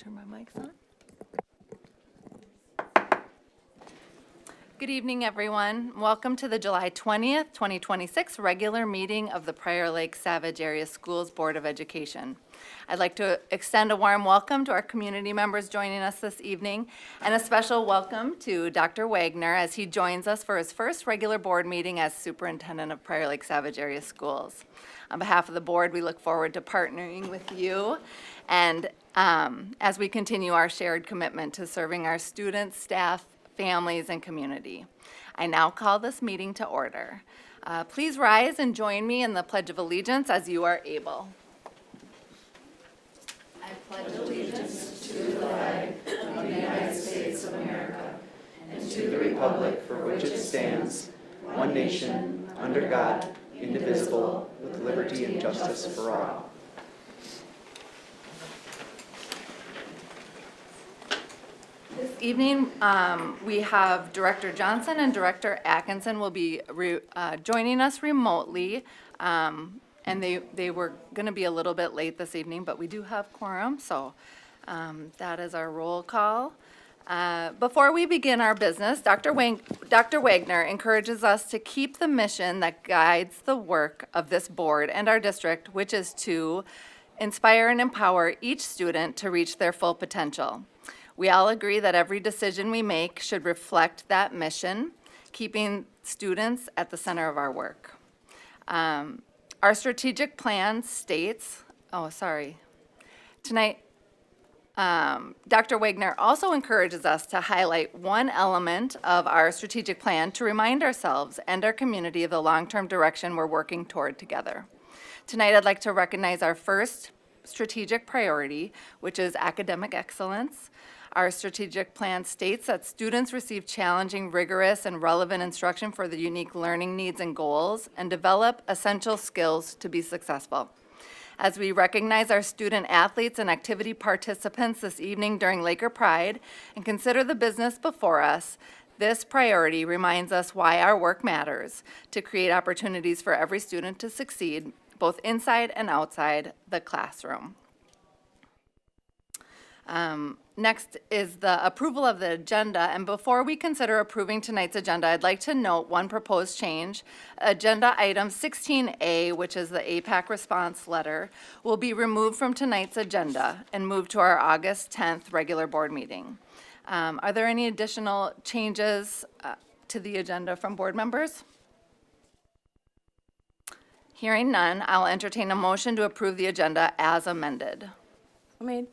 turn my mics on. Good evening, everyone. Welcome to the July 20th, 2026 regular meeting of the Prior Lake Savage Area Schools Board of Education. I'd like to extend a warm welcome to our community members joining us this evening, and a special welcome to Dr. Wagner as he joins us for his first regular board meeting as Superintendent of Prior Lake Savage Area Schools. On behalf of the board, we look forward to partnering with you and as we continue our shared commitment to serving our students, staff, families, and community. I now call this meeting to order. Please rise and join me in the Pledge of Allegiance as you are able. I pledge allegiance to the flag of the United States of America and to the republic for which it stands, one nation, under God, indivisible, with liberty and justice for all. This evening, we have Director Johnson and Director Atkinson will be joining us remotely. And they were going to be a little bit late this evening, but we do have quorum, so that is our roll call. Before we begin our business, Dr. Wagner encourages us to keep the mission that guides the work of this board and our district, which is to inspire and empower each student to reach their full potential. We all agree that every decision we make should reflect that mission, keeping students at the center of our work. Our strategic plan states, tonight, Dr. Wagner also encourages us to highlight one element of our strategic plan to remind ourselves and our community of the long-term direction we're working toward together. Tonight, I'd like to recognize our first strategic priority, which is academic excellence. Our strategic plan states that students receive challenging, rigorous, and relevant instruction for the unique learning needs and goals and develop essential skills to be successful. As we recognize our student athletes and activity participants this evening during Laker Pride and consider the business before us, this priority reminds us why our work matters, to create opportunities for every student to succeed, both inside and outside the classroom. Next is the approval of the agenda, and before we consider approving tonight's agenda, I'd like to note one proposed change. Agenda item 16A, which is the APAC response letter, will be removed from tonight's agenda and moved to our August 10th regular board meeting. Are there any additional changes to the agenda from board members? Hearing none, I'll entertain a motion to approve the agenda as amended. Made.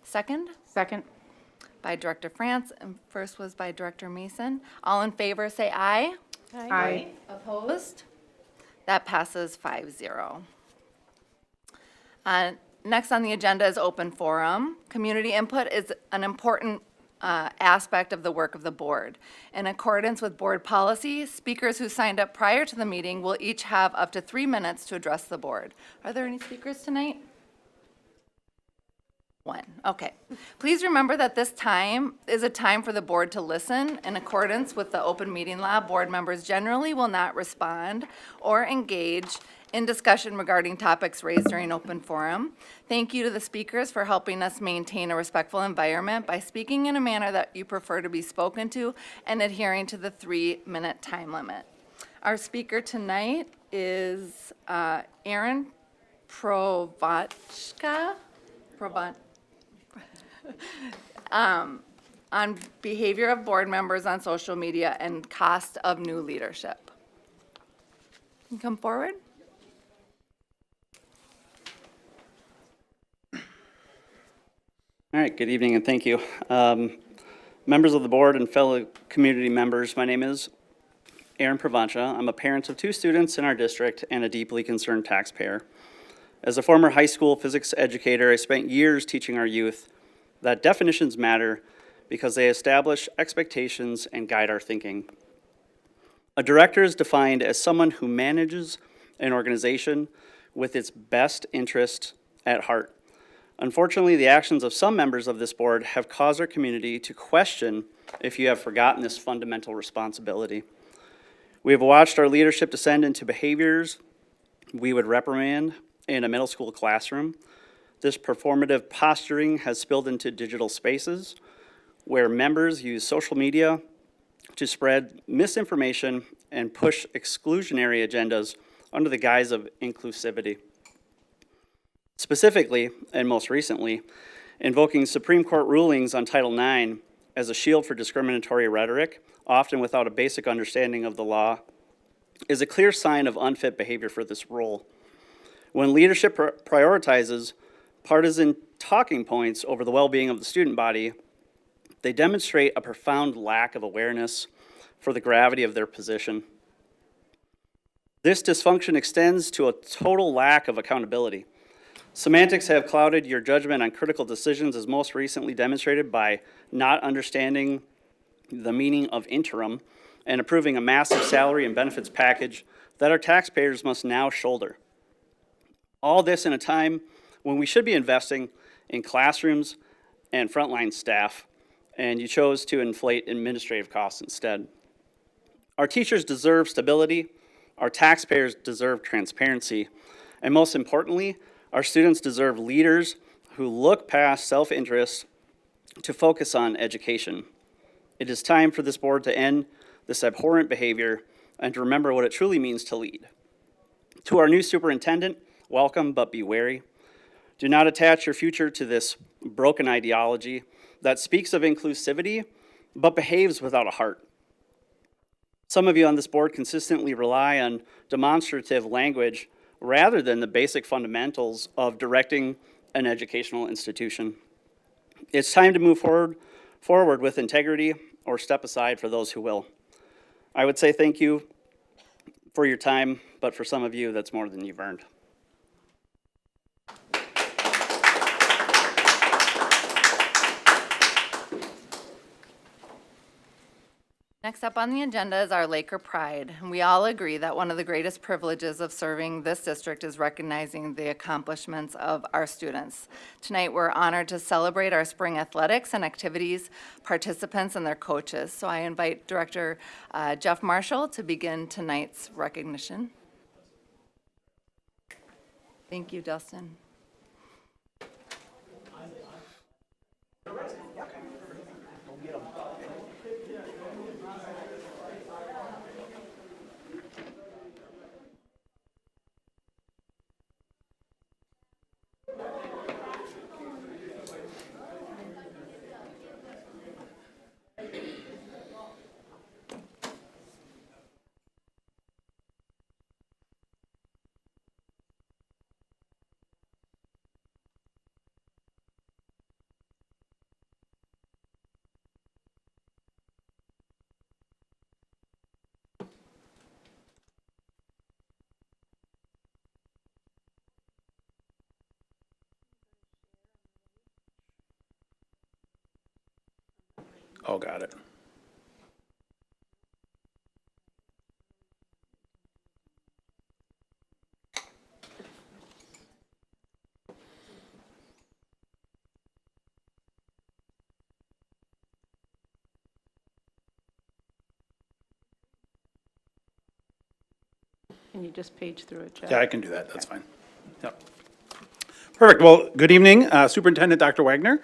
Second? Second. By Director France, and first was by Director Mason. All in favor, say aye. Aye. Opposed? That passes 5-0. Next on the agenda is open forum. Community input is an important aspect of the work of the board. In accordance with board policy, speakers who signed up prior to the meeting will each have up to 3 minutes to address the board. Are there any speakers tonight? One. Okay. Please remember that this time is a time for the board to listen. In accordance with the open meeting law, board members generally will not respond or engage in discussion regarding topics raised during open forum. Thank you to the speakers for helping us maintain a respectful environment by speaking in a manner that you prefer to be spoken to and adhering to the 3-minute time limit. Our speaker tonight is Aaron Provatchka. On behavior of board members on social media and cost of new leadership. Can you come forward? All right, good evening and thank you. Members of the board and fellow community members, my name is Aaron Provancha. I'm a parent of 2 students in our district and a deeply concerned taxpayer. As a former high school physics educator, I spent years teaching our youth that definitions matter because they establish expectations and guide our thinking. A director is defined as someone who manages an organization with its best interest at heart. Unfortunately, the actions of some members of this board have caused our community to question if you have forgotten this fundamental responsibility. We have watched our leadership descend into behaviors we would reprimand in a middle school classroom. This performative posturing has spilled into digital spaces where members use social media to spread misinformation and push exclusionary agendas under the guise of inclusivity. Specifically, and most recently, invoking Supreme Court rulings on Title IX as a shield for discriminatory rhetoric, often without a basic understanding of the law, is a clear sign of unfit behavior for this role. When leadership prioritizes partisan talking points over the well-being of the student body, they demonstrate a profound lack of awareness for the gravity of their position. This dysfunction extends to a total lack of accountability. Semantics have clouded your judgment on critical decisions, as most recently demonstrated by not understanding the meaning of interim and approving a massive salary and benefits package that our taxpayers must now shoulder. All this in a time when we should be investing in classrooms and frontline staff, and you chose to inflate administrative costs instead. Our teachers deserve stability, our taxpayers deserve transparency, and most importantly, our students deserve leaders who look past self-interest to focus on education. It is time for this board to end this abhorrent behavior and to remember what it truly means to lead. To our new superintendent, welcome, but be wary. Do not attach your future to this broken ideology that speaks of inclusivity, but behaves without a heart. Some of you on this board consistently rely on demonstrative language rather than the basic fundamentals of directing an educational institution. It's time to move forward with integrity or step aside for those who will. I would say thank you for your time, but for some of you, that's more than you've earned. Next up on the agenda is our Laker Pride. And we all agree that one of the greatest privileges of serving this district is recognizing the accomplishments of our students. Tonight, we're honored to celebrate our spring athletics and activities, participants, and their coaches. So I invite Director Jeff Marshall to begin tonight's recognition. Thank you, Dustin. Oh, got it. Can you just page through it, Jeff? Yeah, I can do that. That's fine. Yep. Perfect. Well, good evening, Superintendent Dr. Wagner,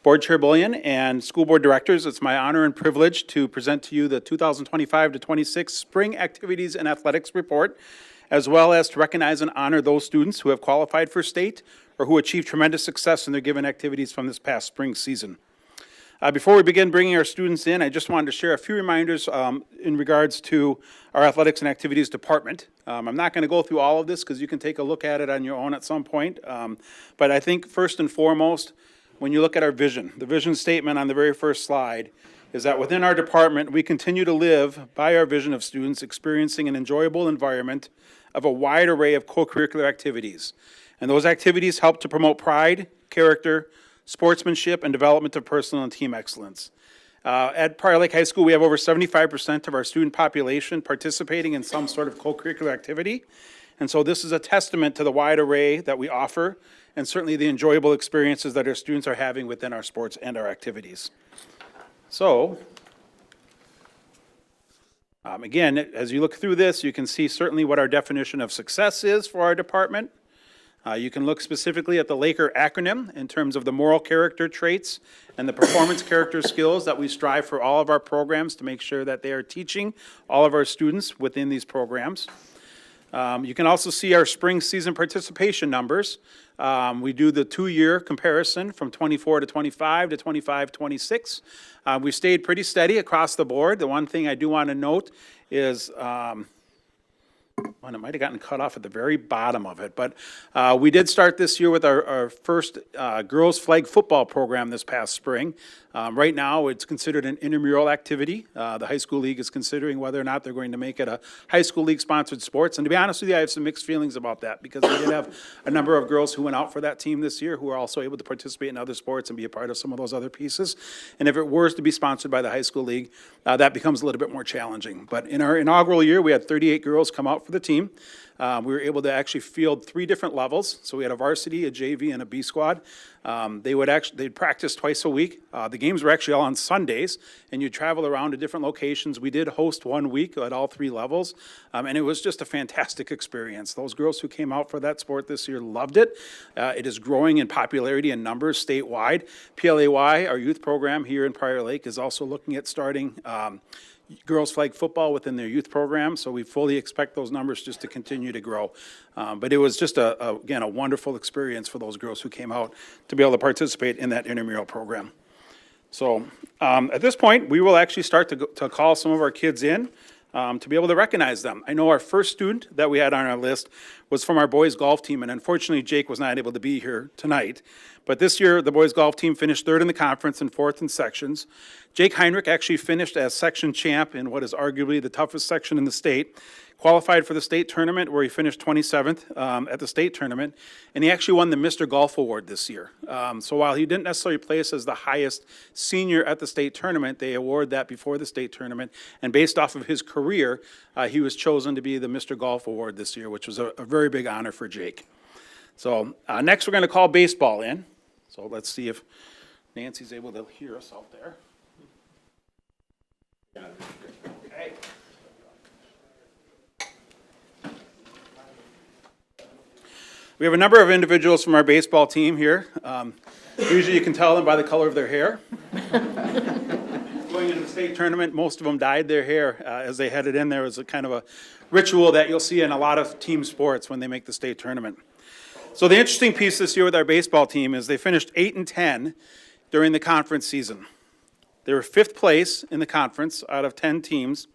Board Chair Bullion, and School Board Directors. It's my honor and privilege to present to you the 2025 to 26 Spring Activities and Athletics Report, as well as to recognize and honor those students who have qualified for state or who achieved tremendous success in their given activities from this past spring season. Before we begin bringing our students in, I just wanted to share a few reminders in regards to our Athletics and Activities Department. I'm not going to go through all of this because you can take a look at it on your own at some point. But I think first and foremost, when you look at our vision, the vision statement on the very first slide is that within our department, we continue to live by our vision of students experiencing an enjoyable environment of a wide array of co-curricular activities. And those activities help to promote pride, character, sportsmanship, and development of personal and team excellence. At Prior Lake High School, we have over 75% of our student population participating in some sort of co-curricular activity. And so this is a testament to the wide array that we offer and certainly the enjoyable experiences that our students are having within our sports and our activities. So, again, as you look through this, you can see certainly what our definition of success is for our department. You can look specifically at the Laker acronym in terms of the moral character traits and the performance character skills that we strive for all of our programs to make sure that they are teaching all of our students within these programs. You can also see our spring season participation numbers. We do the two-year comparison from 24 to 25 to 25, 26. We stayed pretty steady across the board. The one thing I do want to note is, well, it might have gotten cut off at the very bottom of it, but we did start this year with our first girls flag football program this past spring. Right now, it's considered an intramural activity. The high school league is considering whether or not they're going to make it a high school league-sponsored sports. And to be honest with you, I have some mixed feelings about that because we did have a number of girls who went out for that team this year who are also able to participate in other sports and be a part of some of those other pieces. And if it were to be sponsored by the high school league, that becomes a little bit more challenging. But in our inaugural year, we had 38 girls come out for the team. We were able to actually field 3 different levels. So we had a varsity, a JV, and a B squad. They'd practice twice a week. The games were actually all on Sundays, and you travel around to different locations. We did host 1 week at all 3 levels, and it was just a fantastic experience. Those girls who came out for that sport this year loved it. It is growing in popularity and numbers statewide. PLAY, our youth program here in Prior Lake, is also looking at starting girls flag football within their youth program, so we fully expect those numbers just to continue to grow. But it was just, again, a wonderful experience for those girls who came out to be able to participate in that intramural program. So at this point, we will actually start to call some of our kids in to be able to recognize them. I know our first student that we had on our list was from our boys golf team, and unfortunately, Jake was not able to be here tonight. But this year, the boys golf team finished 3rd in the conference and 4th in sections. Jake Heinrich actually finished as section champ in what is arguably the toughest section in the state, qualified for the state tournament where he finished 27th at the state tournament, and he actually won the Mr. Golf Award this year. So while he didn't necessarily place as the highest senior at the state tournament, they award that before the state tournament, and based off of his career, he was chosen to be the Mr. Golf Award this year, which was a very big honor for Jake. So next we're going to call baseball in. So let's see if Nancy's able to hear us out there. Okay. We have a number of individuals from our baseball team here. Usually you can tell them by the color of their hair. Going into the state tournament, most of them dyed their hair as they headed in. There was a kind of a ritual that you'll see in a lot of team sports when they make the state tournament. So the interesting piece this year with our baseball team is they finished 8-10 during the conference season. They were 5th place in the conference out of 10 teams,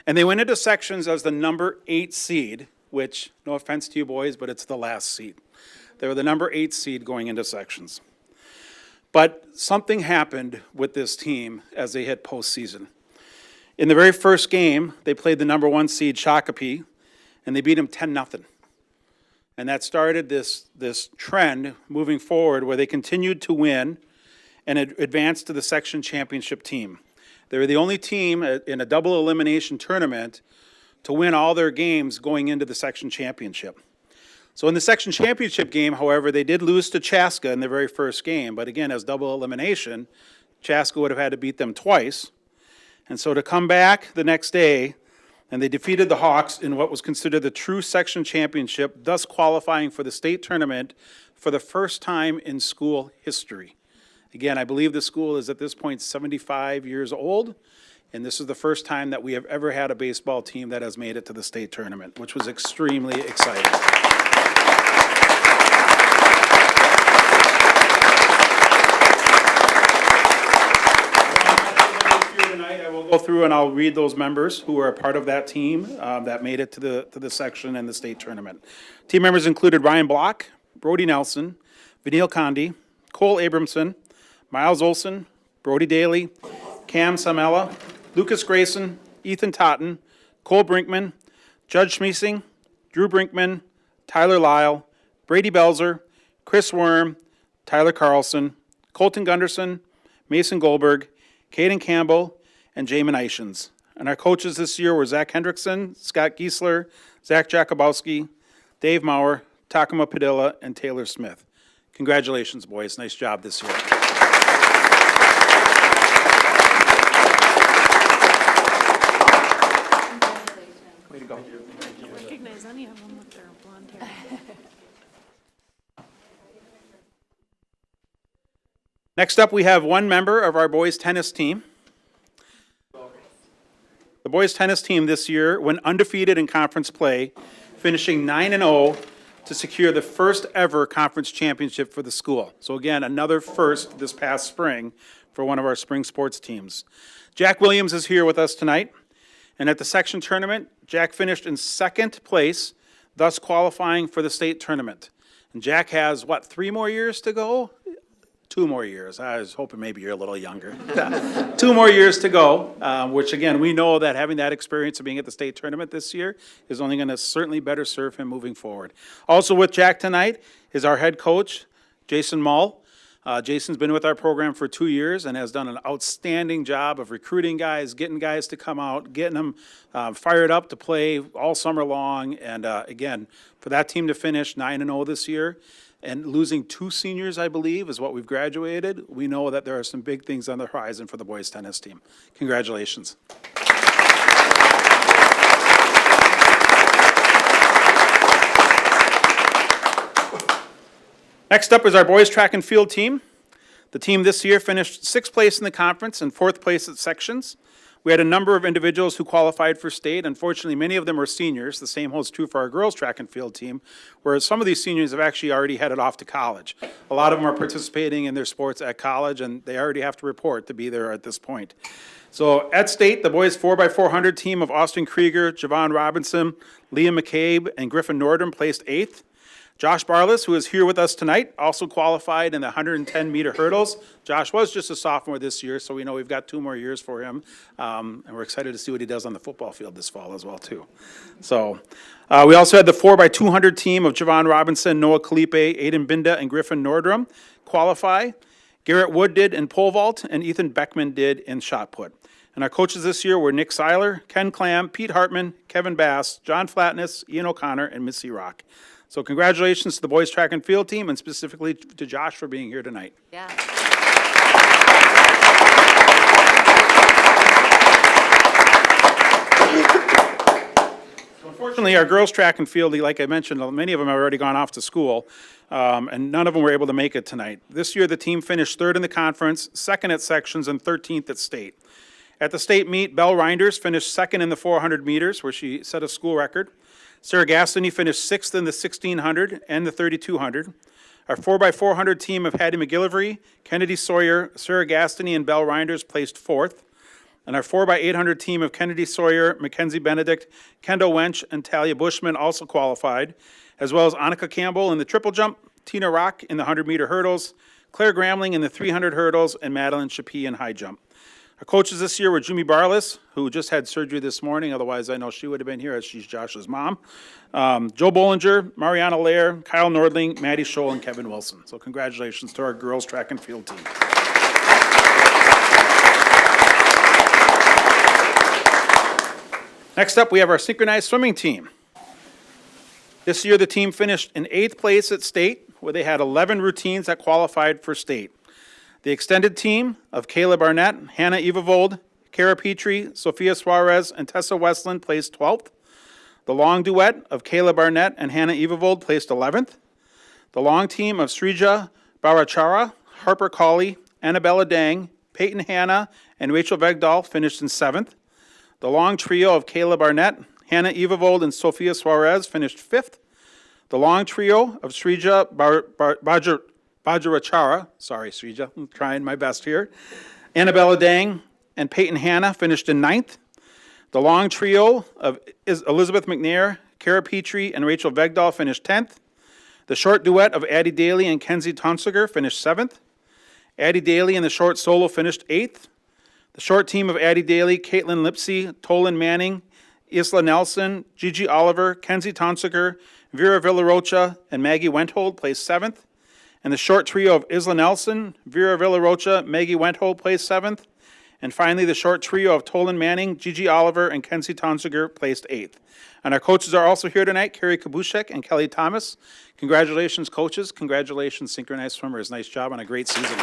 and they went into sections as the number 8 seed, which, no offense to you boys, but it's the last seed. They were the number 8 seed going into sections. But something happened with this team as they hit postseason. In the very first game, they played the number 1 seed, Shakopee, and they beat them 10-0. And that started this trend moving forward where they continued to win and advanced to the section championship team. They were the only team in a double elimination tournament to win all their games going into the section championship. So in the section championship game, however, they did lose to Chaska in the very first game. But again, as double elimination, Chaska would have had to beat them twice. And so to come back the next day, and they defeated the Hawks in what was considered the true section championship, thus qualifying for the state tournament for the first time in school history. Again, I believe the school is at this point 75 years old, and this is the first time that we have ever had a baseball team that has made it to the state tournament, which was extremely exciting. I will go through and I'll read those members who are a part of that team that made it to the section and the state tournament. Team members included Ryan Block, Brody Nelson, Vanille Condi, Cole Abramson, Miles Olson, Brody Daly, Cam Samela, Lucas Grayson, Ethan Totten, Cole Brinkman, Judge Schmiesing, Drew Brinkman, Tyler Lyle, Brady Belzer, Chris Worm, Tyler Carlson, Colton Gunderson, Mason Goldberg, Caden Campbell, and Jamin Ishins. And our coaches this year were Zach Hendrickson, Scott Giesler, Zach Jakubowski, Dave Maurer, Takuma Padilla, and Taylor Smith. Congratulations, boys. Nice job this year. Way to go. Recognize any of them with their blonde hair. Next up, we have one member of our boys tennis team. The boys tennis team this year went undefeated in conference play, finishing 9-0 to secure the first ever conference championship for the school. So again, another first this past spring for one of our spring sports teams. Jack Williams is here with us tonight. And at the section tournament, Jack finished in second place, thus qualifying for the state tournament. And Jack has, what, 3 more years to go? 2 more years. I was hoping maybe you're a little younger. 2 more years to go, which again, we know that having that experience of being at the state tournament this year is only going to certainly better serve him moving forward. Also with Jack tonight is our head coach, Jason Mull. Jason's been with our program for 2 years and has done an outstanding job of recruiting guys, getting guys to come out, getting them fired up to play all summer long. And again, for that team to finish 9-0 this year and losing 2 seniors, I believe, is what we've graduated, we know that there are some big things on the horizon for the boys tennis team. Congratulations. Next up is our boys track and field team. The team this year finished 6th place in the conference and 4th place at sections. We had a number of individuals who qualified for state. Unfortunately, many of them were seniors. The same holds true for our girls track and field team, whereas some of these seniors have actually already headed off to college. A lot of them are participating in their sports at college, and they already have to report to be there at this point. So at state, the boys 4x400 team of Austin Krieger, Javon Robinson, Liam McCabe, and Griffin Nordrum placed 8th. Josh Barless, who is here with us tonight, also qualified in the 110-meter hurdles. Josh was just a sophomore this year, so we know we've got 2 more years for him. And we're excited to see what he does on the football field this fall as well, too. So we also had the 4x200 team of Javon Robinson, Noah Kalipe, Aiden Binda, and Griffin Nordrum qualify. Garrett Wood did in pole vault, and Ethan Beckman did in shot put. And our coaches this year were Nick Seiler, Ken Clam, Pete Hartman, Kevin Bass, John Flatness, Ian O'Connor, and Missy Rock. So congratulations to the boys track and field team, and specifically to Josh for being here tonight. Yeah. Unfortunately, our girls track and field, like I mentioned, many of them have already gone off to school, and none of them were able to make it tonight. This year, the team finished 3rd in the conference, 2nd at sections, and 13th at state. At the state meet, Belle Reinders finished 2nd in the 400 meters, where she set a school record. Sarah Gastany finished 6th in the 1600 and the 3200. Our 4x400 team of Hattie McGillivray, Kennedy Sawyer, Sarah Gastany, and Belle Reinders placed 4th. And our 4x800 team of Kennedy Sawyer, Mackenzie Benedict, Kendall Wench, and Talia Bushman also qualified, as well as Annika Campbell in the triple jump, Tina Rock in the 100-meter hurdles, Claire Gramling in the 300 hurdles, and Madeline Chappie in high jump. Our coaches this year were Jumi Barless, who just had surgery this morning. Otherwise, I know she would have been here as she's Josh's mom. Joe Bollinger, Mariana Lair, Kyle Nordling, Maddie Scholl, and Kevin Wilson. So congratulations to our girls track and field team. Next up, we have our synchronized swimming team. This year, the team finished in 8th place at state, where they had 11 routines that qualified for state. The extended team of Kayla Barnett, Hannah Evavold, Kara Petrie, Sophia Suarez, and Tessa Westland placed 12th. The long duet of Kayla Barnett and Hannah Evavold placed 11th. The long team of Srija Barachara, Harper Cawley, Annabella Dang, Peyton Hanna, and Rachel Vegdahl finished in 7th. The long trio of Kayla Barnett, Hannah Evavold, and Sophia Suarez finished 5th. The long trio of Srija Bajrachara, sorry Srija, I'm trying my best here, Annabella Dang and Peyton Hanna finished in 9th. The long trio of Elizabeth McNair, Kara Petrie, and Rachel Vegdahl finished 10th. The short duet of Addie Daly and Kenzie Tonsiger finished 7th. Addie Daly and the short solo finished 8th. The short team of Addie Daly, Caitlin Lipsy, Tolan Manning, Isla Nelson, Gigi Oliver, Kenzie Tonsiger, Vera Villarocha, and Maggie Wenthold placed 7th. And the short trio of Isla Nelson, Vera Villarocha, Maggie Wenthold placed 7th. And finally, the short trio of Tolan Manning, Gigi Oliver, and Kenzie Tonsiger placed 8th. And our coaches are also here tonight, Carrie Kabushek and Kelly Thomas. Congratulations, coaches. Congratulations, synchronized swimmers. Nice job on a great season.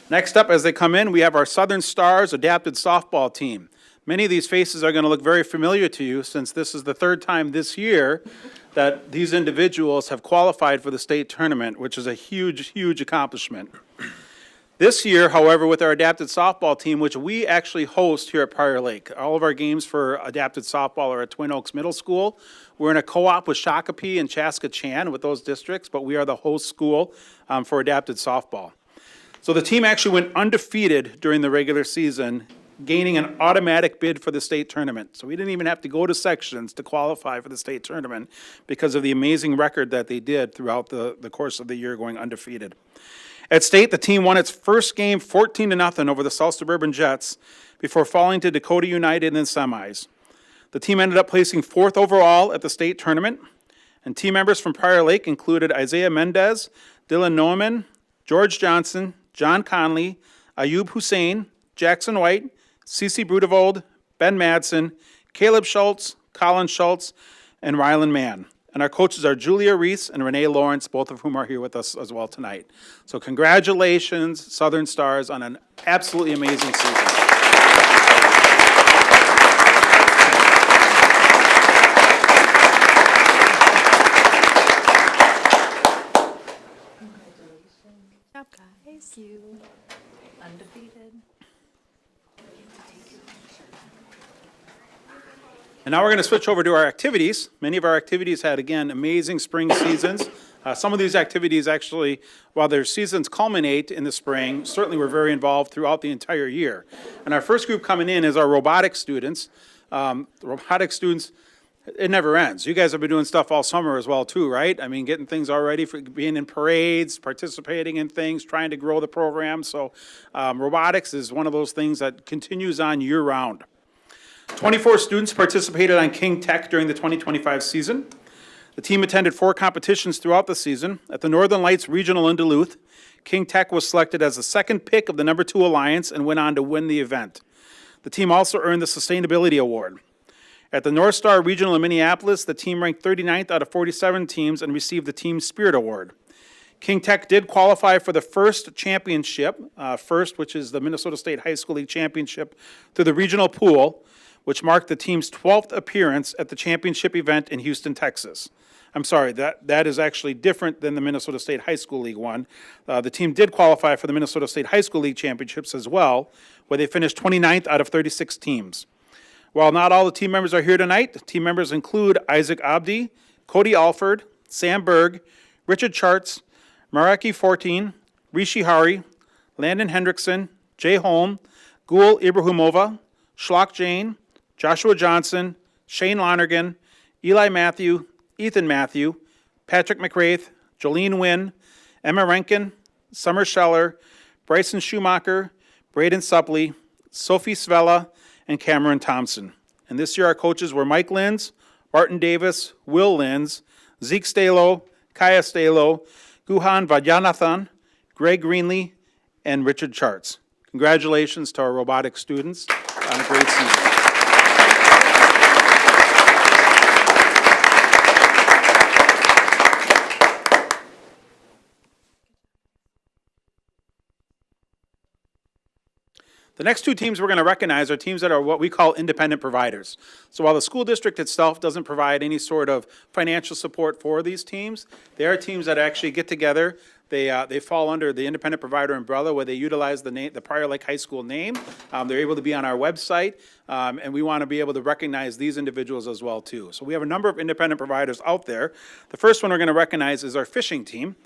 Next up, as they come in, we have our Southern Stars adapted softball team. Many of these faces are going to look very familiar to you since this is the third time this year that these individuals have qualified for the state tournament, which is a huge, huge accomplishment. This year, however, with our adapted softball team, which we actually host here at Prior Lake, all of our games for adapted softball are at Twin Oaks Middle School. We're in a co-op with Shakopee and Chaska Chan with those districts, but we are the host school for adapted softball. So the team actually went undefeated during the regular season, gaining an automatic bid for the state tournament. So we didn't even have to go to sections to qualify for the state tournament because of the amazing record that they did throughout the course of the year going undefeated. At state, the team won its first game 14-0 over the South Suburban Jets before falling to Dakota United in the semis. The team ended up placing 4th overall at the state tournament, and team members from Prior Lake included Isaiah Mendez, Dylan Noeman, George Johnson, John Conley, Ayub Hussein, Jackson White, Cece Brudevold, Ben Madsen, Caleb Schultz, Colin Schultz, and Rylan Mann. And our coaches are Julia Reese and Renee Lawrence, both of whom are here with us as well tonight. So congratulations, Southern Stars, on an absolutely amazing season. Guys, you undefeated. And now we're going to switch over to our activities. Many of our activities had, again, amazing spring seasons. Some of these activities actually, while their seasons culminate in the spring, certainly were very involved throughout the entire year. And our first group coming in is our robotics students. The robotics students, it never ends. You guys have been doing stuff all summer as well too, right? I mean, getting things all ready for being in parades, participating in things, trying to grow the program. So robotics is one of those things that continues on year-round. 24 students participated on King Tech during the 2025 season. The team attended 4 competitions throughout the season. At the Northern Lights Regional in Duluth, King Tech was selected as the second pick of the number 2 alliance and went on to win the event. The team also earned the Sustainability Award. At the North Star Regional in Minneapolis, the team ranked 39th out of 47 teams and received the Team Spirit Award. King Tech did qualify for the first championship, which is the Minnesota State High School League Championship, through the regional pool, which marked the team's 12th appearance at the championship event in Houston, Texas. I'm sorry, that is actually different than the Minnesota State High School League one. The team did qualify for the Minnesota State High School League Championships as well, where they finished 29th out of 36 teams. While not all the team members are here tonight, team members include Isaac Abdi, Cody Alford, Sam Berg, Richard Charts, Maraki 14, Rishi Hari, Landon Hendrickson, Jay Holm, Gul Ibrahimova, Schlock Jane, Joshua Johnson, Shane Lonergan, Eli Matthew, Ethan Matthew, Patrick McWraith, Jolene Wynn, Emma Renken, Summer Scheller, Bryson Schumacher, Braden Suppley, Sophie Svella, and Cameron Thompson. And this year our coaches were Mike Linz, Martin Davis, Will Linz, Zeke Stalo, Kaya Stalo, Guhan Vadyanathan, Greg Greenlee, and Richard Charts. Congratulations to our robotics students on a great season. The next 2 teams we're going to recognize are teams that are what we call independent providers. So while the school district itself doesn't provide any sort of financial support for these teams, they are teams that actually get together. They fall under the independent provider umbrella where they utilize the Prior Lake High School name. They're able to be on our website, and we want to be able to recognize these individuals as well too. So we have a number of independent providers out there. The first one we're going to recognize is our fishing team.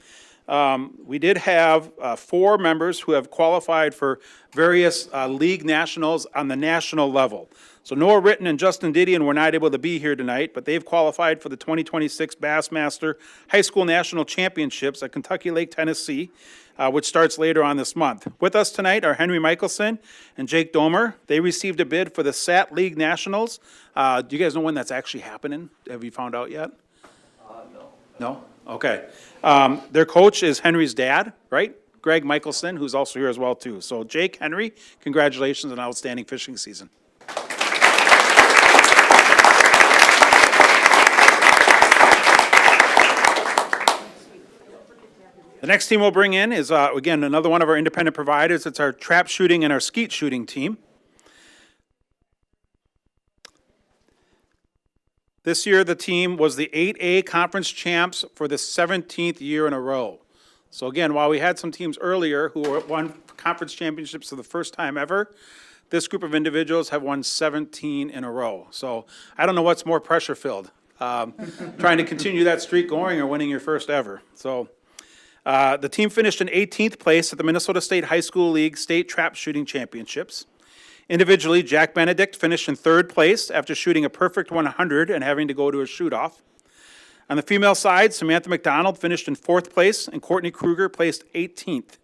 We did have 4 members who have qualified for various league nationals on the national level. So Noah Ritten and Justin Didion were not able to be here tonight, but they've qualified for the 2026 Bassmaster High School National Championships at Kentucky Lake, Tennessee, which starts later on this month. With us tonight are Henry Michelson and Jake Domer. They received a bid for the SAT League Nationals. Do you guys know when that's actually happening? Have you found out yet? No. No? Okay. Their coach is Henry's dad, right? Greg Michelson, who's also here as well, too. So Jake, Henry, congratulations on an outstanding fishing season. The next team we'll bring in is, again, another one of our independent providers. It's our trap shooting and our skeet shooting team. This year, the team was the 8A Conference champs for the 17th year in a row. So again, while we had some teams earlier who won conference championships for the first time ever, this group of individuals have won 17 in a row. So I don't know what's more pressure-filled, trying to continue that streak going or winning your first ever. So the team finished in 18th place at the Minnesota State High School League State Trap Shooting Championships. Individually, Jack Benedict finished in 3rd place after shooting a perfect 100 and having to go to a shoot-off. On the female side, Samantha McDonald finished in 4th place and Courtney Kruger placed 18th.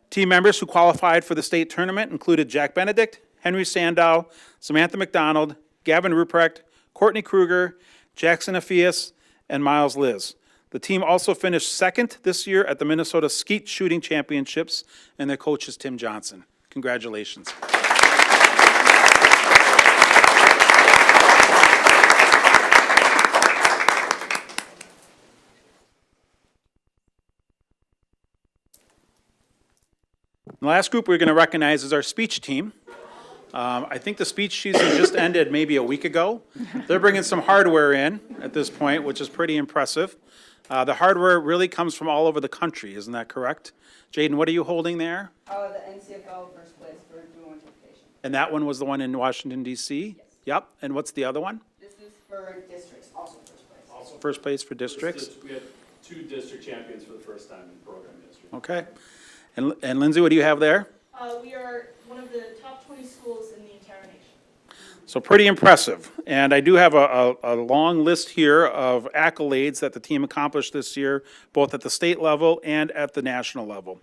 Team members who qualified for the state tournament included Jack Benedict, Henry Sandow, Samantha McDonald, Gavin Ruprecht, Courtney Kruger, Jackson Afias, and Miles Liz. The team also finished 2nd this year at the Minnesota Skeet Shooting Championships, and their coach is Tim Johnson. Congratulations. The last group we're going to recognize is our speech team. I think the speech season just ended maybe a week ago. They're bringing some hardware in at this point, which is pretty impressive. The hardware really comes from all over the country, isn't that correct? Jaden, what are you holding there? The NCFL first place for dual interpretation. And that one was the one in Washington, D.C.? Yes. Yep. And what's the other one? This is for districts, also first place. Also, First place for districts? we had 2 district champions for the first time in program history. Okay. And Lindsay, what do you have there? We are one of the top 20 schools in the entire nation. So pretty impressive. And I do have a long list here of accolades that the team accomplished this year, both at the state level and at the national level.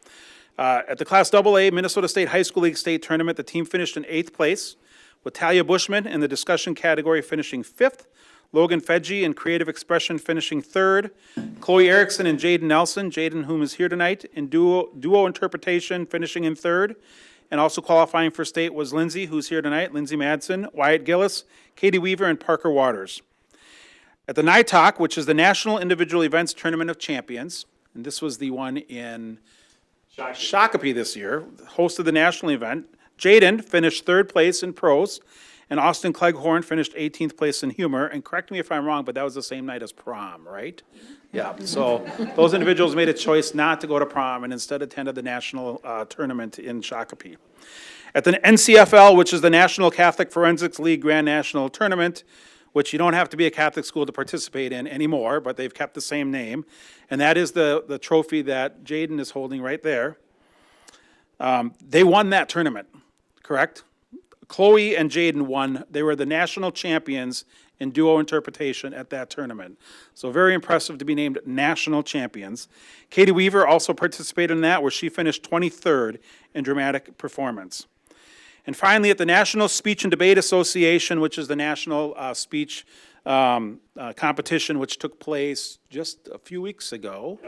At the Class AA Minnesota State High School League State Tournament, the team finished in 8th place, with Talia Bushman in the discussion category finishing 5th, Logan Fedji in creative expression finishing 3rd, Chloe Erickson and Jaden Nelson, Jaden whom is here tonight, in duo interpretation finishing in 3rd. And also qualifying for state was Lindsay, who's here tonight, Lindsay Madsen, Wyatt Gillis, Katie Weaver, and Parker Waters. At the NITOC, which is the National Individual Events Tournament of Champions, and this was the one in Shakopee this year, hosted the national event, Jaden finished 3rd place in pros, and Austin Cleghorn finished 18th place in humor. And correct me if I'm wrong, but that was the same night as prom, right? Yeah, so those individuals made a choice not to go to prom and instead attended the national tournament in Shakopee. At the NCFL, which is the National Catholic Forensics League Grand National Tournament, which you don't have to be a Catholic school to participate in anymore, but they've kept the same name. And that is the trophy that Jaden is holding right there. They won that tournament, correct? Chloe and Jaden won. They were the national champions in duo interpretation at that tournament. So very impressive to be named national champions. Katie Weaver also participated in that, where she finished 23rd in dramatic performance. And finally, at the National Speech and Debate Association, which is the national speech competition, which took place just a few weeks ago,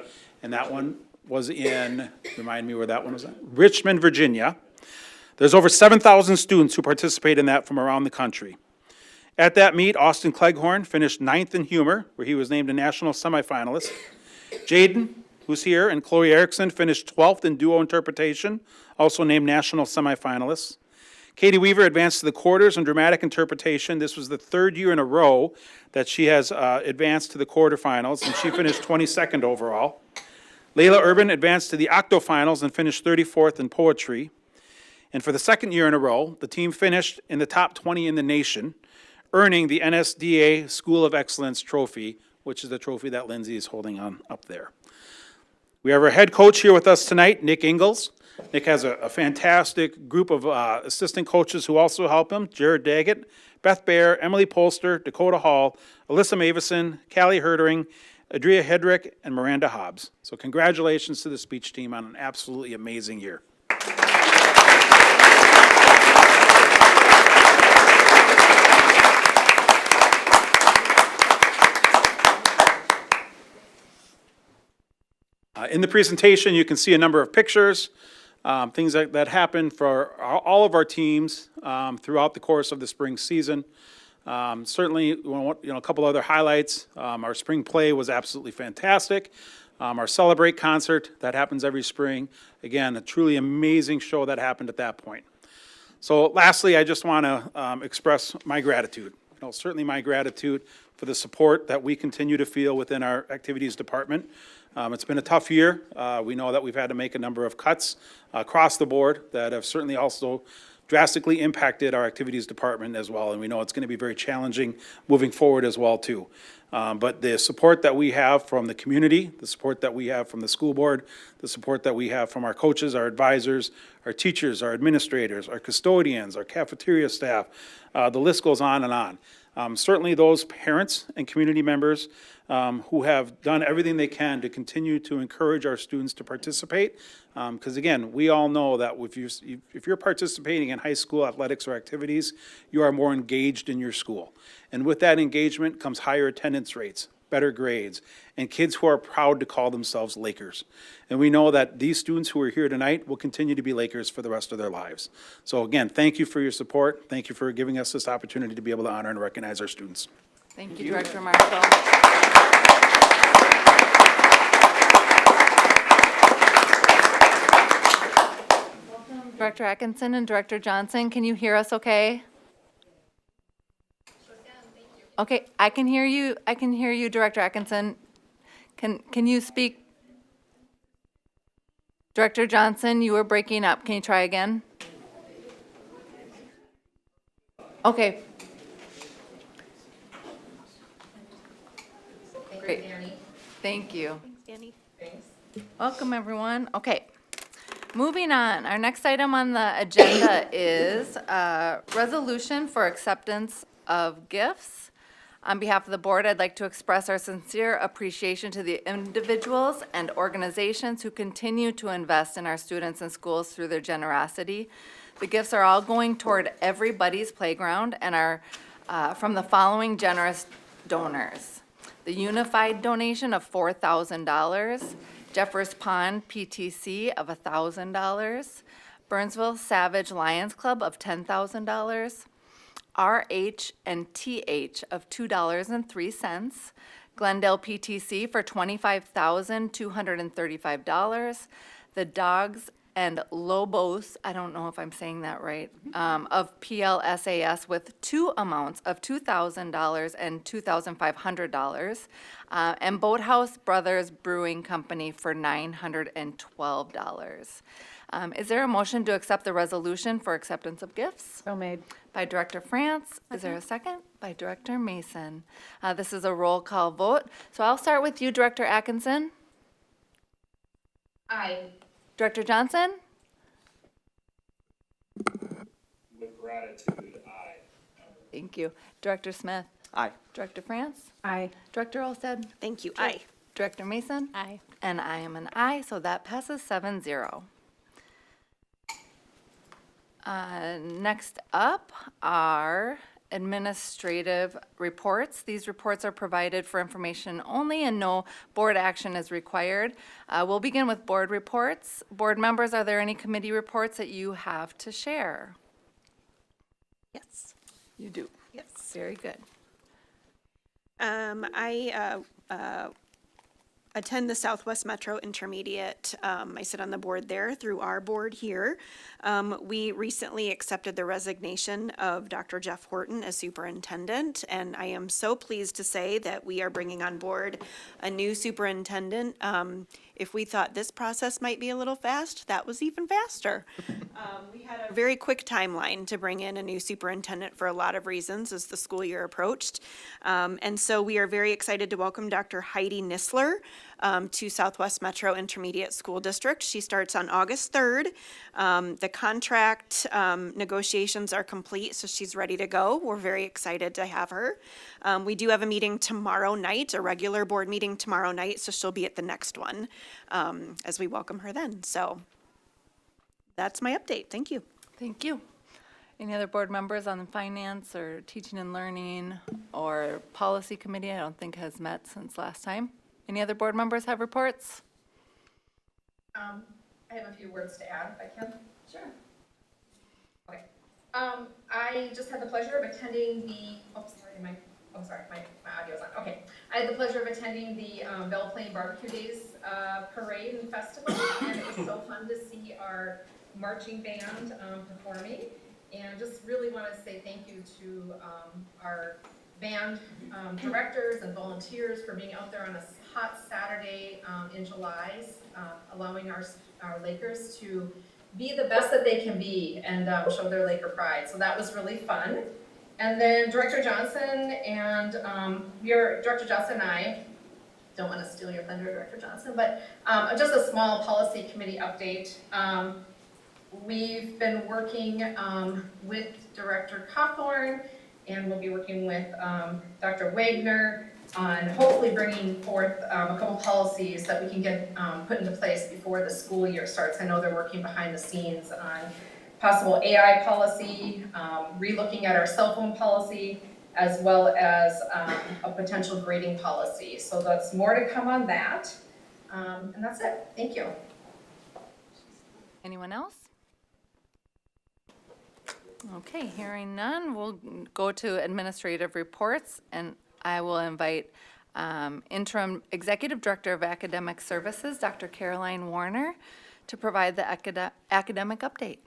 and that one was in, remind me where that one was at? Richmond, Virginia. There's over 7,000 students who participate in that from around the country. At that meet, Austin Cleghorn finished 9th in humor, where he was named a national semifinalist. Jaden, who's here, and Chloe Erickson finished 12th in duo interpretation, also named national semifinalists. Katie Weaver advanced to the quarters in dramatic interpretation. This was the 3rd year in a row that she has advanced to the quarterfinals, and she finished 22nd overall. Layla Urban advanced to the octofinals and finished 34th in poetry. And for the 2nd year in a row, the team finished in the top 20 in the nation, earning the NSDA School of Excellence trophy, which is the trophy that Lindsay is holding on up there. We have our head coach here with us tonight, Nick Ingalls. Nick has a fantastic group of assistant coaches who also help him: Jared Daggett, Beth Baer, Emily Polster, Dakota Hall, Alyssa Mavison, Callie Herdering, Adria Hedrick, and Miranda Hobbs. So congratulations to the speech team on an absolutely amazing year. In the presentation, you can see a number of pictures, things that happened for all of our teams throughout the course of the spring season. Certainly, a couple other highlights. Our spring play was absolutely fantastic. Our Celebrate concert, that happens every spring. Again, a truly amazing show that happened at that point. So lastly, I just want to express my gratitude. certainly my gratitude for the support that we continue to feel within our activities department. It's been a tough year. We know that we've had to make a number of cuts across the board that have certainly also drastically impacted our activities department as well, and we know it's going to be very challenging moving forward as well, too. But the support that we have from the community, the support that we have from the school board, the support that we have from our coaches, our advisors, our teachers, our administrators, our custodians, our cafeteria staff, the list goes on and on. Certainly those parents and community members who have done everything they can to continue to encourage our students to participate. Because again, we all know that if you're participating in high school athletics or activities, you are more engaged in your school. And with that engagement comes higher attendance rates, better grades, and kids who are proud to call themselves Lakers. And we know that these students who are here tonight will continue to be Lakers for the rest of their lives. So again, thank you for your support. Thank you for giving us this opportunity to be able to honor and recognize our students. Thank you, Director Marshall. Director Atkinson and Director Johnson, can you hear us okay? Okay, I can hear you, Director Atkinson. Can you speak? Director Johnson, you were breaking up. Can you try again? Okay. Great. Thank you. Danny. Welcome, everyone. Okay. Moving on, our next item on the agenda is a resolution for acceptance of gifts. On behalf of the board, I'd like to express our sincere appreciation to the individuals and organizations who continue to invest in our students and schools through their generosity. The gifts are all going toward Everybody's Playground and are from the following generous donors. The Unified donation of $4,000, Jeffers Pond PTC of $1,000, Burnsville Savage Lions Club of $10,000, RH and TH of $2.03, Glendale PTC for $25,235, the Dogs and Lobos, I don't know if I'm saying that right, of PLSAS with two amounts of $2,000 and $2,500, and Boathouse Brothers Brewing Company for $912. Is there a motion to accept the resolution for acceptance of gifts? So made. By Director France. Is there a second? By Director Mason. This is a roll call vote. So I'll start with you, Director Atkinson. Aye. Director Johnson? With gratitude, aye. Thank you. Director Smith? Aye. Director France? Aye. Director Olsted? Thank you. Aye. Director Mason? Aye. And I am an aye, so that passes 7-0. Next up are administrative reports. These reports are provided for information only and no board action is required. We'll begin with board reports. Board members, are there any committee reports that you have to share? Yes. You do. Yes. Very good. I attend the Southwest Metro Intermediate. I sit on the board there through our board here. We recently accepted the resignation of Dr. Jeff Horton as superintendent, and I am so pleased to say that we are bringing on board a new superintendent. If we thought this process might be a little fast, that was even faster. We had a very quick timeline to bring in a new superintendent for a lot of reasons as the school year approached. And so we are very excited to welcome Dr. Heidi Nisler to Southwest Metro Intermediate School District. She starts on August 3rd. The contract negotiations are complete, so she's ready to go. We're very excited to have her. We do have a meeting tomorrow night, a regular board meeting tomorrow night, so she'll be at the next one as we welcome her then. So that's my update. Thank you. Thank you. Any other board members on the finance or teaching and learning or policy committee? I don't think has met since last time. Any other board members have reports? I have a few words to add, if I can. Sure. Okay. I just had the pleasure of attending the, my audio's on. Okay. I had the pleasure of attending the Belle Plaine Barbecue Days parade and festival, and it was so fun to see our marching band performing. And just really want to say thank you to our band directors and volunteers for being out there on a hot Saturday in July, allowing our Lakers to be the best that they can be and show their Laker pride. So that was really fun. And then Director Johnson and Director Johnson and I, don't want to steal your thunder, Director Johnson, but just a small policy committee update. We've been working with Director Cawthorn, and we'll be working with Dr. Wagner on hopefully bringing forth a couple policies that we can get put into place before the school year starts. I know they're working behind the scenes on possible AI policy, relooking at our cell phone policy, as well as a potential grading policy. So that's more to come on that. And that's it. Thank you. Anyone else? Okay, hearing none, we'll go to administrative reports, and I will invite Interim Executive Director of Academic Services, Dr. Caroline Warner, to provide the academic update.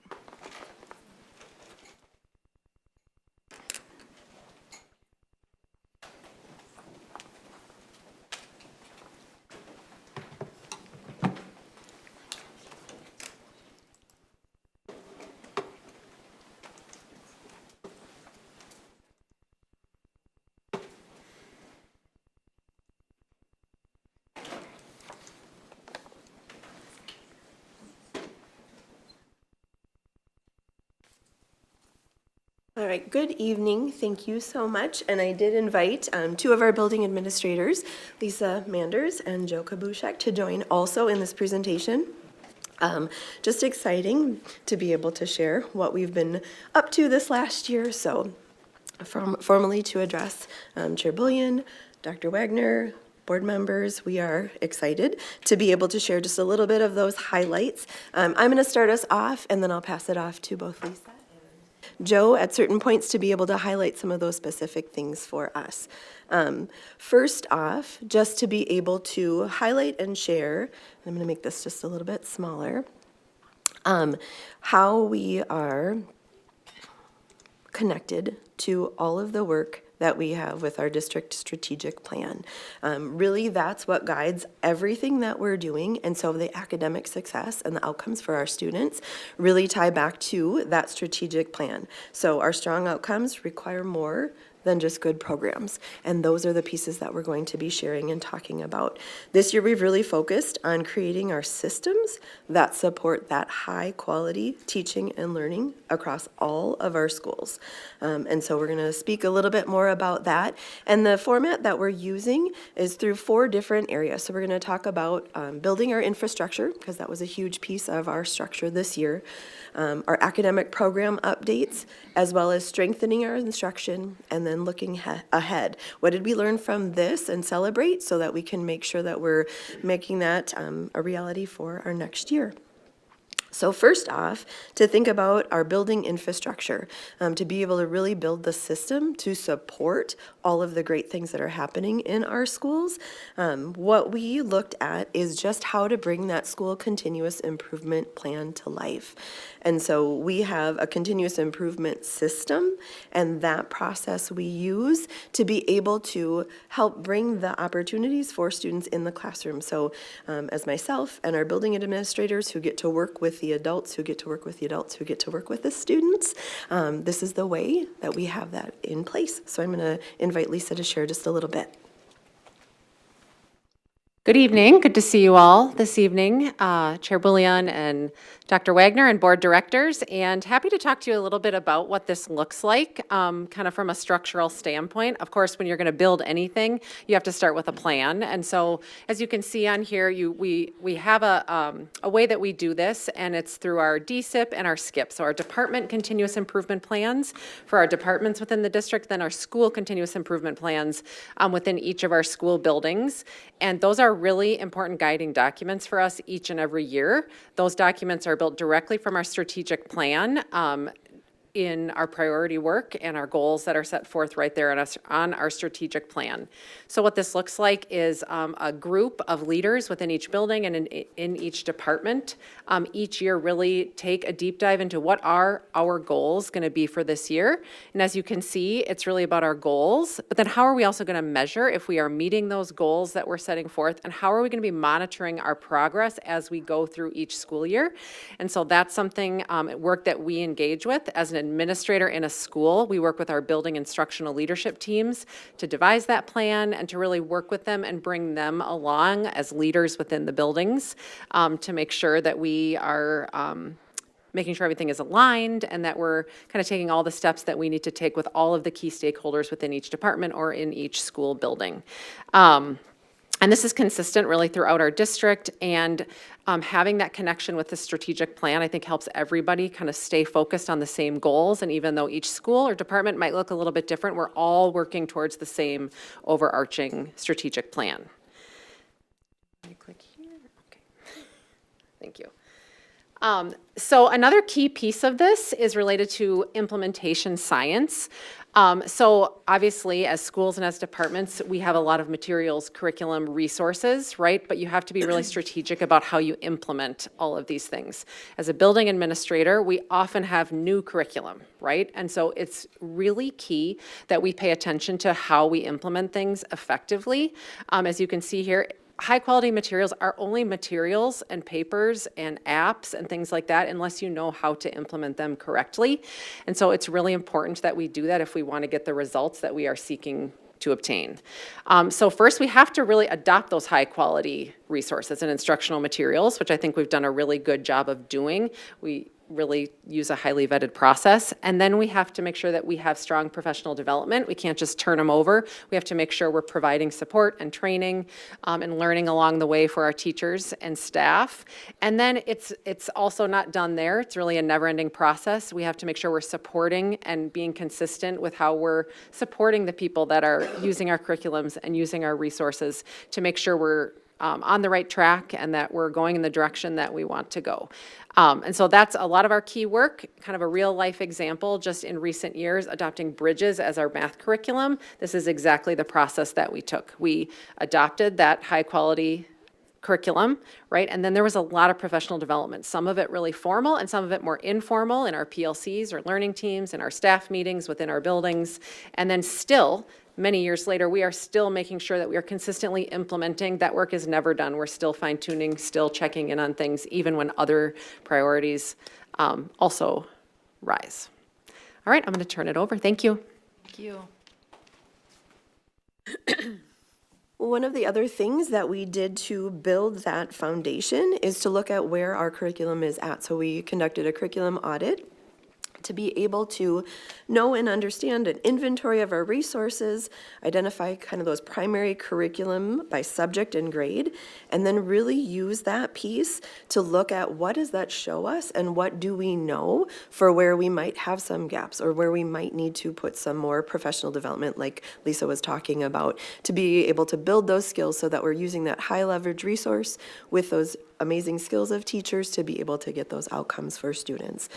All right, good evening. Thank you so much. And I did invite two of our building administrators, Lisa Manders and Joe Kabushek, to join also in this presentation. Just exciting to be able to share what we've been up to this last year. So formally to address Chair Bullion, Dr. Wagner, board members, we are excited to be able to share just a little bit of those highlights. I'm going to start us off, and then I'll pass it off to both Lisa and Joe at certain points to be able to highlight some of those specific things for us. First off, just to be able to highlight and share, and I'm going to make this just a little bit smaller, how we are connected to all of the work that we have with our district strategic plan. Really, that's what guides everything that we're doing, and so the academic success and the outcomes for our students really tie back to that strategic plan. So our strong outcomes require more than just good programs, and those are the pieces that we're going to be sharing and talking about. This year, we've really focused on creating our systems that support that high quality teaching and learning across all of our schools. And so we're gonna speak a little bit more about that. And the format that we're using is through 4 different areas. So we're gonna talk about building our infrastructure, because that was a huge piece of our structure this year, our academic program updates, as well as strengthening our instruction, and then looking ahead. What did we learn from this and celebrate so that we can make sure that we're making that a reality for our next year? So first off, to think about our building infrastructure, to be able to really build the system to support all of the great things that are happening in our schools. What we looked at is just how to bring that school continuous improvement plan to life. And so we have a continuous improvement system, and that process we use to be able to help bring the opportunities for students in the classroom. So as myself and our building administrators who get to work with the adults, who get to work with the adults, who get to work with the students, this is the way that we have that in place. So I'm going to invite Lisa to share just a little bit. Good evening. Good to see you all this evening, Chair Bullion and Dr. Wagner and board directors, and happy to talk to you a little bit about what this looks like, kind of from a structural standpoint. Of course, when you're going to build anything, you have to start with a plan. And so, as you can see on here, we have a way that we do this, and it's through our DSIP and our SCIP. So our department continuous improvement plans for our departments within the district, then our school continuous improvement plans within each of our school buildings. And those are really important guiding documents for us each and every year. Those documents are built directly from our strategic plan. in our priority work and our goals that are set forth right there on our strategic plan. So what this looks like is a group of leaders within each building and in each department each year really take a deep dive into what are our goals going to be for this year. And as you can see, it's really about our goals, but then how are we also going to measure if we are meeting those goals that we're setting forth, and how are we going to be monitoring our progress as we go through each school year? And so that's something, work that we engage with as an administrator in a school. We work with our building instructional leadership teams to devise that plan and to really work with them and bring them along as leaders within the buildings to make sure that we are making sure everything is aligned and that we're kind of taking all the steps that we need to take with all of the key stakeholders within each department or in each school building. And this is consistent really throughout our district, and having that connection with the strategic plan, I think, helps everybody kind of stay focused on the same goals. And even though each school or department might look a little bit different, we're all working towards the same overarching strategic plan. Let me click here. Okay. Thank you. So another key piece of this is related to implementation science. So obviously, as schools and as departments, we have a lot of materials, curriculum, resources, right? But you have to be really strategic about how you implement all of these things. As a building administrator, we often have new curriculum, right? And so it's really key that we pay attention to how we implement things effectively. As you can see here, high quality materials are only materials and papers and apps and things like that unless you know how to implement them correctly. And so it's really important that we do that if we want to get the results that we are seeking to obtain. So first, we have to really adopt those high quality resources and instructional materials, which I think we've done a really good job of doing. We really use a highly vetted process. And then we have to make sure that we have strong professional development. We can't just turn them over. We have to make sure we're providing support and training and learning along the way for our teachers and staff. And then it's also not done there. It's really a never-ending process. We have to make sure we're supporting and being consistent with how we're supporting the people that are using our curriculums and using our resources to make sure we're on the right track and that we're going in the direction that we want to go. And so that's a lot of our key work, kind of a real life example just in recent years, adopting Bridges as our math curriculum. This is exactly the process that we took. We adopted that high quality curriculum, right? And then there was a lot of professional development, some of it really formal and some of it more informal in our PLCs or learning teams, in our staff meetings within our buildings. And then still, many years later, we are still making sure that we are consistently implementing. That work is never done. We're still fine-tuning, still checking in on things, even when other priorities also rise. All right, I'm going to turn it over. Thank you. Thank you. One of the other things that we did to build that foundation is to look at where our curriculum is at. So we conducted a curriculum audit to be able to know and understand an inventory of our resources, identify kind of those primary curriculum by subject and grade, and then really use that piece to look at what does that show us and what do we know for where we might have some gaps or where we might need to put some more professional development like Lisa was talking about to be able to build those skills so that we're using that high leverage resource with those amazing skills of teachers to be able to get those outcomes for students.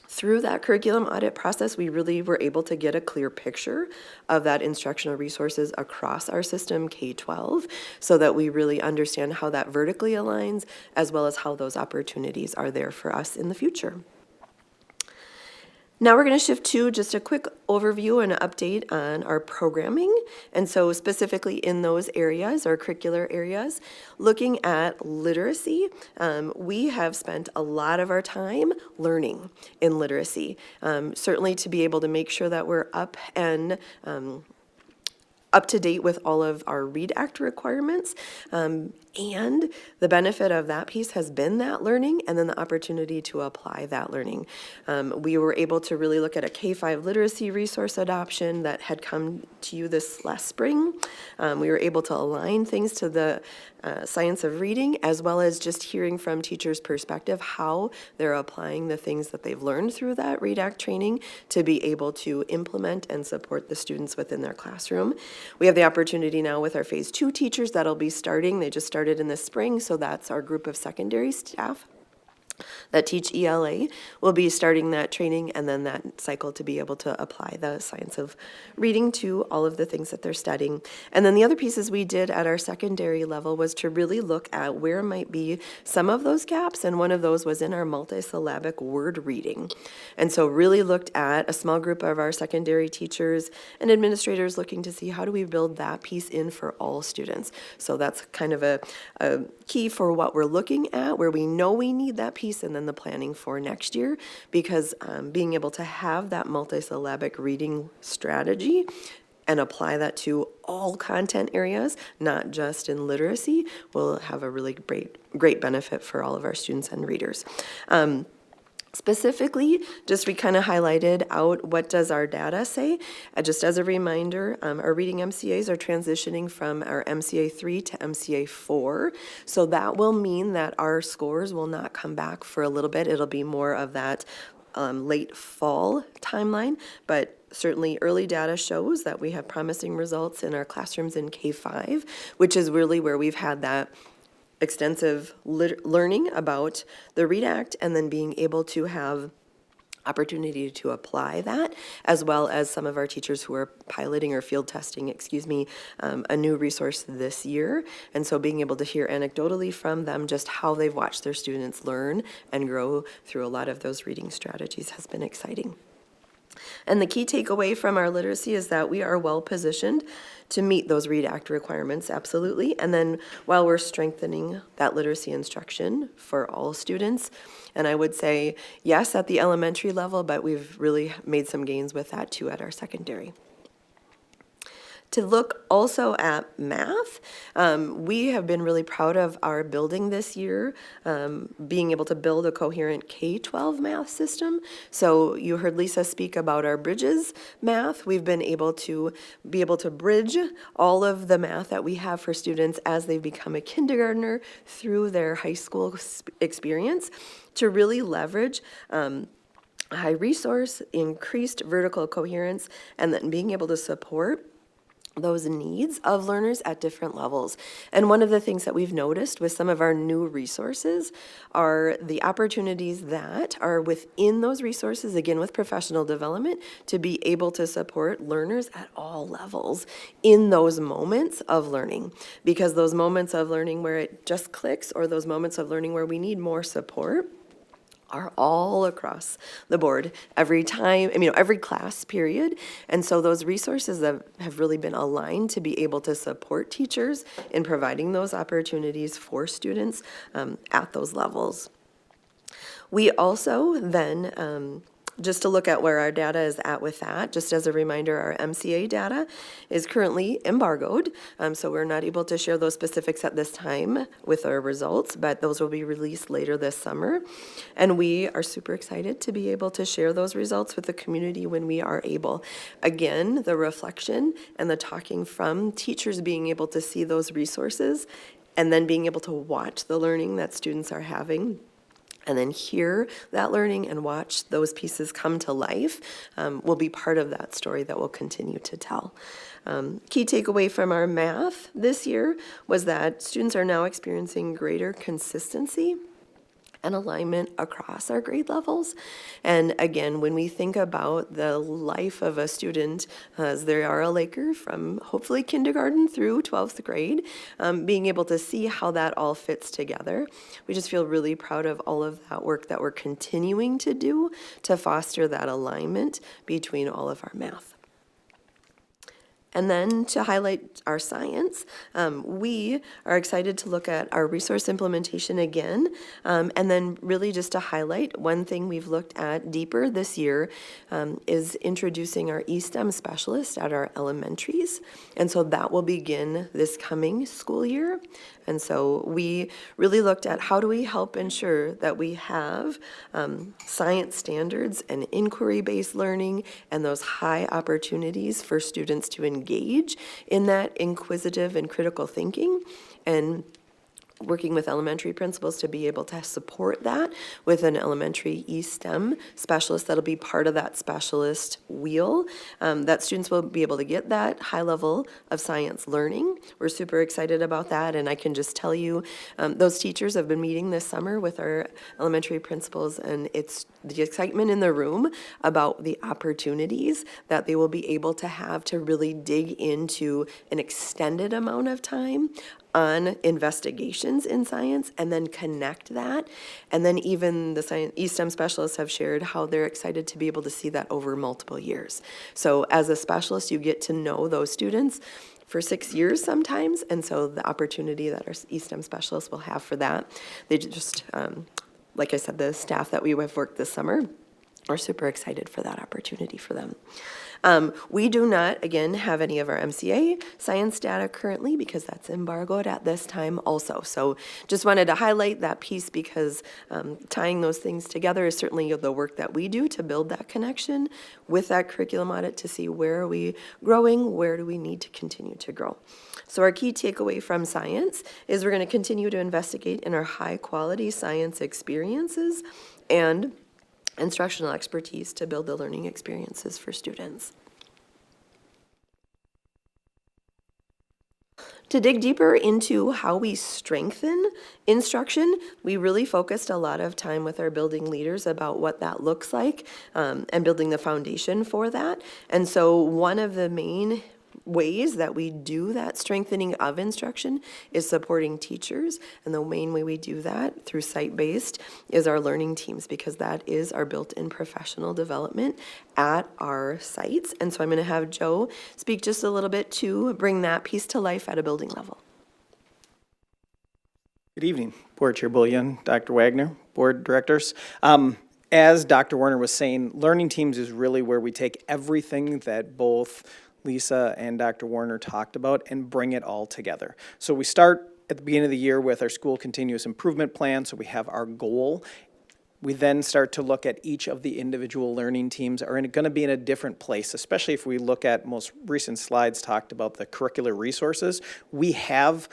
Through that curriculum audit process, we really were able to get a clear picture of that instructional resources across our system K-12 so that we really understand how that vertically aligns as well as how those opportunities are there for us in the future. Now we're going to shift to just a quick overview and update on our programming. And so specifically in those areas, our curricular areas, looking at literacy, we have spent a lot of our time learning in literacy. Certainly to be able to make sure that we're up and up to date with all of our READ Act requirements. And the benefit of that piece has been that learning and then the opportunity to apply that learning. We were able to really look at a K-5 literacy resource adoption that had come to you this last spring. We were able to align things to the science of reading as well as just hearing from teachers' perspective how they're applying the things that they've learned through that READ Act training to be able to implement and support the students within their classroom. We have the opportunity now with our Phase 2 teachers that'll be starting. They just started in the spring, so that's our group of secondary staff. that teach ELA will be starting that training and then that cycle to be able to apply the science of reading to all of the things that they're studying. And then the other pieces we did at our secondary level was to really look at where might be some of those gaps, and one of those was in our multisyllabic word reading. And so really looked at a small group of our secondary teachers and administrators looking to see how do we build that piece in for all students. So that's kind of a key for what we're looking at, where we know we need that piece, and then the planning for next year, because being able to have that multisyllabic reading strategy and apply that to all content areas, not just in literacy, will have a really great benefit for all of our students and readers. Specifically, just we kind of highlighted out what does our data say. Just as a reminder, our reading MCAs are transitioning from our MCA 3 to MCA 4. So that will mean that our scores will not come back for a little bit. It'll be more of that late fall timeline, but certainly early data shows that we have promising results in our classrooms in K-5, which is really where we've had that extensive learning about the READ Act, and then being able to have opportunity to apply that, as well as some of our teachers who are piloting or field testing, a new resource this year. And so being able to hear anecdotally from them just how they've watched their students learn and grow through a lot of those reading strategies has been exciting. And the key takeaway from our literacy is that we are well positioned to meet those READ Act requirements, absolutely. And then while we're strengthening that literacy instruction for all students, and I would say yes at the elementary level, but we've really made some gains with that too at our secondary. To look also at math, we have been really proud of our building this year, being able to build a coherent K-12 math system. So you heard Lisa speak about our Bridges math. We've been able to bridge all of the math that we have for students as they become a kindergartner through their high school experience to really leverage high resource, increased vertical coherence, and then being able to support those needs of learners at different levels. And one of the things that we've noticed with some of our new resources are the opportunities that are within those resources, again with professional development, to be able to support learners at all levels in those moments of learning. Because those moments of learning where it just clicks, or those moments of learning where we need more support, are all across the board every time, every class period. And so those resources have really been aligned to be able to support teachers in providing those opportunities for students at those levels. We also then, just to look at where our data is at with that, just as a reminder, our MCA data is currently embargoed, so we're not able to share those specifics at this time with our results, but those will be released later this summer. And we are super excited to be able to share those results with the community when we are able. Again, the reflection and the talking from teachers being able to see those resources and then being able to watch the learning that students are having, and then hear that learning and watch those pieces come to life will be part of that story that we'll continue to tell. Key takeaway from our math this year was that students are now experiencing greater consistency and alignment across our grade levels. And again, when we think about the life of a student, as they are a Laker from hopefully kindergarten through 12th grade, being able to see how that all fits together, we just feel really proud of all of that work that we're continuing to do to foster that alignment between all of our math. And then to highlight our science, we are excited to look at our resource implementation again, and then really just to highlight one thing we've looked at deeper this year is introducing our eSTEM specialist at our elementaries. And so that will begin this coming school year. And so we really looked at how do we help ensure that we have science standards and inquiry-based learning and those high opportunities for students to engage in that inquisitive and critical thinking, and working with elementary principals to be able to support that with an elementary E-STEM specialist that'll be part of that specialist wheel, that students will be able to get that high level of science learning. We're super excited about that, and I can just tell you, those teachers have been meeting this summer with our elementary principals, and it's the excitement in the room about the opportunities that they will be able to have to really dig into an extended amount of time on investigations in science and then connect that. And then even the science, E-STEM specialists have shared how they're excited to be able to see that over multiple years. So as a specialist, you get to know those students for 6 years sometimes, and so the opportunity that our E-STEM specialists will have for that, they just, like I said, the staff that we have worked this summer are super excited for that opportunity for them. We do not, again, have any of our MCA science data currently because that's embargoed at this time also. So just wanted to highlight that piece because tying those things together is certainly the work that we do to build that connection with that curriculum audit to see where are we growing, where do we need to continue to grow. So our key takeaway from science is we're going to continue to investigate in our high-quality science experiences and instructional expertise to build the learning experiences for students. To dig deeper into how we strengthen instruction, we really focused a lot of time with our building leaders about what that looks like and building the foundation for that. And so one of the main ways that we do that strengthening of instruction is supporting teachers, and the main way we do that through site-based is our learning teams, because that is our built-in professional development at our sites. And so I'm going to have Joe speak just a little bit to bring that piece to life at a building level. Good evening, Board Chair Bullion, Dr. Wagner, Board Directors. As Dr. Warner was saying, learning teams is really where we take everything that both Lisa and Dr. Warner talked about and bring it all together. So we start at the beginning of the year with our school continuous improvement plan, so we have our goal. We then start to look at each of the individual learning teams are going to be in a different place, especially if we look at most recent slides talked about the curricular resources. We have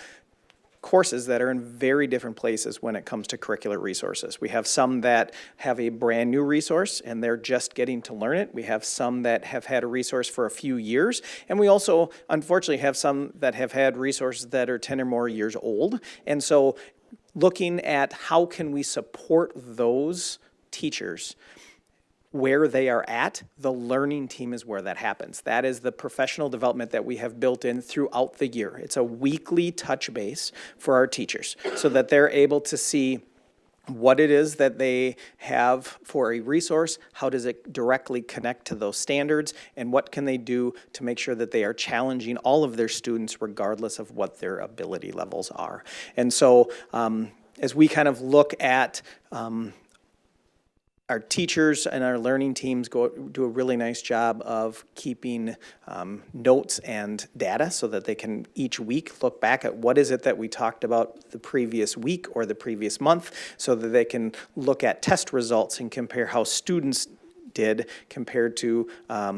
courses that are in very different places when it comes to curricular resources. We have some that have a brand new resource and they're just getting to learn it. We have some that have had a resource for a few years. And we also, unfortunately, have some that have had resources that are 10 or more years old. And so looking at how can we support those teachers where they are at, the learning team is where that happens. That is the professional development that we have built in throughout the year. It's a weekly touch base for our teachers so that they're able to see what it is that they have for a resource, how does it directly connect to those standards, and what can they do to make sure that they are challenging all of their students regardless of what their ability levels are. And so as we kind of look at our teachers and our learning teams do a really nice job of keeping notes and data so that they can each week look back at what is it that we talked about the previous week or the previous month so that they can look at test results and compare how students did compared to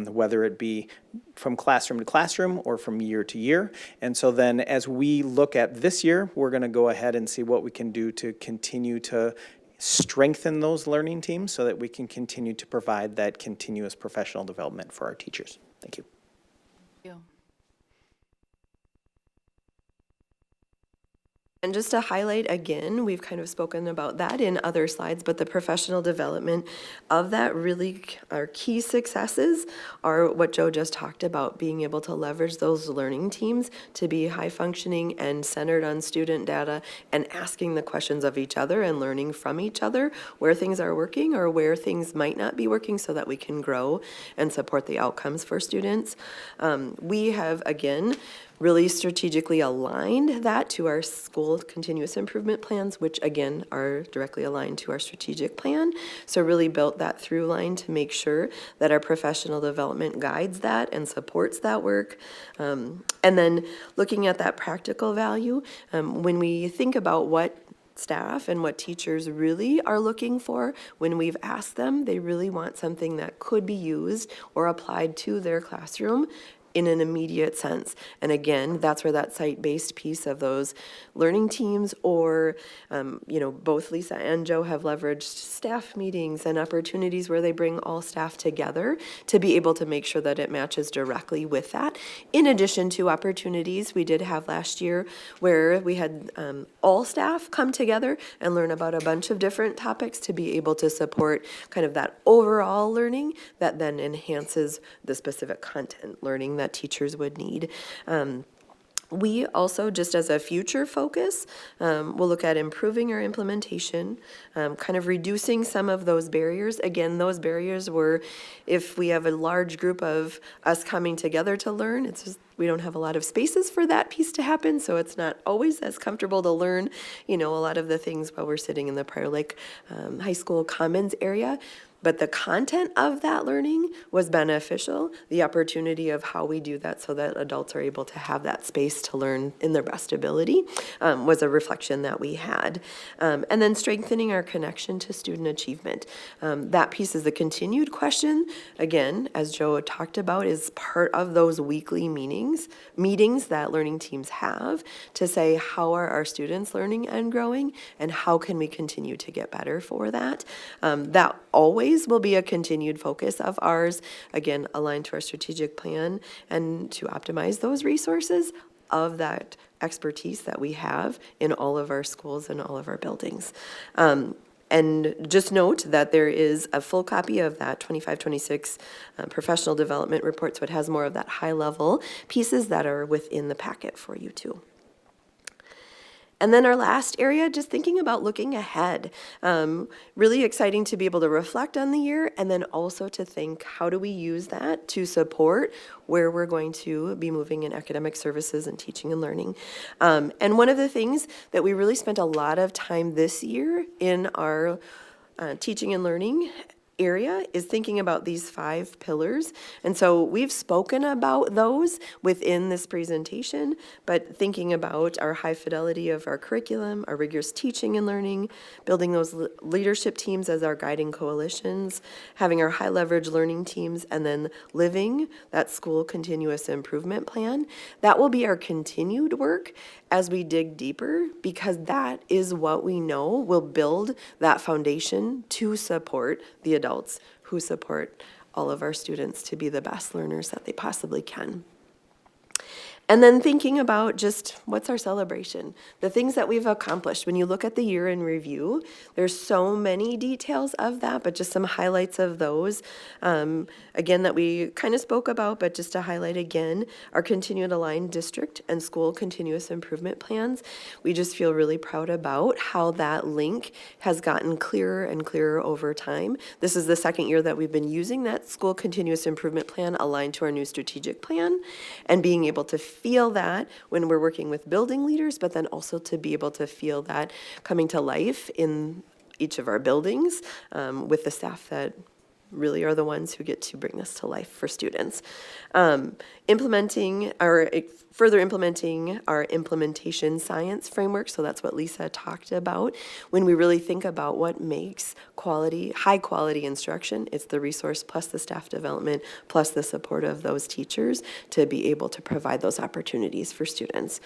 whether it be from classroom to classroom or from year to year. And so then as we look at this year, we're going to go ahead and see what we can do to continue to strengthen those learning teams so that we can continue to provide that continuous professional development for our teachers. Thank you. Thank you. And just to highlight again, we've kind of spoken about that in other slides, but the professional development of that really, our key successes are what Joe just talked about, being able to leverage those learning teams to be high functioning and centered on student data and asking the questions of each other and learning from each other where things are working or where things might not be working so that we can grow and support the outcomes for students. We have, again, really strategically aligned that to our school continuous improvement plans, which again are directly aligned to our strategic plan. So really built that through line to make sure that our professional development guides that and supports that work. And then looking at that practical value, when we think about what staff and what teachers really are looking for, when we've asked them, they really want something that could be used or applied to their classroom in an immediate sense. And again, that's where that site-based piece of those learning teams or, both Lisa and Joe have leveraged staff meetings and opportunities where they bring all staff together to be able to make sure that it matches directly with that. In addition to opportunities we did have last year where we had all staff come together and learn about a bunch of different topics to be able to support kind of that overall learning that then enhances the specific content learning that teachers would need. We also, just as a future focus, will look at improving our implementation, kind of reducing some of those barriers. Again, those barriers were if we have a large group of us coming together to learn, it's just we don't have a lot of spaces for that piece to happen, so it's not always as comfortable to learn, a lot of the things while we're sitting in the Prior Lake High School Commons area. But the content of that learning was beneficial, the opportunity of how we do that so that adults are able to have that space to learn in their best ability was a reflection that we had. And then strengthening our connection to student achievement. That piece is the continued question, again, as Joe talked about, is part of those weekly meetings that learning teams have to say how are our students learning and growing and how can we continue to get better for that. That always will be a continued focus of ours, again, aligned to our strategic plan and to optimize those resources of that expertise that we have in all of our schools and all of our buildings. And just note that there is a full copy of that 25-26 professional development report, so it has more of that high-level pieces that are within the packet for you too. And then our last area, just thinking about looking ahead. Really exciting to be able to reflect on the year and then also to think how do we use that to support where we're going to be moving in academic services and teaching and learning. And one of the things that we really spent a lot of time this year in our teaching and learning area is thinking about these 5 pillars. And so we've spoken about those within this presentation, but thinking about our high fidelity of our curriculum, our rigorous teaching and learning, building those leadership teams as our guiding coalitions, having our high leverage learning teams, and then living that school continuous improvement plan. That will be our continued work as we dig deeper, because that is what we know will build that foundation to support the adults who support all of our students to be the best learners that they possibly can. And then thinking about just what's our celebration, the things that we've accomplished. When you look at the year in review, there's so many details of that, but just some highlights of those. Again, that we kind of spoke about, but just to highlight again, our continued aligned district and school continuous improvement plans. We just feel really proud about how that link has gotten clearer and clearer over time. This is the second year that we've been using that school continuous improvement plan aligned to our new strategic plan and being able to feel that when we're working with building leaders, but then also to be able to feel that coming to life in each of our buildings with the staff that really are the ones who get to bring this to life for students. Further implementing our implementation science framework, so that's what Lisa talked about. When we really think about what makes high quality instruction, it's the resource plus the staff development plus the support of those teachers to be able to provide those opportunities for students.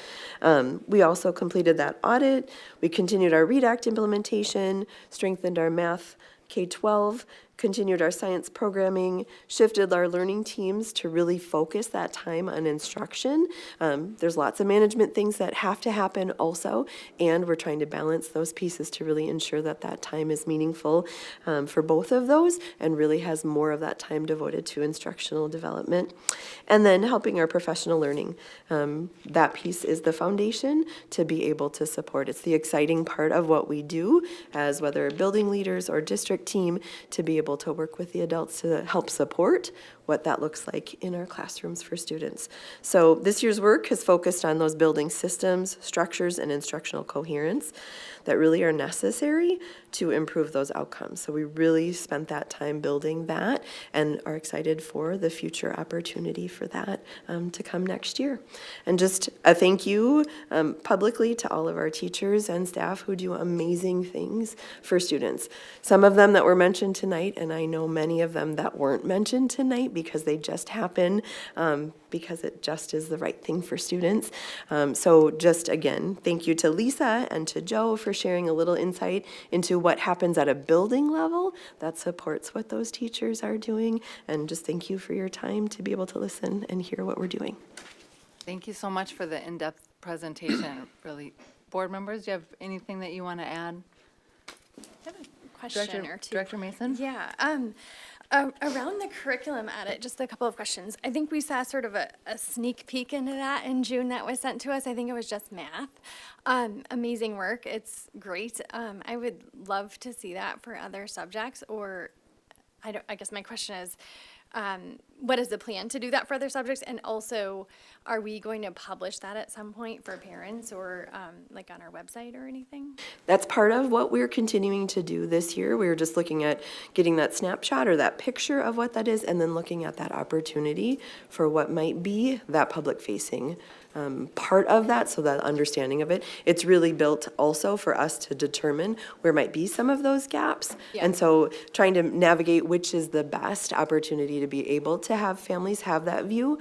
We also completed that audit. We continued our READ Act implementation, strengthened our math K-12, continued our science programming, shifted our learning teams to really focus that time on instruction. There's lots of management things that have to happen also, and we're trying to balance those pieces to really ensure that that time is meaningful for both of those and really has more of that time devoted to instructional development. And then helping our professional learning. That piece is the foundation to be able to support. It's the exciting part of what we do as whether building leaders or district team to be able to work with the adults to help support what that looks like in our classrooms for students. So this year's work has focused on those building systems, structures, and instructional coherence that really are necessary to improve those outcomes. So we really spent that time building that and are excited for the future opportunity for that to come next year. And just a thank you publicly to all of our teachers and staff who do amazing things for students. Some of them that were mentioned tonight, and I know many of them that weren't mentioned tonight because they just happen, because it just is the right thing for students. So just again, thank you to Lisa and to Joe for sharing a little insight into what happens at a building level that supports what those teachers are doing. And just thank you for your time to be able to listen and hear what we're doing. Thank you so much for the in-depth presentation, really. Board members, do you have anything that you want to add? Question or two. Director Mason? Yeah, around the curriculum audit, just a couple of questions. I think we saw sort of a sneak peek into that in June that was sent to us. I think it was just math. Amazing work. It's great. I would love to see that for other subjects, or I guess my question is, what is the plan to do that for other subjects? And also, are we going to publish that at some point for parents or like on our website or anything? That's part of what we're continuing to do this year. We're just looking at getting that snapshot or that picture of what that is, and then looking at that opportunity for what might be that public-facing part of that, so that understanding of it. It's really built also for us to determine where might be some of those gaps. Yeah. And so trying to navigate which is the best opportunity to be able to have families have that view,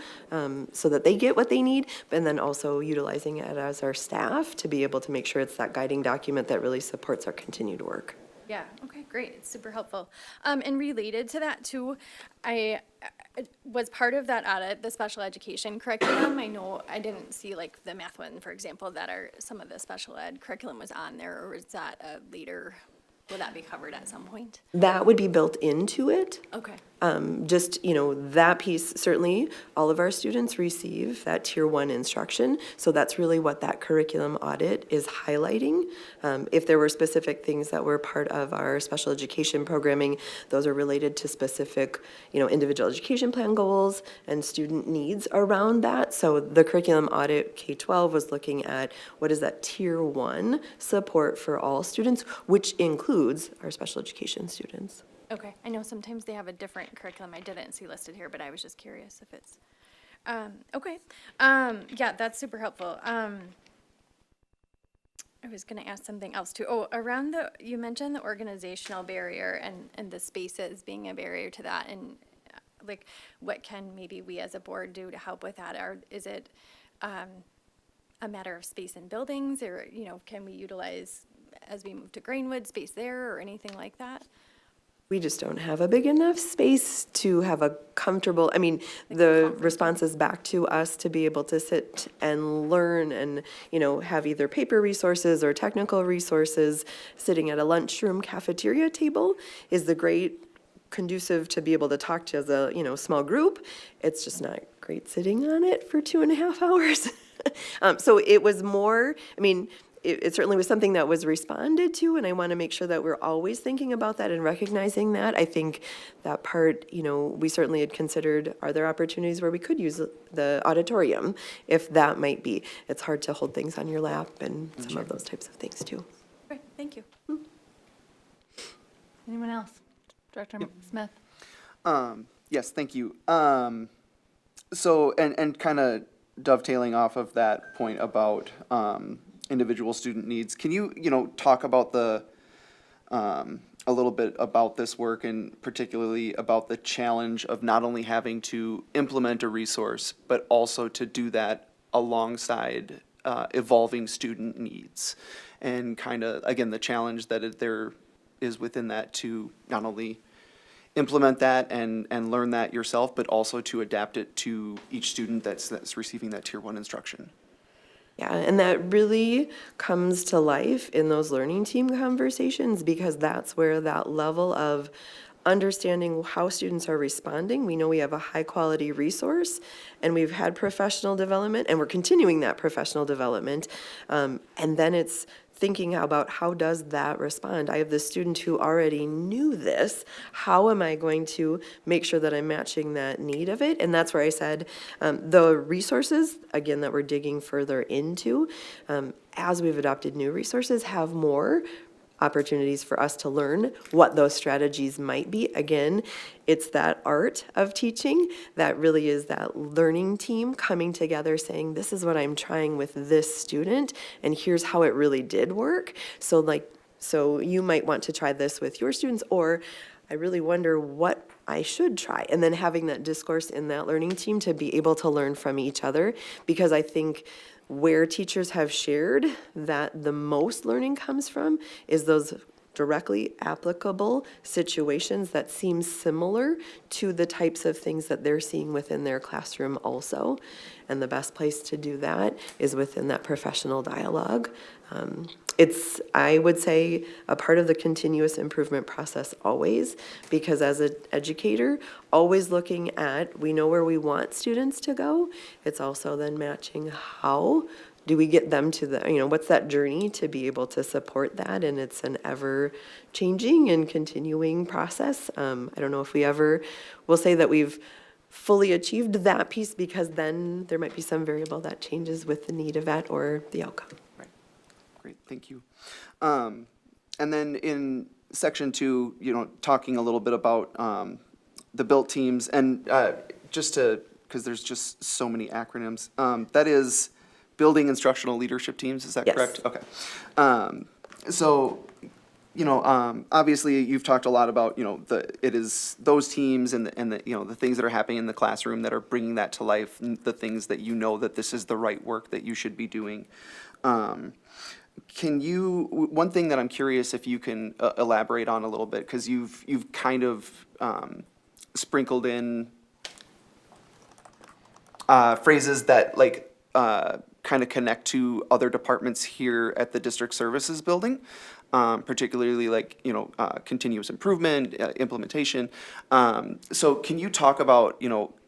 so that they get what they need, and then also utilizing it as our staff to be able to make sure it's that guiding document that really supports our continued work. Yeah, okay, great, it's super helpful. And related to that too, I was part of that audit, the special education curriculum. I know I didn't see like the math one, for example, that are, some of the special ed curriculum was on there, or is that later, will that be covered at some point? That would be built into it. Okay. Just, that piece, certainly, all of our students receive that Tier 1 instruction, so that's really what that curriculum audit is highlighting. If there were specific things that were part of our special education programming, those are related to specific, individual education plan goals and student needs around that. So the curriculum audit, K-12, was looking at what is that Tier 1 support for all students, which includes our special education students. Okay, I know sometimes they have a different curriculum I didn't see listed here, but I was just curious if it's, okay. Yeah, that's super helpful. I was gonna ask something else too. Oh, around you mentioned the organizational barrier and the spaces being a barrier to that, and like, what can maybe we as a board do to help with that? Or is it a matter of space in buildings, or, can we utilize, as we move to Greenwood, space there or anything like that? We just don't have a big enough space to have a comfortable, the response is back to us to be able to sit and learn and, have either paper resources or technical resources. Sitting at a lunchroom cafeteria table is the great conducive to be able to talk to as a, small group. It's just not great sitting on it for 2.5 hours. So it was more, it certainly was something that was responded to, and I want to make sure that we're always thinking about that and recognizing that. I think that part, we certainly had considered, are there opportunities where we could use the auditorium, if that might be. It's hard to hold things on your lap and some of those types of things too. Great, thank you. Anyone else? Director Smith? Yes, thank you. So, and kind of dovetailing off of that point about individual student needs, can you, talk about a little bit about this work, and particularly about the challenge of not only having to implement a resource, but also to do that alongside evolving student needs, and kind of, again, the challenge that there is within that to not only implement that and learn that yourself, but also to adapt it to each student that's receiving that Tier 1 instruction. Yeah, and that really comes to life in those learning team conversations, because that's where that level of understanding how students are responding. We know we have a high quality resource, and we've had professional development, and we're continuing that professional development. And then it's thinking about how does that respond? I have this student who already knew this. How am I going to make sure that I'm matching that need of it? And that's where I said the resources, again, that we're digging further into, as we've adopted new resources, have more opportunities for us to learn what those strategies might be. Again, it's that art of teaching that really is that learning team coming together saying, this is what I'm trying with this student, and here's how it really did work. So you might want to try this with your students, or I really wonder what I should try. And then having that discourse in that learning team to be able to learn from each other, because I think where teachers have shared that the most learning comes from is those directly applicable situations that seem similar to the types of things that they're seeing within their classroom also. And the best place to do that is within that professional dialogue. It's, I would say, a part of the continuous improvement process always, because as an educator, always looking at, we know where we want students to go. It's also then matching how do we get them to the, what's that journey to be able to support that? And it's an ever-changing and continuing process. I don't know if we ever will say that we've fully achieved that piece, because then there might be some variable that changes with the need of that or the outcome. Great, thank you. And then in section 2, talking a little bit about the built teams, and just to, because there's just so many acronyms, that is building instructional leadership teams, is that Yes. correct? Okay. So, obviously you've talked a lot about, it is those teams and the things that are happening in the classroom that are bringing that to life, the things that that this is the right work that you should be doing. One thing that I'm curious if you can elaborate on a little bit, because you've kind of sprinkled in phrases that kind of connect to other departments here at the district services building, particularly continuous improvement, implementation. So can you talk about,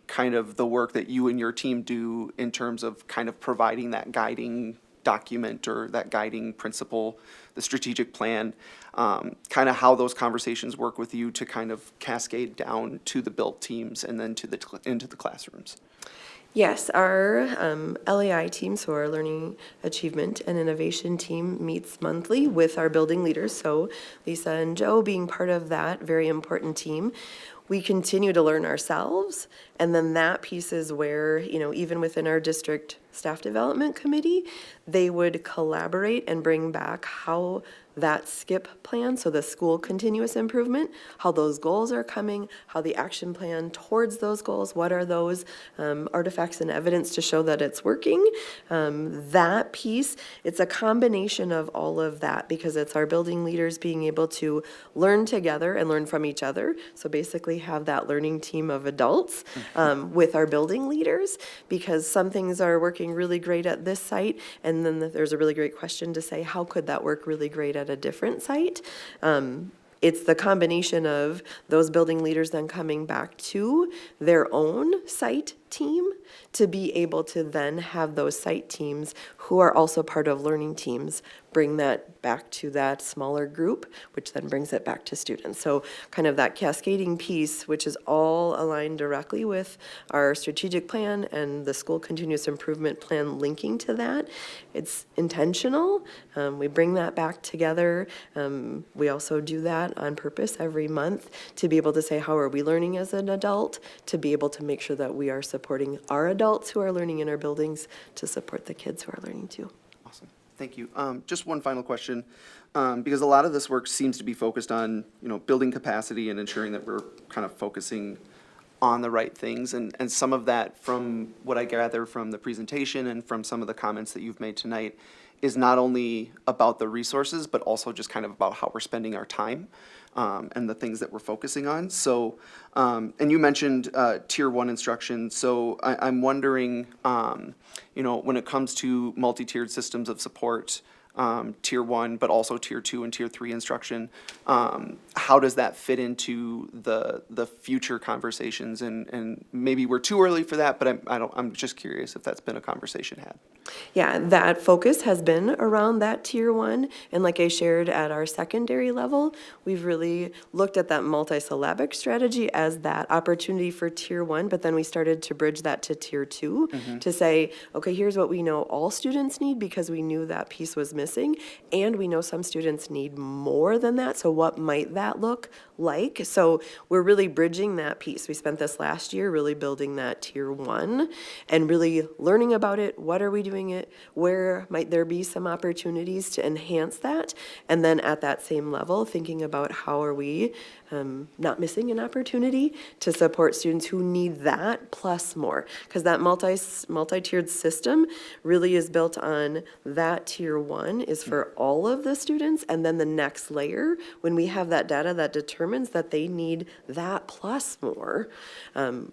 kind of the work that you and your team do in terms of kind of providing that guiding document or that guiding principle, the strategic plan, kind of how those conversations work with you to kind of cascade down to the built teams and then into the classrooms? Yes, our LAI team, so our Learning Achievement and Innovation team, meets monthly with our building leaders. So Lisa and Joe being part of that very important team. We continue to learn ourselves, and then that piece is where, even within our district staff development committee, they would collaborate and bring back how that SKIP plan, so the school continuous improvement, how those goals are coming, how the action plan towards those goals, what are those artifacts and evidence to show that it's working. That piece, it's a combination of all of that, because it's our building leaders being able to learn together and learn from each other. So basically have that learning team of adults with our building leaders, because some things are working really great at this site, and then there's a really great question to say, how could that work really great at a different site? It's the combination of those building leaders then coming back to their own site team to be able to then have those site teams who are also part of learning teams bring that back to that smaller group, which then brings it back to students. So kind of that cascading piece, which is all aligned directly with our strategic plan and the school continuous improvement plan linking to that. It's intentional. We bring that back together. We also do that on purpose every month to be able to say, how are we learning as an adult, to be able to make sure that we are supporting our adults who are learning in our buildings to support the kids who are learning too. Awesome, thank you. Just one final question, because a lot of this work seems to be focused on, building capacity and ensuring that we're kind of focusing on the right things. And some of that, from what I gather from the presentation and from some of the comments that you've made tonight, is not only about the resources, but also just kind of about how we're spending our time and the things that we're focusing on. So, and you mentioned Tier 1 instruction. So I'm wondering, when it comes to multi-tiered systems of support, Tier 1, but also Tier 2 and Tier 3 instruction, how does that fit into the future conversations? And maybe we're too early for that, but I'm just curious if that's been a conversation had. Yeah, that focus has been around that Tier 1, and like I shared at our secondary level, we've really looked at that multi-syllabic strategy as that opportunity for Tier 1, but then we started to bridge that to Tier 2 to say, okay, here's what we know all students need, because we knew that piece was missing, and we know some students need more than that, so what might that look like. So we're really bridging that piece. We spent this last year really building that tier 1 and really learning about it. What are we doing it? Where might there be some opportunities to enhance that? And then at that same level, thinking about how are we not missing an opportunity to support students who need that plus more. Because that multi-tiered system really is built on that tier 1 is for all of the students, and then the next layer, when we have that data that determines that they need that plus more,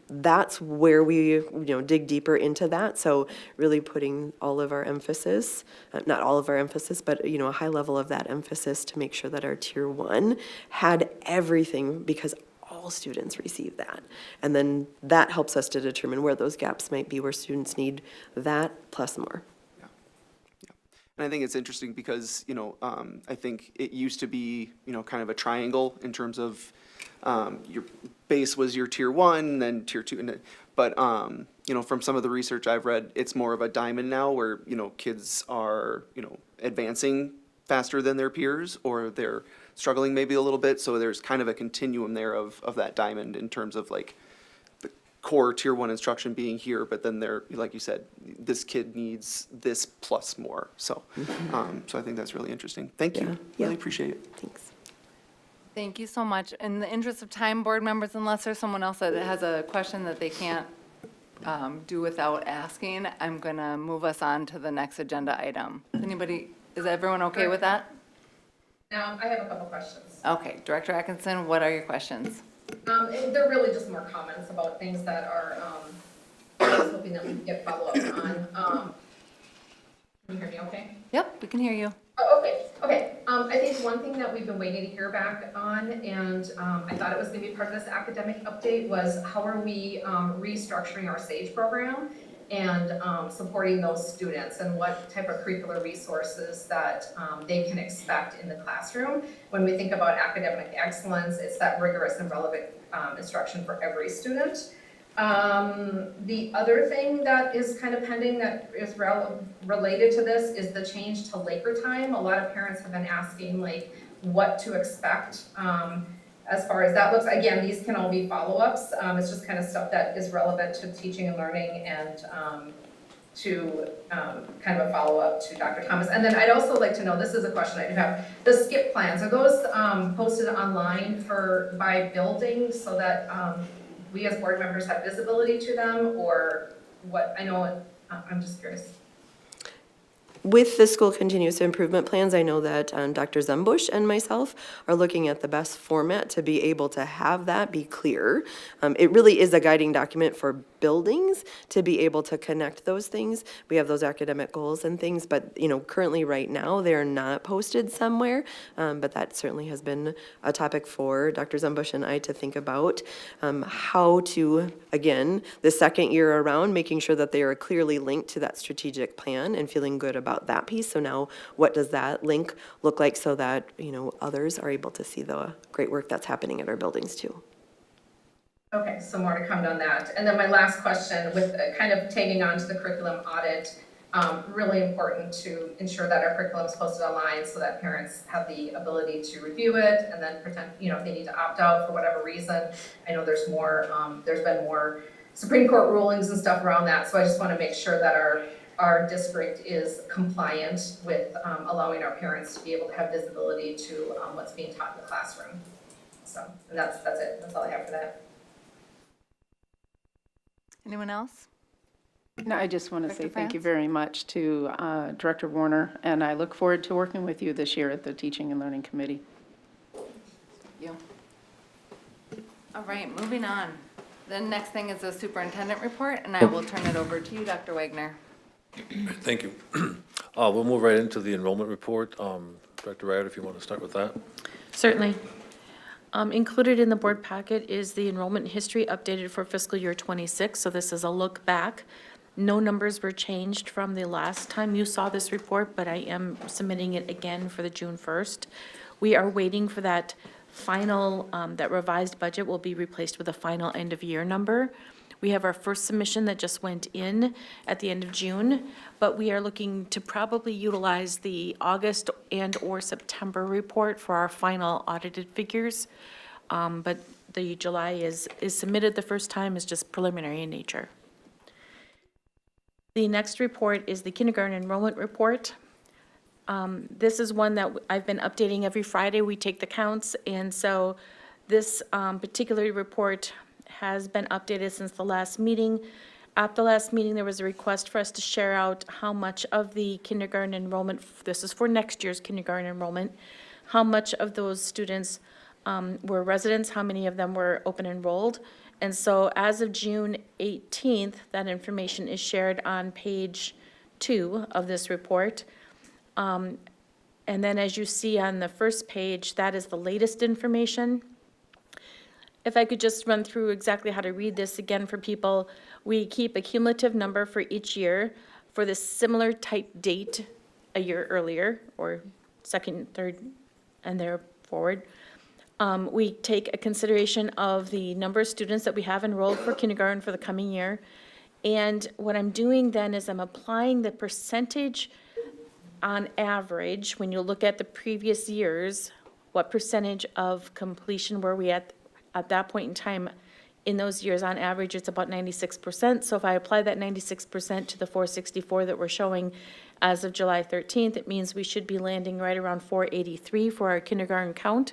that's where we dig deeper into that. So really putting all of our emphasis, not all of our emphasis, but a high level of that emphasis to make sure that our tier 1 had everything, because all students receive that. And then that helps us to determine where those gaps might be, where students need that plus more. And I think it's interesting because, I think it used to be, kind of a triangle in terms of your base was your tier 1, then tier 2. But, from some of the research I've read, it's more of a diamond now where, kids are, advancing faster than their peers, or they're struggling maybe a little bit. So there's kind of a continuum there of that diamond in terms of like the core tier 1 instruction being here, but then they're, like you said, this kid needs this plus more. So, so I think that's really interesting. Thank you. Really appreciate it. Thanks. Thank you so much. In the interest of time, board members, unless there's someone else that has a question that they can't do without asking, I'm going to move us on to the next agenda item. Is everyone okay with that? I have a couple questions. Okay, Director Atkinson, what are your questions? They're really just more comments about things that are, I was hoping that we could get follow-ups on. Can you hear me okay? Yep, we can hear you. Oh, okay. I think one thing that we've been waiting to hear back on, and I thought it was going to be part of this academic update, was how are we restructuring our SAGE program and supporting those students, and what type of curricular resources that they can expect in the classroom. When we think about academic excellence, it's that rigorous and relevant instruction for every student. The other thing that is kind of pending that is related to this is the change to Laker time. A lot of parents have been asking like what to expect as far as that looks. Again, these can all be follow-ups. It's just kind of stuff that is relevant to teaching and learning and to kind of a follow-up to Dr. Thomas. And then I'd also like to know, this is a question I do have, the skip plans, are those posted online by building so that we as board members have visibility to them, or what? I know, I'm just curious. With the school continuous improvement plans, I know that Dr. Zumbush and myself are looking at the best format to be able to have that be clear. It really is a guiding document for buildings to be able to connect those things. We have those academic goals and things, but currently right now they're not posted somewhere. But that certainly has been a topic for Dr. Zumbush and I to think about how to, again, the second year around, making sure that they are clearly linked to that strategic plan and feeling good about that piece. So now what does that link look like so that, others are able to see the great work that's happening at our buildings too. Okay, so more to come on that. And then my last question, with kind of tagging on to the curriculum audit, really important to ensure that our curriculum is posted online so that parents have the ability to review it and then pretend, if they need to opt out for whatever reason. I know there's been more Supreme Court rulings and stuff around that, so I just want to make sure that our district is compliant with allowing our parents to be able to have visibility to what's being taught in the classroom. So, and that's it. That's all I have for that. Anyone else? No, I just want to say Dr. thank you France? very much to Director Warner, and I look forward to working with you this year at the Teaching and Learning Committee. You. All right, moving on. The next thing is the superintendent report, and I will turn it over to you, Dr. Wagner. Thank you. We'll move right into the enrollment report. Director Ryder, if you want to start with that. Certainly. Included in the board packet is the enrollment history updated for fiscal year 26. So this is a look back. No numbers were changed from the last time you saw this report, but I am submitting it again for the June 1st. We are waiting for that final, that revised budget will be replaced with a final end of year number. We have our first submission that just went in at the end of June, but we are looking to probably utilize the August and/or September report for our final audited figures. but the July is submitted the first time, is just preliminary in nature. The next report is the kindergarten enrollment report. This is one that I've been updating every Friday. We take the counts, and so this particular report has been updated since the last meeting. At the last meeting, there was a request for us to share out how much of the kindergarten enrollment, this is for next year's kindergarten enrollment, how much of those students were residents, how many of them were open enrolled. And so as of June 18th, that information is shared on page 2 of this report. And then as you see on the first page, that is the latest information. If I could just run through exactly how to read this again for people, we keep a cumulative number for each year for the similar type date a year earlier, or second, third, and there forward. We take a consideration of the number of students that we have enrolled for kindergarten for the coming year. And what I'm doing then is I'm applying the percentage on average, when you look at the previous years, what percentage of completion were we at that point in time. In those years, on average, it's about 96%. So if I apply that 96% to the 464 that we're showing as of July 13th, it means we should be landing right around 483 for our kindergarten count.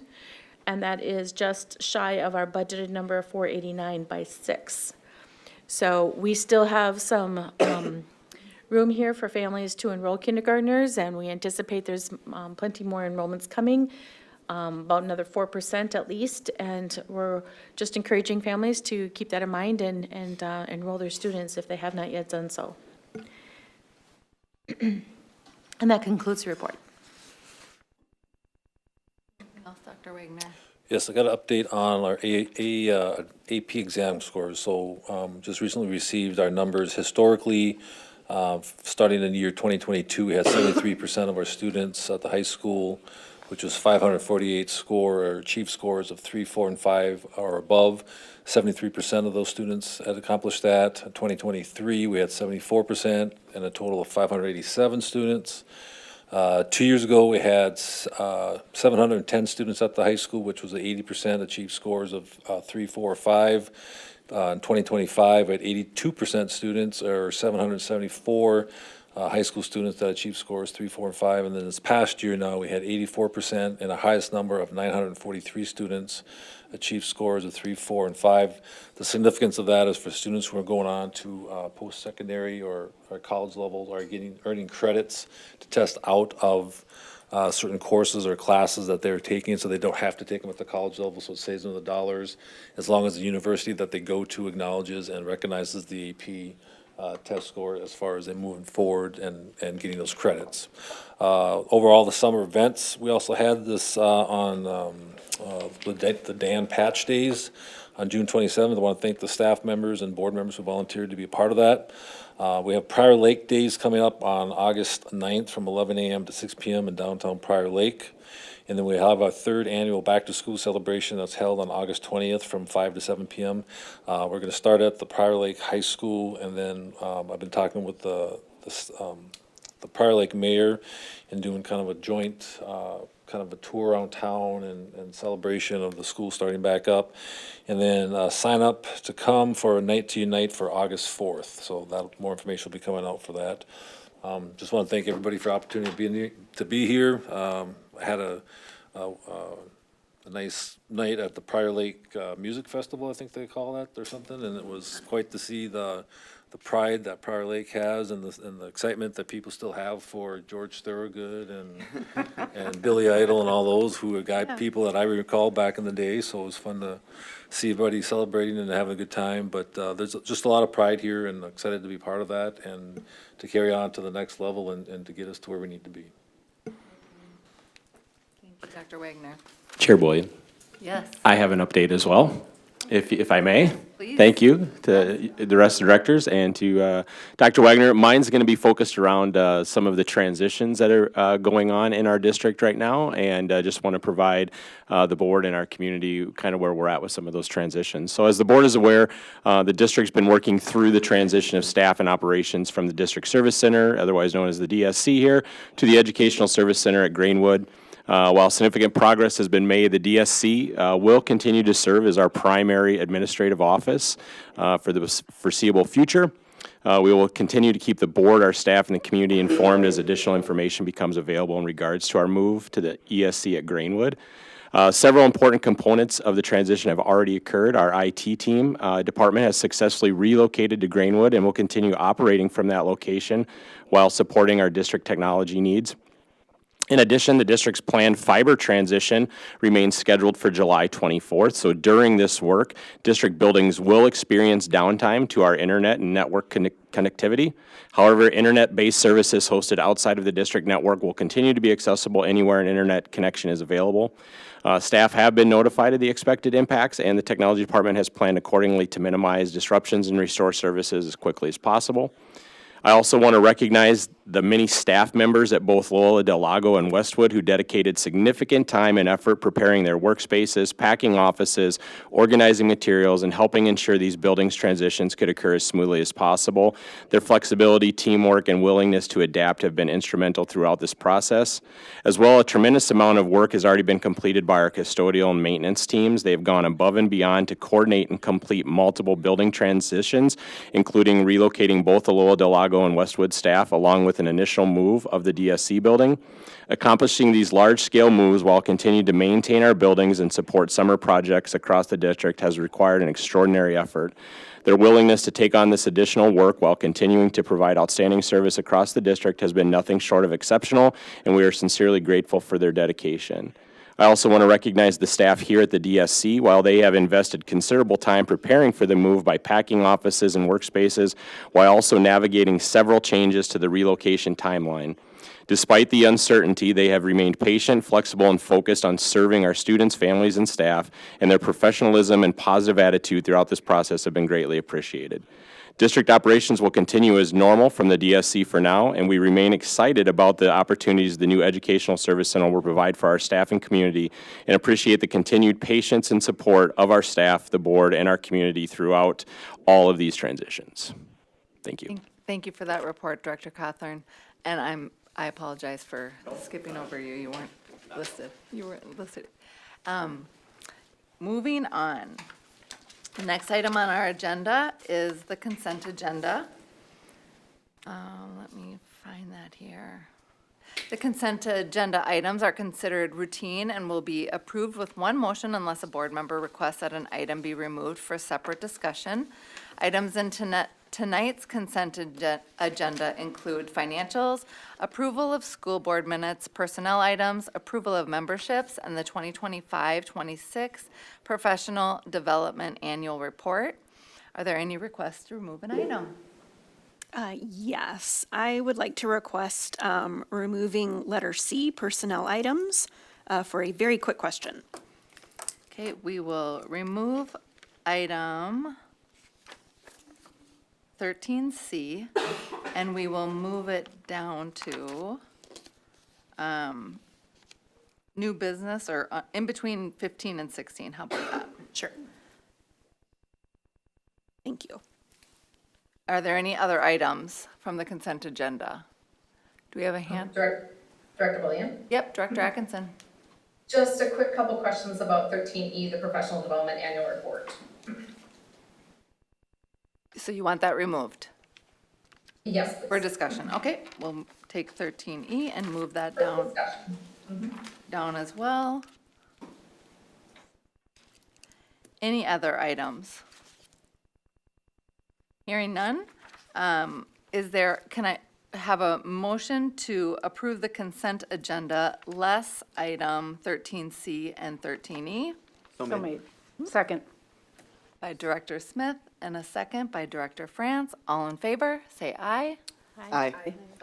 And that is just shy of our budgeted number of 489 by 6. So we still have some room here for families to enroll kindergartners, and we anticipate there's plenty more enrollments coming. About another 4% at least, and we're just encouraging families to keep that in mind and enroll their students if they have not yet done so. And that concludes the report. Dr. Wagner. Yes, I got an update on our AP exam scores. So just recently received our numbers. Historically, starting in the year 2022, we had 73% of our students at the high school, which was 548 score or achieved scores of 3, 4, and 5 or above. 73% of those students had accomplished that. In 2023, we had 74% and a total of 587 students. 2 years ago, we had 710 students at the high school, which was 80% achieved scores of 3, 4, or 5. In 2025, we had 82% students, or 774 high school students that achieved scores 3, 4, and 5. And then this past year now, we had 84% and the highest number of 943 students achieved scores of 3, 4, and 5. The significance of that is for students who are going on to post-secondary or college levels or earning credits to test out of certain courses or classes that they're taking, so they don't have to take them at the college level, so it saves them the dollars, as long as the university that they go to acknowledges and recognizes the AP test score as far as them moving forward and getting those credits. Overall, the summer events, we also had this on the Dan Patch Days on June 27th. I want to thank the staff members and board members who volunteered to be a part of that. We have Prior Lake Days coming up on August 9th from 11 a.m. to 6 p.m. in downtown Prior Lake. And then we have our third annual Back to School celebration that's held on August 20th from 5 to 7 p.m. We're going to start at the Prior Lake High School, and then I've been talking with the Prior Lake mayor and doing kind of a joint kind of a tour around town and celebration of the school starting back up. And then sign up to come for a Night to Unite for August 4th. So that more information will be coming out for that. Just want to thank everybody for the opportunity to be here. I had a nice night at the Prior Lake Music Festival, I think they call that, or something, and it was quite to see the pride that Prior Lake has and the excitement that people still have for George Thorogood and Billy Idol and all those who are people that I recall back in the day, so it was fun to see everybody celebrating and having a good time. But there's just a lot of pride here, and excited to be part of that and to carry on to the next level and to get us to where we need to be. Dr. Wagner. Chair Bullion. Yes. I have an update as well, if I may. Please. Thank you to the rest of the directors and to Dr. Wagner. Mine's going to be focused around some of the transitions that are going on in our district right now, and just want to provide the board and our community kind of where we're at with some of those transitions. So as the board is aware, the district's been working through the transition of staff and operations from the District Service Center, otherwise known as the DSC here, to the Educational Service Center at Greenwood. While significant progress has been made, the DSC will continue to serve as our primary administrative office for the foreseeable future. We will continue to keep the board, our staff, and the community informed as additional information becomes available in regards to our move to the ESC at Grainwood. Several important components of the transition have already occurred. Our IT team department has successfully relocated to Grainwood and will continue operating from that location while supporting our district technology needs. In addition, the district's planned fiber transition remains scheduled for July 24th. So during this work, district buildings will experience downtime to our internet and network connectivity. However, internet-based services hosted outside of the district network will continue to be accessible anywhere an internet connection is available. Staff have been notified of the expected impacts, and the technology department has planned accordingly to minimize disruptions and restore services as quickly as possible. I also want to recognize the many staff members at both Loyola Del Lago and Westwood who dedicated significant time and effort preparing their workspaces, packing offices, organizing materials, and helping ensure these buildings transitions could occur as smoothly as possible. Their flexibility, teamwork, and willingness to adapt have been instrumental throughout this process. As well, a tremendous amount of work has already been completed by our custodial and maintenance teams. They have gone above and beyond to coordinate and complete multiple building transitions, including relocating both the Loyola Del Lago and Westwood staff, along with an initial move of the DSC building. Accomplishing these large-scale moves while continuing to maintain our buildings and support summer projects across the district has required an extraordinary effort. Their willingness to take on this additional work while continuing to provide outstanding service across the district has been nothing short of exceptional, and we are sincerely grateful for their dedication. I also want to recognize the staff here at the DSC. While they have invested considerable time preparing for the move by packing offices and workspaces, while also navigating several changes to the relocation timeline. Despite the uncertainty, they have remained patient, flexible, and focused on serving our students, families, and staff, and their professionalism and positive attitude throughout this process have been greatly appreciated. District operations will continue as normal from the DSC for now, and we remain excited about the opportunities the new Educational Service Center will provide for our staff and community, and appreciate the continued patience and support of our staff, the board, and our community throughout all of these transitions. Thank you. Thank you for that report, Director Cawthorn. And I apologize for skipping over you. You weren't listed. You weren't listed. Moving on. The next item on our agenda is the consent agenda. Let me find that here. The consent agenda items are considered routine and will be approved with one motion unless a board member requests that an item be removed for separate discussion. Items in tonight's consent agenda include financials, approval of school board minutes, personnel items, approval of memberships, and the 2025-26 Professional Development Annual Report. Are there any requests to remove an item? Yes, I would like to request removing letter C, personnel items, for a very quick question. Okay, we will remove item 13C, and we will move it down to new business, or in between 15 and 16. How about that? Sure. Thank you. Are there any other items from the consent agenda? Do we have a hand? Director William? Yep, Director Atkinson. Just a quick couple questions about 13E, the Professional Development Annual Report. So you want that removed? Yes, please. For discussion. Okay, we'll take 13E and move that down, down as well. Any other items? Hearing none, can I have a motion to approve the consent agenda less item 13C and 13E? So made. Second. By Director Smith and a second by Director France. All in favor, say aye. Aye.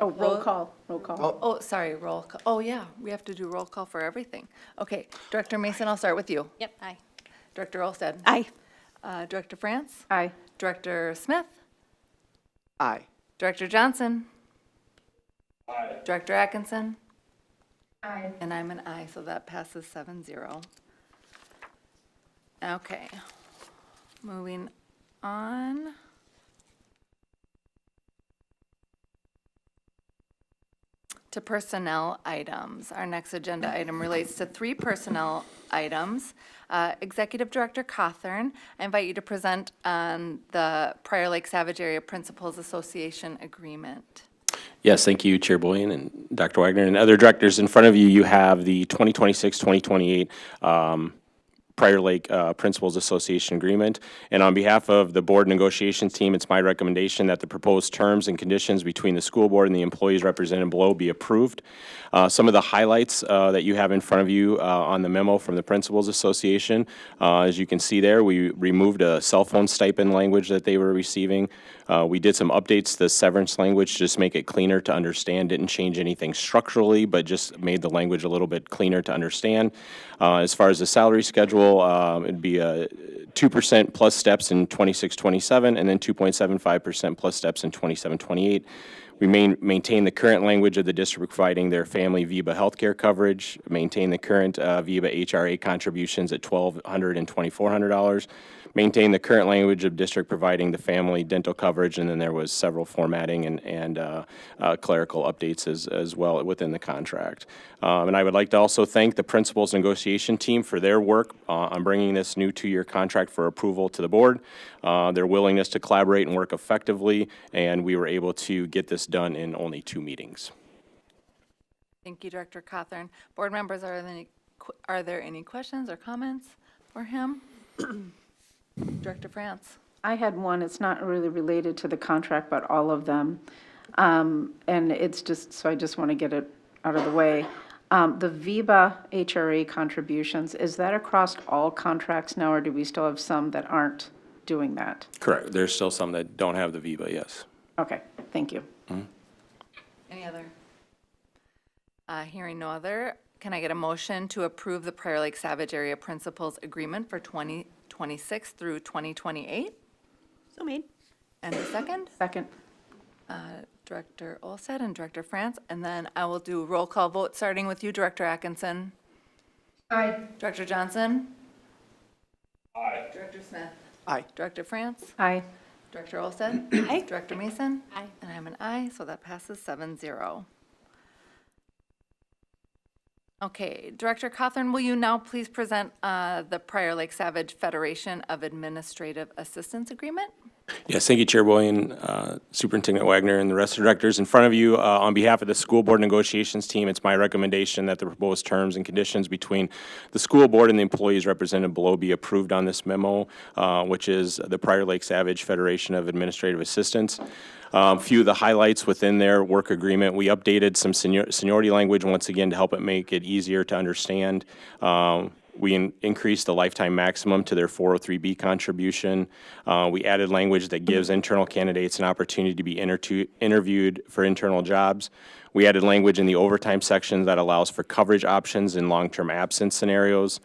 Oh, roll call, roll call. Oh, sorry, roll call. Oh, yeah, we have to do roll call for everything. Okay, Director Mason, I'll start with you. Yep, aye. Director Olsted. Aye. Director France. Aye. Director Smith. Aye. Director Johnson. Aye. Director Atkinson. Aye. And I'm an aye, so that passes 7-0. Okay, moving on. to personnel items. Our next agenda item relates to 3 personnel items. Executive Director Cawthorn, I invite you to present on the Prior Lake Savage Area Principals Association Agreement. Yes, thank you, Chair Bullion and Dr. Wagner and other directors. In front of you, you have the 2026-2028 Prior Lake Principals Association Agreement. And on behalf of the board negotiations team, it's my recommendation that the proposed terms and conditions between the school board and the employees represented below be approved. Some of the highlights that you have in front of you on the memo from the Principals Association, as you can see there, we removed a cell phone stipend language that they were receiving. We did some updates to the severance language to just make it cleaner to understand. Didn't change anything structurally, but just made the language a little bit cleaner to understand. As far as the salary schedule, it'd be a 2% plus steps in 26-27, and then 2.75% plus steps in 27-28. We maintain the current language of the district providing their family VEBA healthcare coverage, maintain the current VEBA HRA contributions at $1,200 and $2,400, maintain the current language of district providing the family dental coverage, and then there was several formatting and clerical updates as well within the contract. And I would like to also thank the principals negotiation team for their work on bringing this new 2-year contract for approval to the board, their willingness to collaborate and work effectively, and we were able to get this done in only 2 meetings. Thank you, Director Cawthorn. Board members, are there any questions or comments for him? Director France. I had one, it's not really related to the contract, but all of them. And it's just, so I just want to get it out of the way. The VEBA HRA contributions, is that across all contracts now, or do we still have some that aren't doing that? Correct. There's still some that don't have the VEBA, yes. Okay, thank you. Any other? Hearing no other, can I get a motion to approve the Prior Lake Savage Area Principals Agreement for 2026 through 2028? So made. And a second? Second. Director Olsted and Director France, and then I will do roll call vote, starting with you, Director Atkinson. Aye. Director Johnson. Aye. Director Smith. Aye. Director France. Aye. Director Olsted. Aye. Director Mason. Aye. And I'm an aye, so that passes 7-0. Okay, Director Cawthorn, will you now please present the Prior Lake Savage Federation of Administrative Assistance Agreement? Yes, thank you, Chair Bullion, Superintendent Wagner, and the rest of the directors. In front of you, on behalf of the school board negotiations team, it's my recommendation that the proposed terms and conditions between the school board and the employees represented below be approved on this memo, which is the Prior Lake Savage Federation of Administrative Assistants. A few of the highlights within their work agreement, we updated some seniority language once again to help it make it easier to understand. We increased the lifetime maximum to their 403B contribution. We added language that gives internal candidates an opportunity to be interviewed for internal jobs. We added language in the overtime section that allows for coverage options in long-term absence scenarios.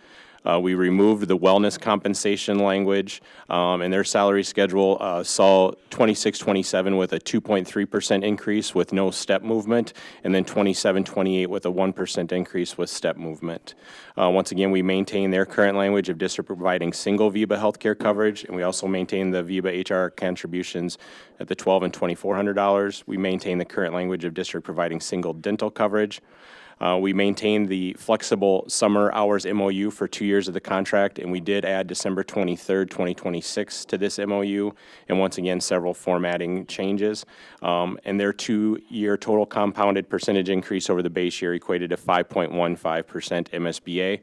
We removed the wellness compensation language, and their salary schedule saw 26-27 with a 2.3% increase with no step movement, and then 27-28 with a 1% increase with step movement. Once again, we maintain their current language of district providing single VEBA healthcare coverage, and we also maintain the VEBA HR contributions at the $1,200 and $2,400. We maintain the current language of district providing single dental coverage. We maintained the flexible summer hours MOU for 2 years of the contract, and we did add December 23rd, 2026 to this MOU, and once again, several formatting changes. And their 2-year total compounded percentage increase over the base year equated to 5.15% MSBA.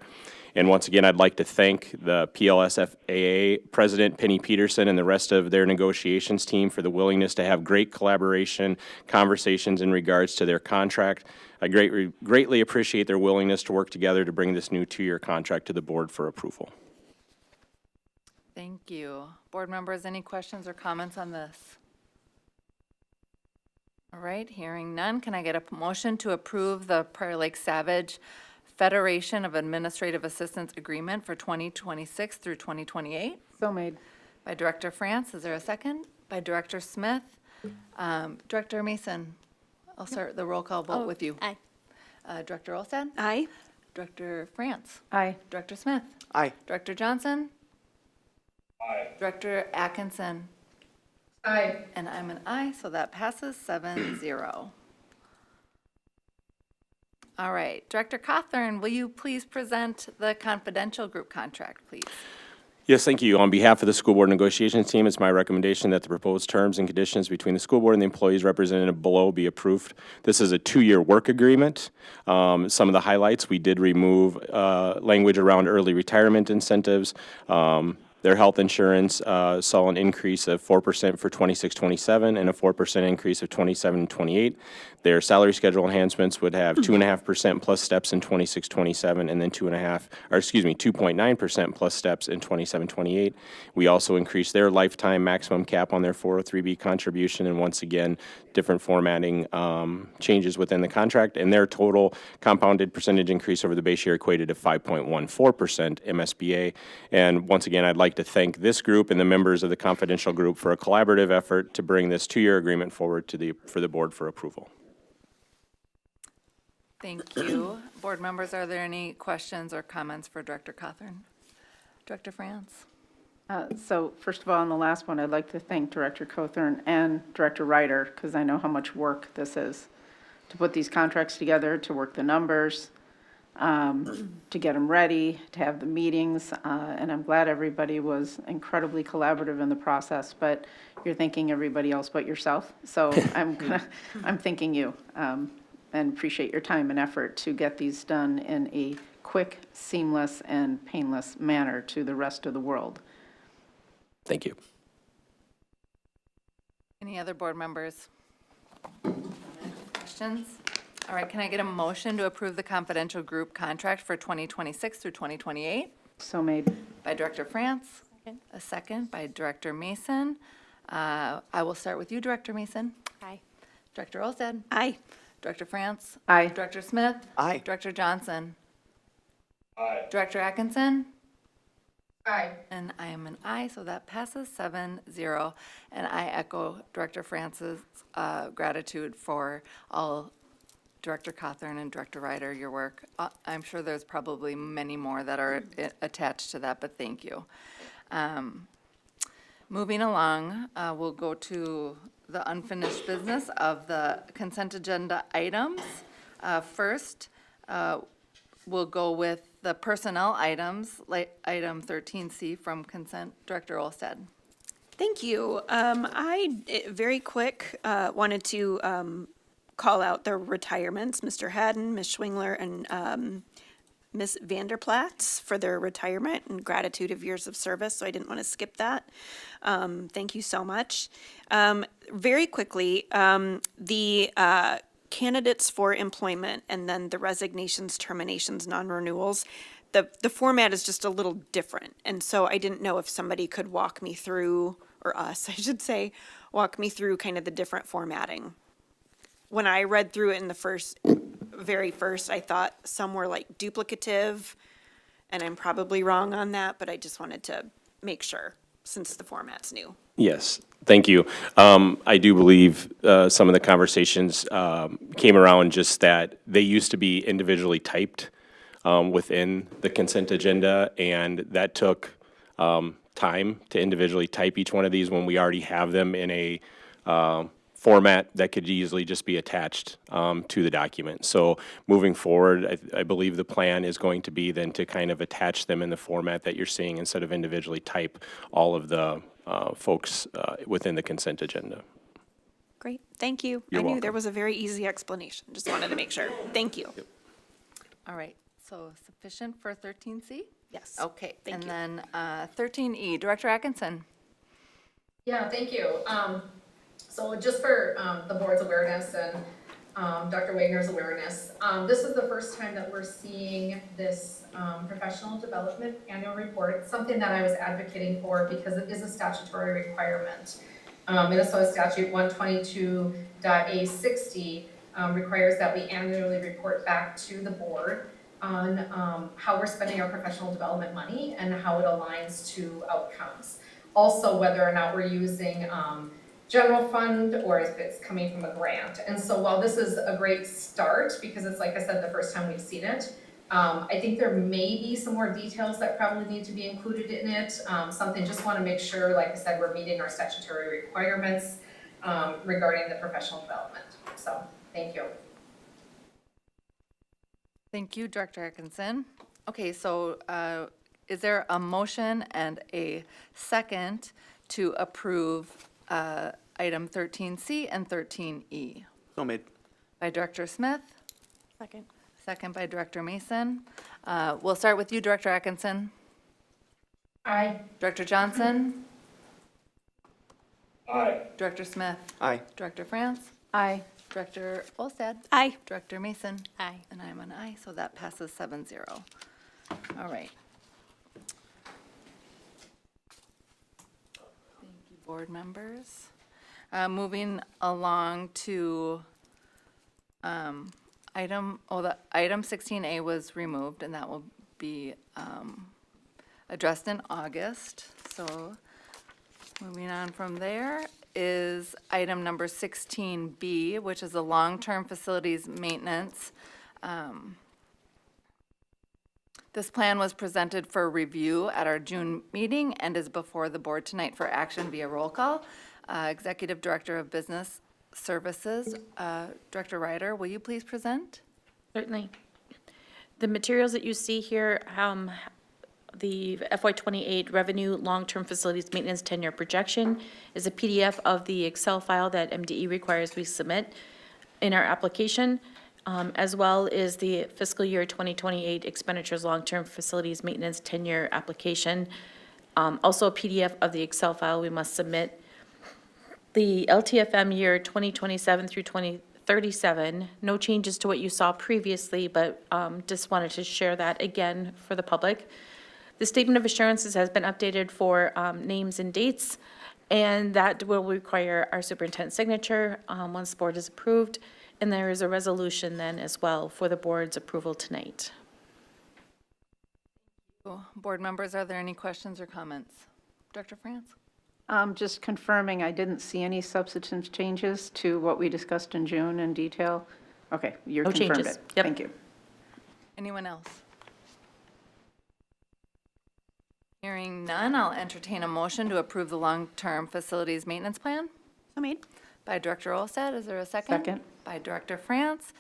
And once again, I'd like to thank the PLSFAA President Penny Peterson and the rest of their negotiations team for the willingness to have great collaboration, conversations in regards to their contract. I greatly appreciate their willingness to work together to bring this new 2-year contract to the board for approval. Thank you. Board members, any questions or comments on this? All right, hearing none, can I get a motion to approve the Prior Lake Savage Federation of Administrative Assistance Agreement for 2026 through 2028? So made. By Director France, is there a second? By Director Smith. Director Mason, I'll start the roll call vote with you. Aye. Director Olsted? Aye. Director France? Aye. Director Smith? Aye. Director Johnson? Aye. Director Atkinson? Aye. And I'm an aye, so that passes 7-0. All right, Director Cawthorn, will you please present the confidential group contract, please? Yes, thank you. On behalf of the school board negotiations team, it's my recommendation that the proposed terms and conditions between the school board and the employees represented below be approved. This is a 2-year work agreement. Some of the highlights, we did remove language around early retirement incentives. Their health insurance saw an increase of 4% for 26-27 and a 4% increase of 27-28. Their salary schedule enhancements would have 2.5% plus steps in 26-27 and then 2.9% plus steps in 27-28. We also increased their lifetime maximum cap on their 403B contribution, and once again, different formatting changes within the contract, and their total compounded percentage increase over the base year equated to 5.14% MSBA. And once again, I'd like to thank this group and the members of the confidential group for a collaborative effort to bring this 2-year agreement forward for the board for approval. Thank you. Board members, are there any questions or comments for Director Cawthorn? Director France? So first of all, on the last one, I'd like to thank Director Cawthorn and Director Ryder, because I know how much work this is to put these contracts together, to work the numbers, to get them ready, to have the meetings, and I'm glad everybody was incredibly collaborative in the process, but you're thanking everybody else but yourself, so I'm thanking you, and appreciate your time and effort to get these done in a quick, seamless, and painless manner to the rest of the world. Thank you. Any other board members? Questions? All right, can I get a motion to approve the confidential group contract for 2026 through 2028? So made. By Director France. A second by Director Mason. I will start with you, Director Mason. Aye. Director Olsted. Aye. Director France. Aye. Director Smith. Aye. Director Johnson. Aye. Director Atkinson. Aye. And I am an aye, so that passes 7-0. And I echo Director France's gratitude for all Director Cawthorn and Director Ryder, your work. I'm sure there's probably many more that are attached to that, but thank you. Moving along, we'll go to the unfinished business of the consent agenda items. First, we'll go with the personnel items, like item 13C from consent. Director Olsted. Thank you. Very quick, wanted to call out the retirements, Mr. Haddon, Ms. Schwingler, and Ms. Vanderplatz for their retirement and gratitude of years of service, so I didn't want to skip that. Thank you so much. Very quickly, the candidates for employment and then the resignations, terminations, non-renewals, the format is just a little different. And so I didn't know if somebody could walk me through, or us, I should say, walk me through kind of the different formatting. When I read through it in the very first, I thought some were like duplicative, and I'm probably wrong on that, but I just wanted to make sure since the format's new. Yes, thank you. I do believe some of the conversations came around just that they used to be individually typed within the consent agenda, and that took time to individually type each one of these when we already have them in a format that could easily just be attached to the document. So moving forward, I believe the plan is going to be then to kind of attach them in the format that you're seeing instead of individually type all of the folks within the consent agenda. Great, thank you. You're I knew welcome. there was a very easy explanation, just wanted to make sure. Thank you. All right, so sufficient for 13C? Yes. Okay, Thank and you. then 13E, Director Atkinson. Yeah, thank you. So just for the board's awareness and Dr. Wagner's awareness, this is the first time that we're seeing this professional development annual report. It's something that I was advocating for because it is a statutory requirement. Minnesota Statute 122.A60 requires that we annually report back to the board on how we're spending our professional development money and how it aligns to outcomes. Also, whether or not we're using general fund or if it's coming from a grant. And so while this is a great start, because it's, like I said, the first time we've seen it, I think there may be some more details that probably need to be included in it. Something, just want to make sure, like I said, we're meeting our statutory requirements regarding the professional development. So, thank you. Thank you, Director Atkinson. Okay, so is there a motion and a second to approve item 13C and 13E? So made. By Director Smith, Second. second by Director Mason. We'll start with you, Director Atkinson. Aye. Director Johnson, Aye. Director Smith, Aye. Director France, Aye. Director Olstad. Aye. Director Mason. Aye. And I'm an aye, so that passes 7-0. All right. Thank you, board members. Moving along to item 16A was removed, and that will be addressed in August. So moving on from there is item number 16B, which is the long-term facilities maintenance. This plan was presented for review at our June meeting and is before the board tonight for action via roll call. Executive Director of Business Services, Director Ryder, will you please present? Certainly. The materials that you see here, the FY28 revenue long-term facilities maintenance 10-year projection is a PDF of the Excel file that MDE requires we submit in our application, as well as the fiscal year 2028 expenditures long-term facilities maintenance 10-year application. Also a PDF of the Excel file we must submit. The LTFM year 2027 through 2037, no changes to what you saw previously, but just wanted to share that again for the public. The statement of assurances has been updated for names and dates, and that will require our superintendent's signature once the board is approved. And there is a resolution then as well for the board's approval tonight. Board members, are there any questions or comments? Director France? Just confirming, I didn't see any substantive changes to what we discussed in June in detail. Okay, you're No confirmed changes. it. Yep. Thank you. Anyone else? Hearing none, I'll entertain a motion to approve the long-term facilities maintenance plan. So made. By Director Olstad, is there a second? Second. By Director France.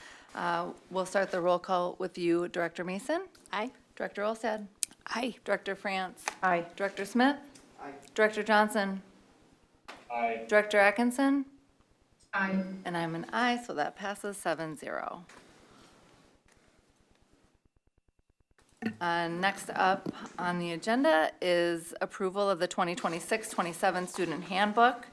We'll start the roll call with you, Director Mason. Aye. Director Olstad. Aye. Director France. Aye. Director Smith. Aye. Director Johnson. Aye. Director Atkinson. Aye. And I'm an aye, so that passes 7-0. Next up on the agenda is approval of the 2026-27 student handbook.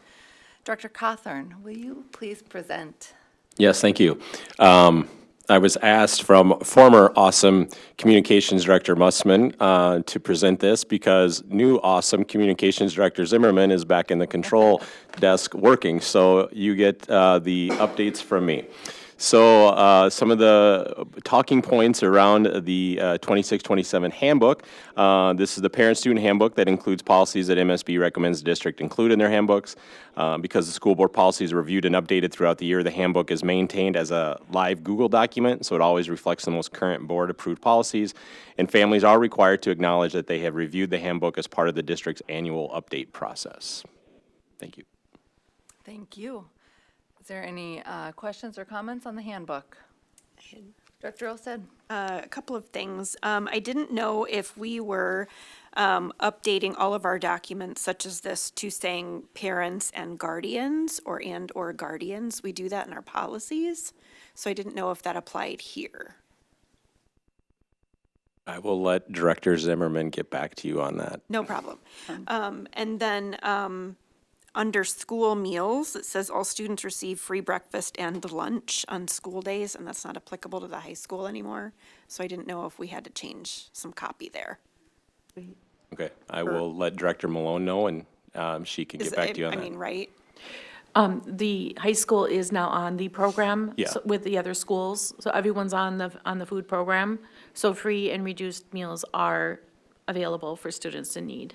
Director Cawthorn, will you please present? Yes, thank you. I was asked from former awesome Communications Director Mussman to present this because new awesome Communications Director Zimmerman is back in the control desk working. So you get the updates from me. So some of the talking points around the 26-27 handbook. This is the parent-student handbook that includes policies that MSB recommends the district include in their handbooks. Because the school board policies are reviewed and updated throughout the year, the handbook is maintained as a live Google document, so it always reflects the most current board-approved policies. And families are required to acknowledge that they have reviewed the handbook as part of the district's annual update process. Thank you. Thank you. Is there any questions or comments on the handbook? Director Olstad? A couple of things. I didn't know if we were updating all of our documents such as this to saying parents and guardians or guardians. We do that in our policies, so I didn't know if that applied here. I will let Director Zimmerman get back to you on that. No problem. And then under school meals, it says all students receive free breakfast and lunch on school days, and that's not applicable to the high school anymore. So I didn't know if we had to change some copy there. Okay, I will let Director Malone know, and she can get back to you on that. I mean, right? The high school is now on the program Yeah. with the other schools, so everyone's on the food program. So free and reduced meals are available for students in need.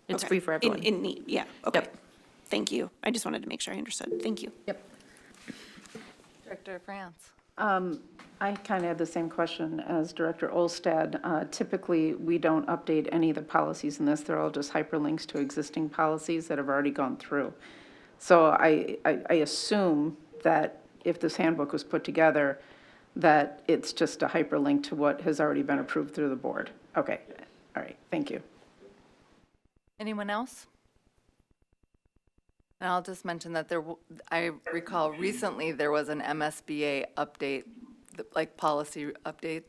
It's Okay. free for everyone. In need, yeah, okay. Yep. Thank you. I just wanted to make sure I understood. Thank you. Yep. Director France? I kind of had the same question as Director Olstad. Typically, we don't update any of the policies in this. They're all just hyperlinks to existing policies that have already gone through. So I assume that if this handbook was put together, that it's just a hyperlink to what has already been approved through the board. Okay, all right, thank you. Anyone else? And I'll just mention that I recall recently there was an MSBA update, like policy update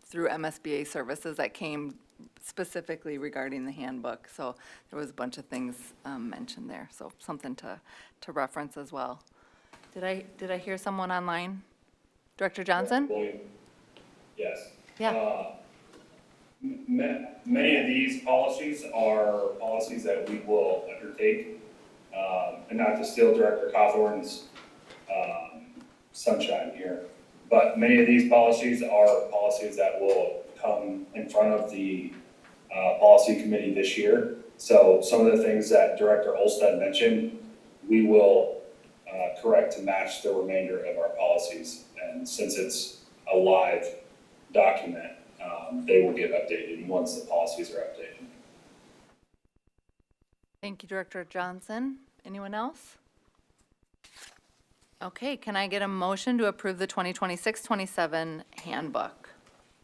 through MSBA services that came specifically regarding the handbook. So there was a bunch of things mentioned there, so something to reference as well. Did I hear someone online? Director Johnson? Yes. Yeah. Many of these policies are policies that we will undertake, and not to steal Director Cawthorn's sunshine here, but many of these policies are policies that will come in front of the policy committee this year. So some of the things that Director Olstad mentioned, we will correct to match the remainder of our policies. And since it's a live document, they will get updated once the policies are updated. Thank you, Director Johnson. Anyone else? Okay, can I get a motion to approve the 2026-27 handbook?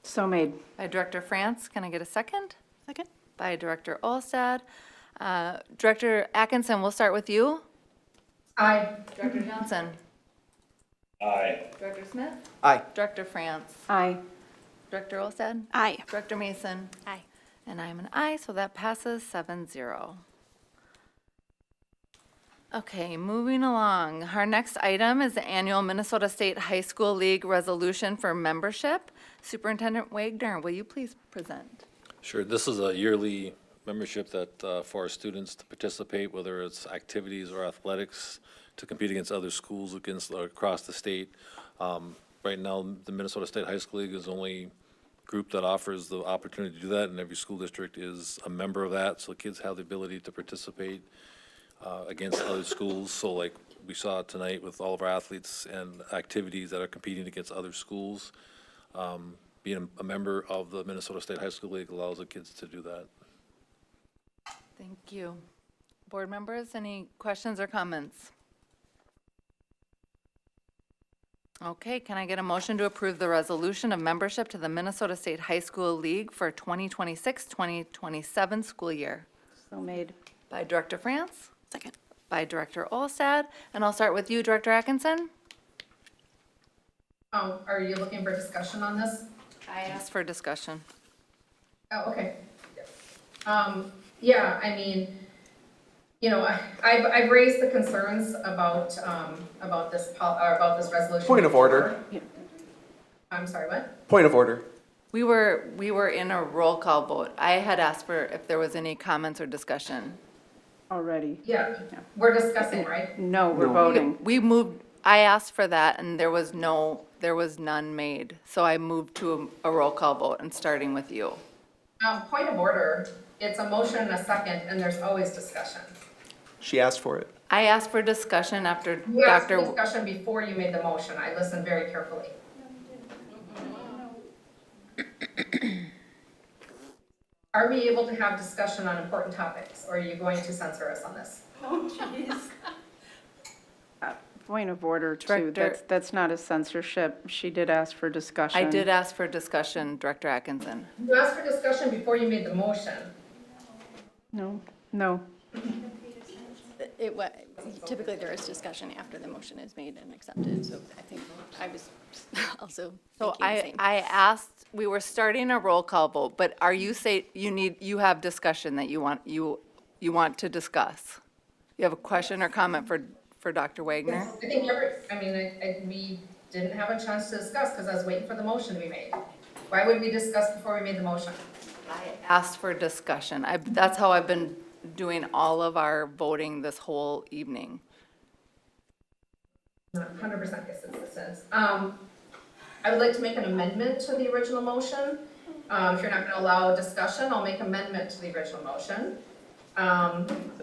So made. By Director France, can I get a second? Second. By Director Olstad. Director Atkinson, we'll start with you. Aye. Director Johnson. Aye. Director Smith. Aye. Director France. Aye. Director Olstad. Aye. Director Mason. Aye. And I'm an aye, so that passes 7-0. Okay, moving along. Our next item is the annual Minnesota State High School League resolution for membership. Superintendent Wagner, will you please present? Sure, this is a yearly membership that, for our students to participate, whether it's activities or athletics, to compete against other schools across the state. Right now, the Minnesota State High School League is the only group that offers the opportunity to do that, and every school district is a member of that, so kids have the ability to participate against other schools. So like we saw tonight with all of our athletes and activities that are competing against other schools, being a member of the Minnesota State High School League allows the kids to do that. Thank you. Board members, any questions or comments? Okay, can I get a motion to approve the resolution of membership to the Minnesota State High School League for 2026-2027 school year? So made. By Director France? Second. By Director Olstad. And I'll start with you, Director Atkinson. Are you looking for discussion on this? I asked for discussion. Oh, okay. Yeah, I mean, you know, I've raised the concerns about this resolution. Point of order. before. I'm sorry, what? Point of order. We were in a roll call vote. I had asked for if there was any comments or discussion. Already. Yeah, we're discussing, right? No, we're voting. We moved, I asked for that and there was none made. So I moved to a roll call vote and starting with you. Point of order, it's a motion and a second, and there's always discussion. She asked for it. I asked for discussion after You asked for Dr. discussion before you made the motion. I listened very carefully. Are we able to have discussion on important topics, or are you going to censor us on this? Point of order, too. Director- That's not a censorship. She did ask for discussion. I did ask for discussion, Director Atkinson. You asked for discussion before you made the motion. No. Typically, there is discussion after the motion is made and accepted, so I think I was also So thinking the same. I asked, we were starting a roll call vote, but are you you have discussion that you want to discuss? You have a question or comment for Dr. Wagner? I think we didn't have a chance to discuss because I was waiting for the motion to be made. Why would we discuss before we made the motion? I asked for discussion. That's how I've been doing all of our voting this whole evening. 100% guess it's this. I would like to make an amendment to the original motion. If you're not going to allow discussion, I'll make amendment to the original motion.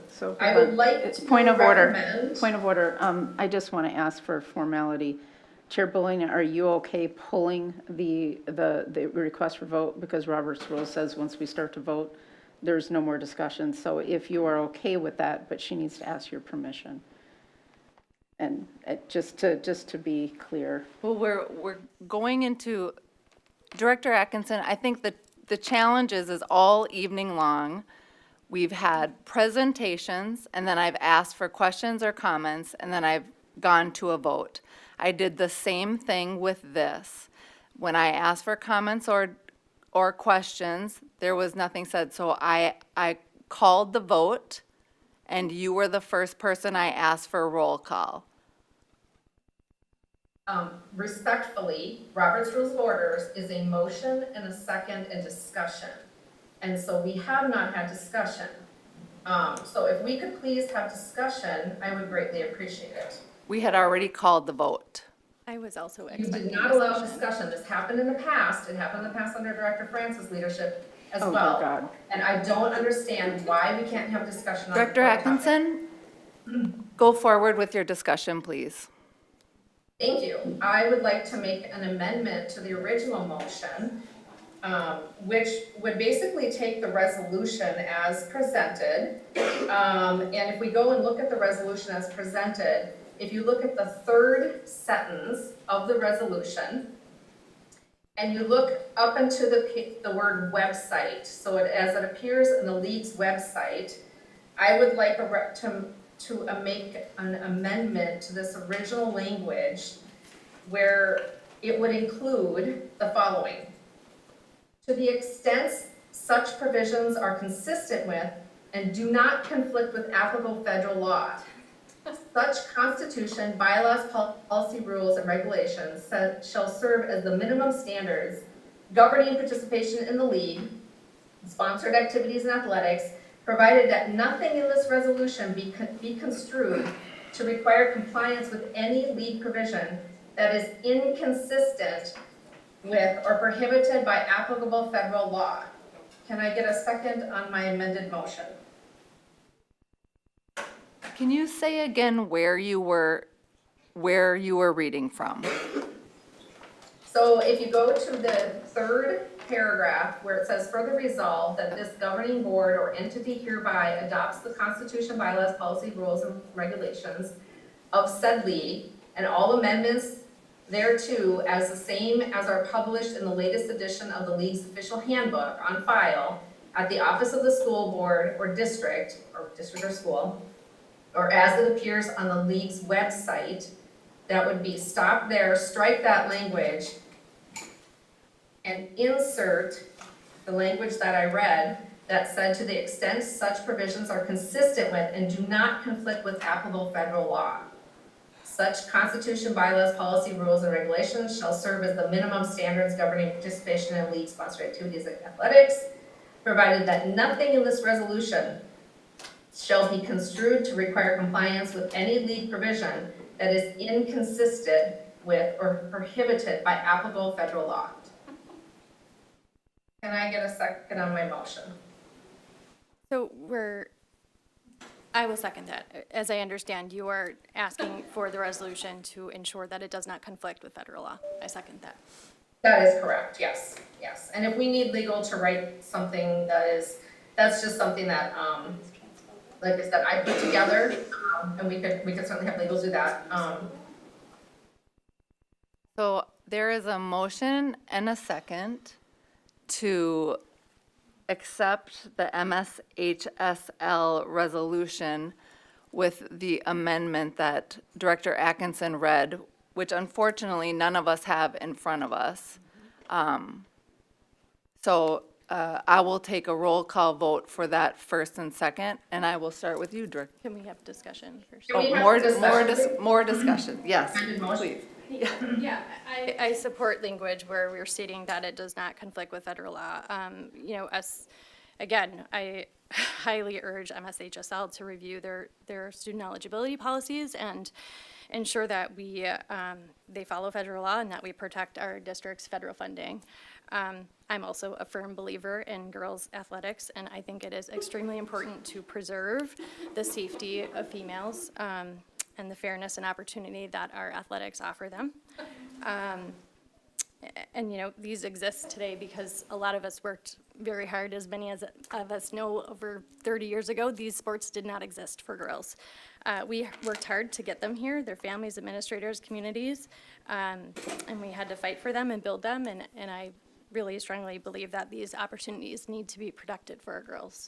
So I would like it's to point of order. recommend- Point of order. I just want to ask for formality. Chair Bullion, are you okay pulling the request for vote? Because Robert's rule says once we start to vote, there's no more discussion. So if you are okay with that, but she needs to ask your permission. And just to be clear. Well, we're going into, Director Atkinson, I think that the challenge is all evening long, we've had presentations, and then I've asked for questions or comments, and then I've gone to a vote. I did the same thing with this. When I asked for comments or questions, there was nothing said. So I called the vote, and you were the first person I asked for a roll call. Respectfully, Robert's Rules of Orders is a motion and a second and discussion. And so we have not had discussion. So if we could please have discussion, I would greatly appreciate it. We had already called the vote. I was also You expecting did not allow discussion. This happened in the past. It happened in the past under Director Francis' leadership as Oh, dear well. God. And I don't understand why we can't have discussion on Director the topic. Atkinson, go forward with your discussion, please. Thank you. I would like to make an amendment to the original motion, which would basically take the resolution as presented. And if we go and look at the resolution as presented, if you look at the third sentence of the resolution, and you look up into the word website, so as it appears in the league's website, I would like to make an amendment to this original language where it would include the following. To the extent such provisions are consistent with and do not conflict with applicable federal law, such constitution, bylaws, policy, rules, and regulations shall serve as the minimum standards governing participation in the league, sponsored activities and athletics, provided that nothing in this resolution be construed to require compliance with any league provision that is inconsistent with or prohibited by applicable federal law. Can I get a second on my amended motion? Can you say again where you were reading from? So if you go to the third paragraph where it says further resolved that this governing board or entity hereby adopts the Constitution, bylaws, policy, rules, and regulations of said league and all amendments thereto as the same as are published in the latest edition of the league's official handbook on file at the office of the school board or district or school, or as it appears on the league's website, that would be stop there, strike that language, and insert the language that I read that said to the extent such provisions are consistent with and do not conflict with applicable federal law. Such constitution, bylaws, policy, rules, and regulations shall serve as the minimum standards governing participation in league-sponsored activities like athletics, provided that nothing in this resolution shall be construed to require compliance with any league provision that is inconsistent with or prohibited by applicable federal law. Can I get a second on my motion? So I will second that. As I understand, you are asking for the resolution to ensure that it does not conflict with federal law. I second that. That is correct, yes, yes. And if we need legal to write something that's just something that, like I said, I put together, and we could certainly have legal do that. So there is a motion and a second to accept the MSHSL resolution with the amendment that Director Atkinson read, which unfortunately none of us have in front of us. So I will take a roll call vote for that first and second, and I will start with you, Director. Can we have discussion first? Can we have More discussion, yes, Amended motion? please. Yeah, I support language where we're stating that it does not conflict with federal law. Again, I highly urge MSHSL to review their student eligibility policies and ensure that they follow federal law and that we protect our district's federal funding. I'm also a firm believer in girls' athletics, and I think it is extremely important to preserve the safety of females and the fairness and opportunity that our athletics offer them. and you know, these exist today because a lot of us worked very hard. As many as of us know, over 30 years ago, these sports did not exist for girls. We worked hard to get them here, their families, administrators, communities, and we had to fight for them and build them, and I really strongly believe that these opportunities need to be protected for our girls.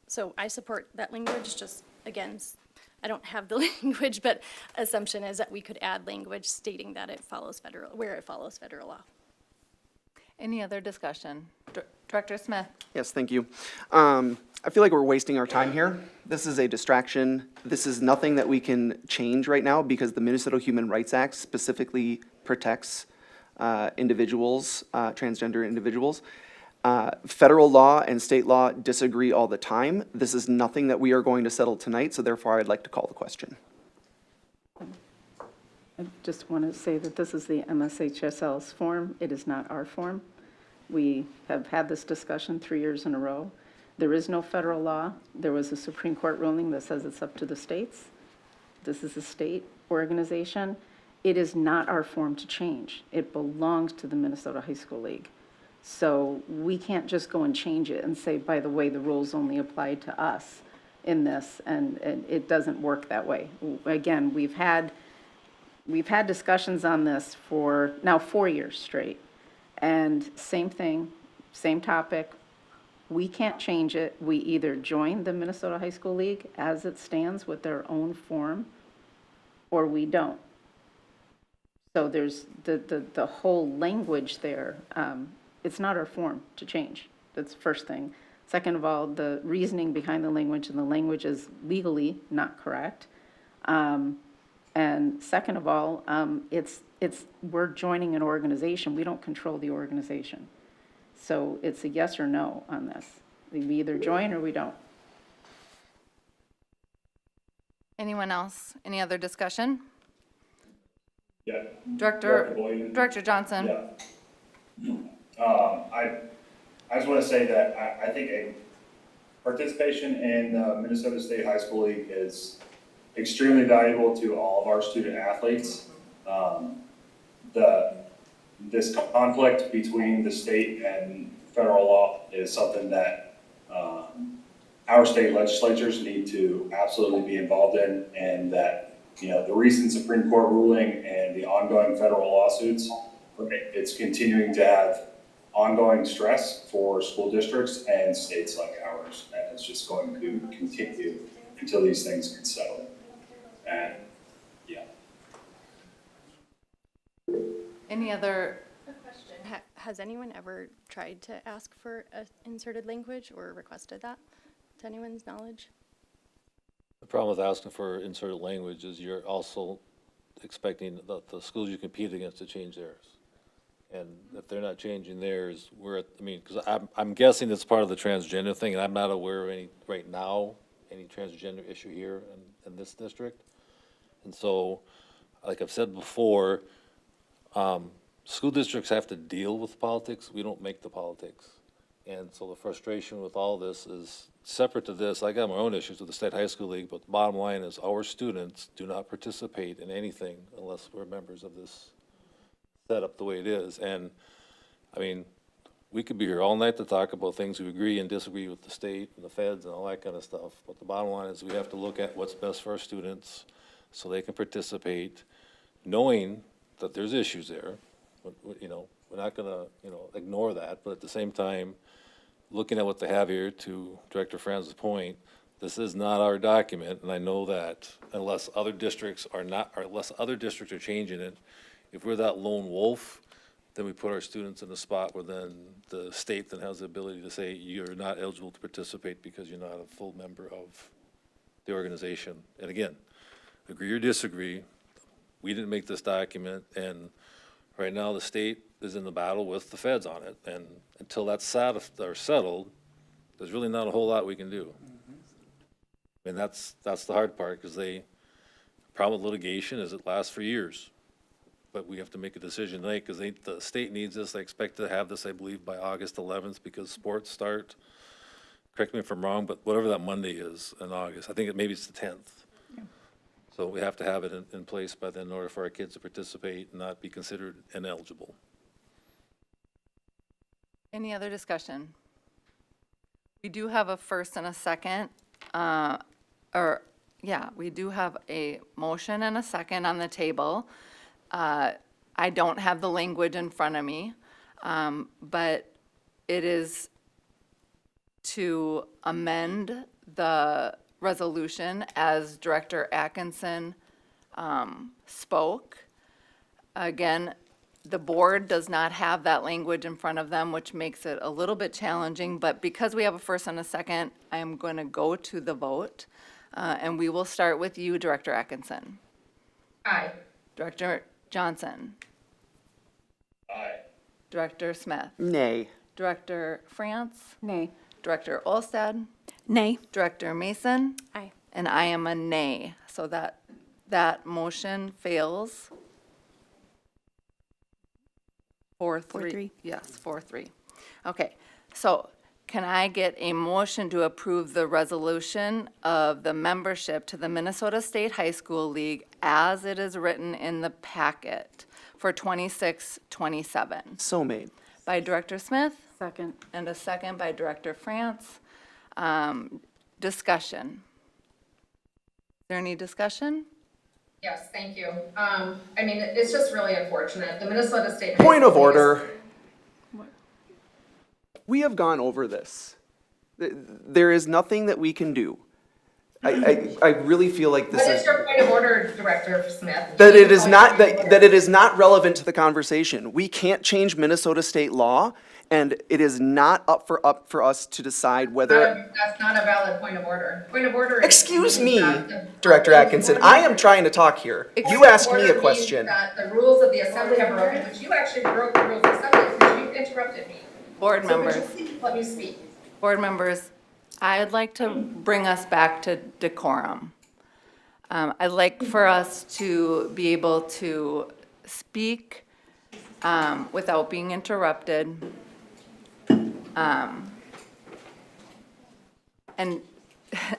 So I support that language, just, again, I don't have the language, but assumption is that we could add language stating that it follows federal, where it follows federal law. Any other discussion? Director Smith? Yes, thank you. I feel like we're wasting our time here. This is a distraction. This is nothing that we can change right now because the Minnesota Human Rights Act specifically protects individuals, transgender individuals. Federal law and state law disagree all the time. This is nothing that we are going to settle tonight, so therefore I'd like to call the question. I just want to say that this is the MSHSL's form. It is not our form. We have had this discussion 3 years in a row. There is no federal law. There was a Supreme Court ruling that says it's up to the states. This is a state organization. It is not our form to change. It belongs to the Minnesota High School League. So we can't just go and change it and say, by the way, the rules only apply to us in this, and it doesn't work that way. Again, we've had discussions on this for now 4 years straight, and same thing, same topic. We can't change it. We either join the Minnesota High School League as it stands with their own form, or we don't. So there's the whole language there. It's not our form to change. That's the first thing. Second of all, the reasoning behind the language, and the language is legally not correct. And second of all, we're joining an organization. We don't control the organization. So it's a yes or no on this. We either join or we don't. Anyone else? Any other discussion? Yeah. Director Johnson? Yeah. I just want to say that I think a participation in the Minnesota State High School League is extremely valuable to all of our student athletes. This conflict between the state and federal law is something that our state legislatures need to absolutely be involved in, and that, you know, the recent Supreme Court ruling and the ongoing federal lawsuits, it's continuing to have ongoing stress for school districts and states like ours, and it's just going to continue until these things get settled. And yeah. Any other? Has anyone ever tried to ask for inserted language or requested that, to anyone's knowledge? The problem with asking for inserted language is you're also expecting the schools you compete against to change theirs. And if they're not changing theirs, because I'm guessing it's part of the transgender thing, and I'm not aware of any, right now, any transgender issue here in this district. And so, like I've said before, school districts have to deal with politics. We don't make the politics. And so the frustration with all this is separate to this. I got my own issues with the State High School League, but the bottom line is our students do not participate in anything unless we're members of this setup the way it is. And I mean, we could be here all night to talk about things we agree and disagree with the state and the feds and all that kind of stuff. But the bottom line is we have to look at what's best for our students so they can participate, knowing that there's issues there. You know, we're not gonna, ignore that, but at the same time, looking at what they have here, to Director Franz's point, this is not our document, and I know that unless other districts are changing it, if we're that lone wolf, then we put our students in a spot where then the state then has the ability to say, you're not eligible to participate because you're not a full member of the organization. And again, agree or disagree, we didn't make this document, and right now the state is in the battle with the feds on it, and until that's settled, there's really not a whole lot we can do. And that's the hard part, because the problem with litigation is it lasts for years. But we have to make a decision tonight, because the state needs this. They expect to have this, I believe, by August 11th, because sports start, correct me if I'm wrong, but whatever that Monday is in August, I think maybe it's the 10th. So we have to have it in place by then in order for our kids to participate and not be considered ineligible. Any other discussion? We do have a first and a second, we do have a motion and a second on the table. I don't have the language in front of me, but it is to amend the resolution as Director Atkinson spoke. Again, the board does not have that language in front of them, which makes it a little bit challenging, but because we have a first and a second, I am going to go to the vote. And we will start with you, Director Atkinson. Aye. Director Johnson. Aye. Director Smith. Nay. Director France. Nay. Director Olstad. Nay. Director Mason. Aye. And I am a nay, so that motion fails. 4-3. 4-3. Yes, 4-3. Okay, so can I get a motion to approve the resolution of the membership to the Minnesota State High School League as it is written in the packet for 26-27? So made. By Director Smith? Second. And a second by Director France. Discussion. Is there any discussion? Yes, thank you. I mean, it's just really unfortunate. The Minnesota State. Point of order. We have gone over this. There is nothing that we can do. I really feel like this What is. is your point of order, Director Smith? That it is not, that it is not relevant to the conversation. We can't change Minnesota state law, and it is not up for us to decide whether. That's not a valid point of order. Point of order. Excuse me, that Director Atkinson, I am trying to talk here. You asked me a question. That the rules of the assembly have broken, which you actually broke the rules of assembly because you interrupted me. Board So would members. you please let me speak? Board members, I'd like to bring us back to decorum. I'd like for us to be able to speak without being interrupted. And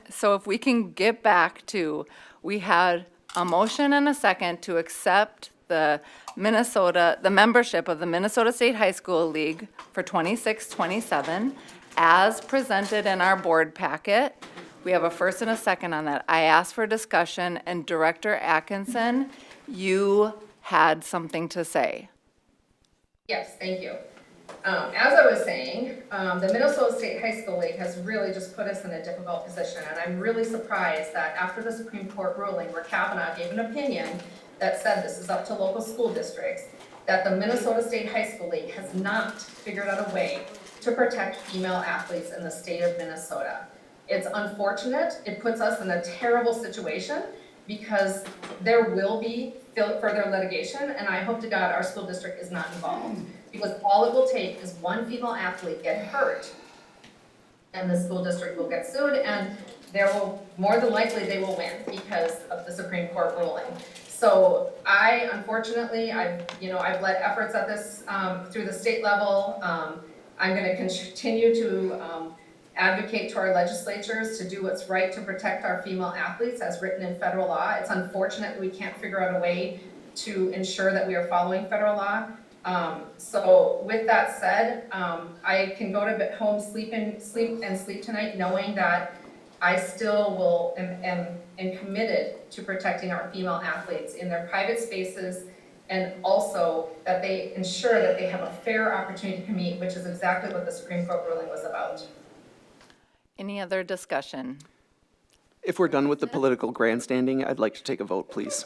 so if we can get back to, we had a motion and a second to accept the membership of the Minnesota State High School League for 26-27 as presented in our board packet. We have a first and a second on that. I asked for discussion, and Director Atkinson, you had something to say. Yes, thank you. As I was saying, the Minnesota State High School League has really just put us in a difficult position, and I'm really surprised that after the Supreme Court ruling where Kavanaugh gave an opinion that said this is up to local school districts, that the Minnesota State High School League has not figured out a way to protect female athletes in the state of Minnesota. It's unfortunate. It puts us in a terrible situation because there will be further litigation, and I hope to God our school district is not involved. Because all it will take is one female athlete get hurt, and the school district will get sued, and more than likely, they will win because of the Supreme Court ruling. So unfortunately, I've led efforts at this through the state level. I'm gonna continue to advocate to our legislatures to do what's right to protect our female athletes as written in federal law. It's unfortunate we can't figure out a way to ensure that we are following federal law. So with that said, I can go to home, sleep tonight knowing that I still am committed to protecting our female athletes in their private spaces, and also that they ensure that they have a fair opportunity to compete, which is exactly what the Supreme Court ruling was about. Any other discussion? If we're done with the political grandstanding, I'd like to take a vote, please.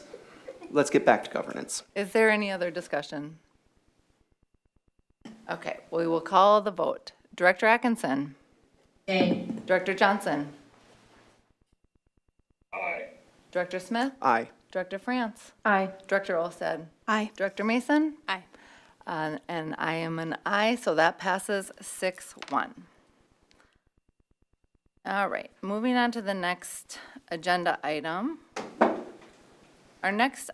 Let's get back to governance. Is there any other discussion? Okay, we will call the vote. Director Atkinson? Nay. Director Johnson? Aye. Director Smith? Aye. Director France? Aye. Director Olstad? Aye. Director Mason? Aye. And I am an aye, so that passes 6-1. All right, moving on to the next agenda item. Our next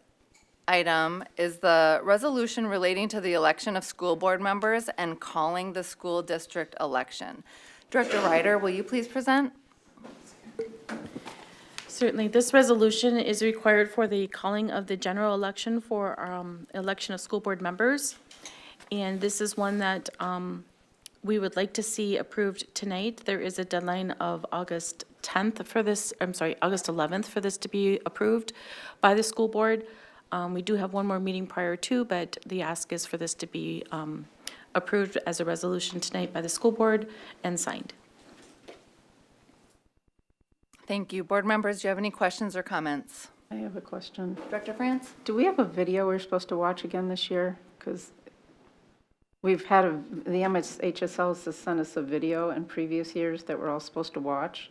item is the resolution relating to the election of school board members and calling the school district election. Director Ryder, will you please present? Certainly. This resolution is required for the calling of the general election for election of school board members. And this is one that we would like to see approved tonight. There is a deadline of August 10th for this, August 11th for this to be approved by the school board. We do have one more meeting prior to, but the ask is for this to be approved as a resolution tonight by the school board and signed. Thank you. Board members, do you have any questions or comments? I have a question. Director France? Do we have a video we're supposed to watch again this year? Because we've had the MHSL has sent us a video in previous years that we're all supposed to watch.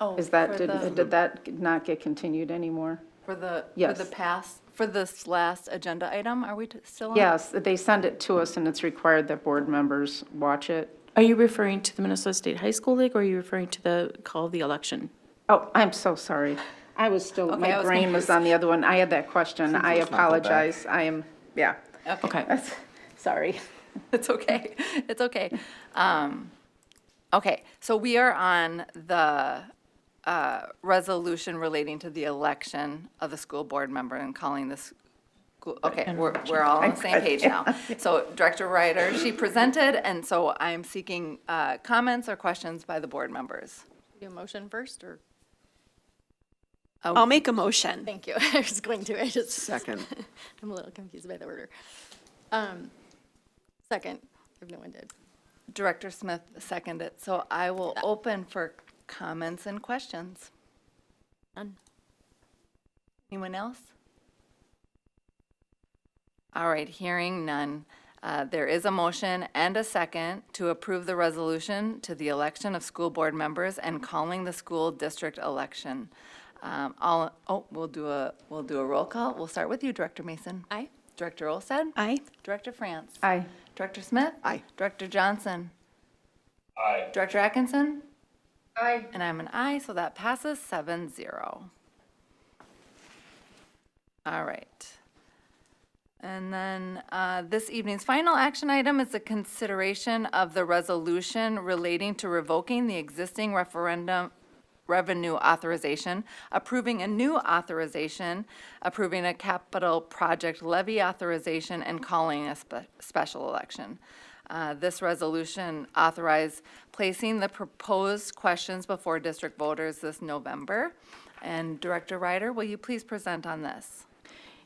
Oh, Is that, did that not get continued anymore? For the Yes. past, for this last agenda item, are we still on? Yes, they send it to us and it's required that board members watch it. Are you referring to the Minnesota State High School League, or are you referring to the call of the election? Oh, I'm so sorry. I was still, Okay, I my was brain was confused. on the other one. I had that question. I apologize. I am, yeah. Okay. Sorry. It's okay. It's okay. Okay, so we are on the resolution relating to the election of the school board member and calling this. Okay, we're all on the same page now. So Director Ryder, she presented, and so I'm seeking comments or questions by the board members. Do a motion first, or? I'll make a motion. Thank you. I was going to, I just. Second. I'm a little confused by the order. Second, if no one did. Director Smith seconded, so I will open for comments and questions. None. Anyone else? All right, hearing none. There is a motion and a second to approve the resolution to the election of school board members and calling the school district election. We'll do a roll call. We'll start with you, Director Mason. Aye. Director Olsted. Aye. Director France. Aye. Director Smith. Aye. Director Johnson. Aye. Director Atkinson. Aye. And I'm an aye, so that passes 7-0. All right. And then this evening's final action item is the consideration of the resolution relating to revoking the existing referendum revenue authorization, approving a new authorization, approving a capital project levy authorization, and calling a special election. This resolution authorized placing the proposed questions before district voters this November. And Director Ryder, will you please present on this?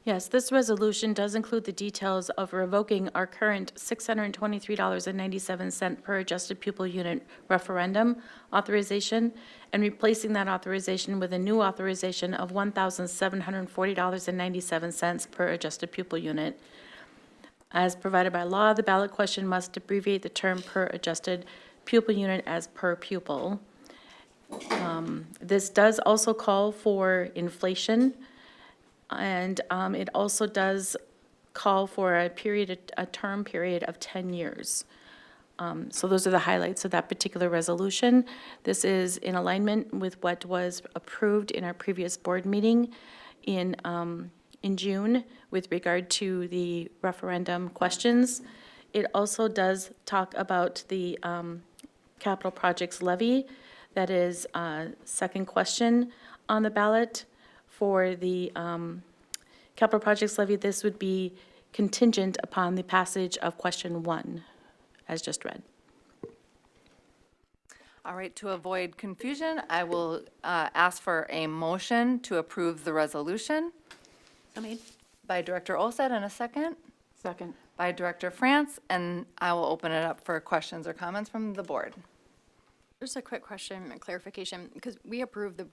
Yes, this resolution does include the details of revoking our current $623.97 per adjusted pupil unit referendum authorization and replacing that authorization with a new authorization of $1,740.97 per adjusted pupil unit. As provided by law, the ballot question must abbreviate the term per adjusted pupil unit as per pupil. This does also call for inflation. And it also does call for a term period of 10 years. So those are the highlights of that particular resolution. This is in alignment with what was approved in our previous board meeting in June with regard to the referendum questions. It also does talk about the capital projects levy. That is second question on the ballot. For the capital projects levy, this would be contingent upon the passage of question 1, as just read. All right, to avoid confusion, I will ask for a motion to approve the resolution. So made. By Director Olsted, and a second. Second. By Director France, and I will open it up for questions or comments from the board. Just a quick question, a clarification, because we approved the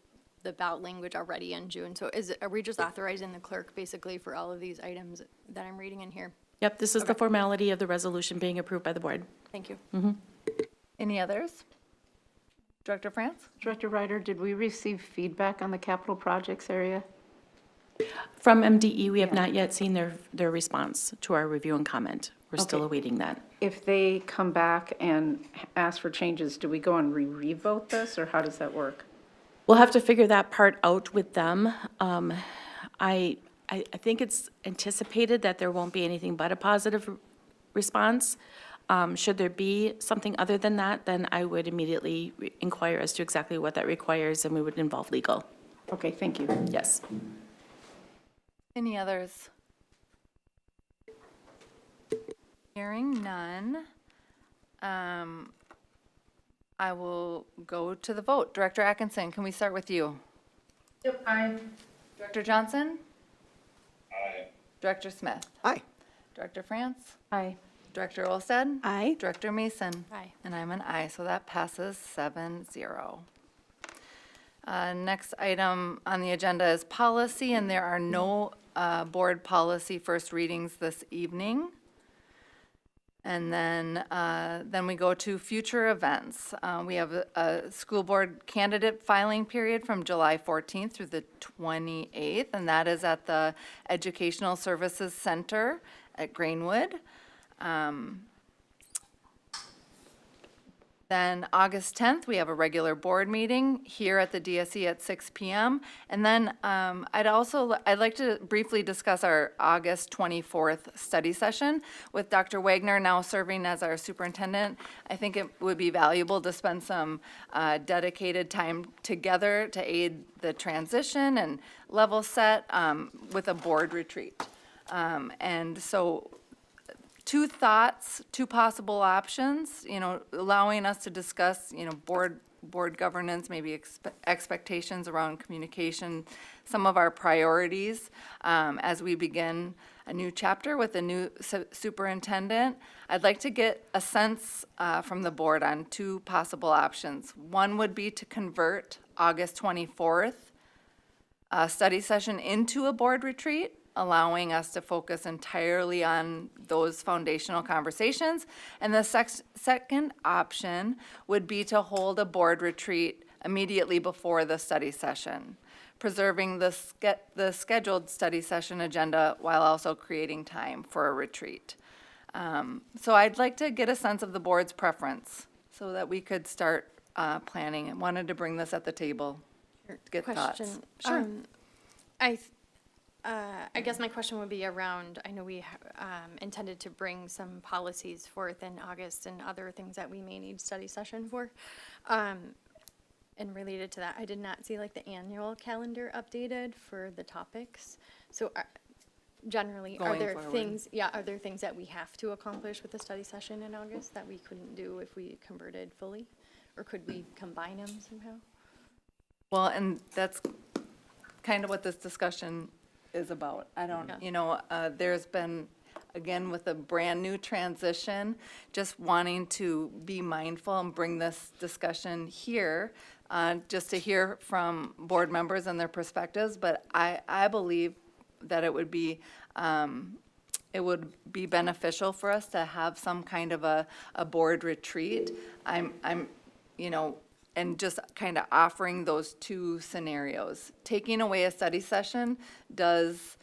ballot language already in June. So are we just authorizing the clerk basically for all of these items that I'm reading in here? Yep, this is the formality of the resolution being approved by the board. Thank you. Any others? Director France? Director Ryder, did we receive feedback on the capital projects area? From MDE, we have not yet seen their response to our review and comment. We're still Okay. awaiting that. If they come back and ask for changes, do we go and re-vote this, or how does that work? We'll have to figure that part out with them. I think it's anticipated that there won't be anything but a positive response. Should there be something other than that, then I would immediately inquire as to exactly what that requires, and we would involve legal. Okay, thank you. Yes. Any others? Hearing none. I will go to the vote. Director Atkinson, can we start with you? Yep, aye. Director Johnson? Aye. Director Smith? Aye. Director France? Aye. Director Olsted? Aye. Director Mason? Aye. And I'm an aye, so that passes 7-0. Next item on the agenda is policy, and there are no board policy first readings this evening. And then we go to future events. We have a school board candidate filing period from July 14th through the 28th, and that is at the Educational Services Center at Greenwood. Then August 10th, we have a regular board meeting here at the DSE at 6 p.m. And then I'd like to briefly discuss our August 24th study session with Dr. Wagner now serving as our superintendent. I think it would be valuable to spend some dedicated time together to aid the transition and level set with a board retreat. And so two thoughts, two possible options, allowing us to discuss, board governance, maybe expectations around communication, some of our priorities as we begin a new chapter with a new superintendent. I'd like to get a sense from the board on two possible options. One would be to convert August 24th study session into a board retreat, allowing us to focus entirely on those foundational conversations. And the second option would be to hold a board retreat immediately before the study session, preserving the scheduled study session agenda while also creating time for a retreat. So I'd like to get a sense of the board's preference so that we could start planning. I wanted to bring this at the table to get thoughts. Question. Sure. I guess my question would be around, I know we intended to bring some policies forth in August and other things that we may need study session for. And related to that, I did not see like the annual calendar updated for the topics. So generally, are Going there forward. things, are there things that we have to accomplish with the study session in August that we couldn't do if we converted fully? Or could we combine them somehow? Well, and that's kind of what this discussion is about. I don't, there's been, again, with a brand-new transition, just wanting to be mindful and bring this discussion here, just to hear from board members and their perspectives. But I believe that it would be beneficial for us to have some kind of a board retreat. And just kind of offering those two scenarios. Taking away a study session does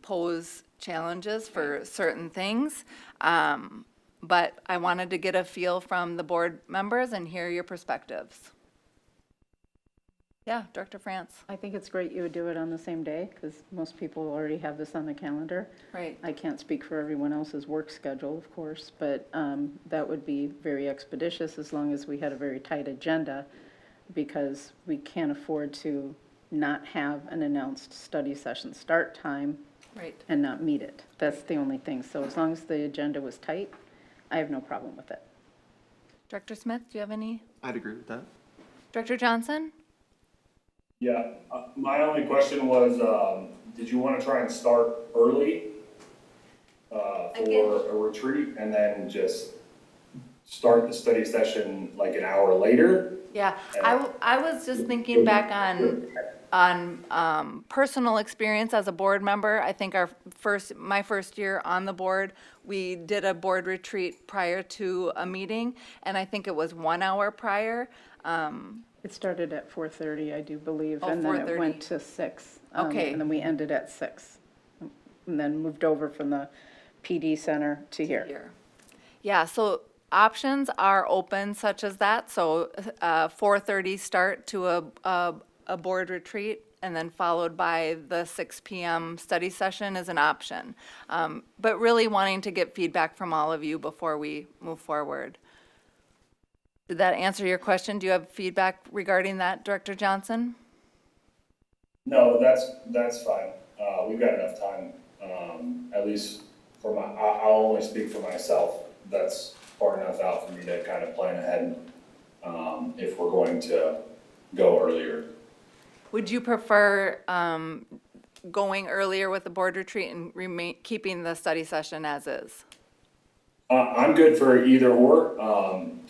pose challenges for certain things, but I wanted to get a feel from the board members and hear your perspectives. Yeah, Director France. I think it's great you would do it on the same day, because most people already have this on the calendar. Right. I can't speak for everyone else's work schedule, of course, but that would be very expeditious as long as we had a very tight agenda, because we can't afford to not have an announced study session start time Right. and not meet it. That's the only thing. So as long as the agenda was tight, I have no problem with it. Director Smith, do you have any? I'd agree with that. Director Johnson? Yeah, my only question was, did you want to try and start early for a retreat and then just start the study session like an hour later? Yeah, I was just thinking back on personal experience as a board member. I think my first year on the board, we did a board retreat prior to a meeting, and I think it was 1 hour prior. It started at 4:30, I do believe, Oh, and then it 4:30. went to 6. Okay. And then we ended at 6, and then moved over from the PD center to here. Yeah, so options are open such as that, so 4:30 start to a board retreat, and then followed by the 6 p.m. study session is an option. But really wanting to get feedback from all of you before we move forward. Did that answer your question? Do you have feedback regarding that, Director Johnson? No, that's fine. We've got enough time, at least for I'll only speak for myself. That's far enough out for me to kind of plan ahead, if we're going to go earlier. Would you prefer going earlier with the board retreat and keeping the study session as is? I'm good for either or,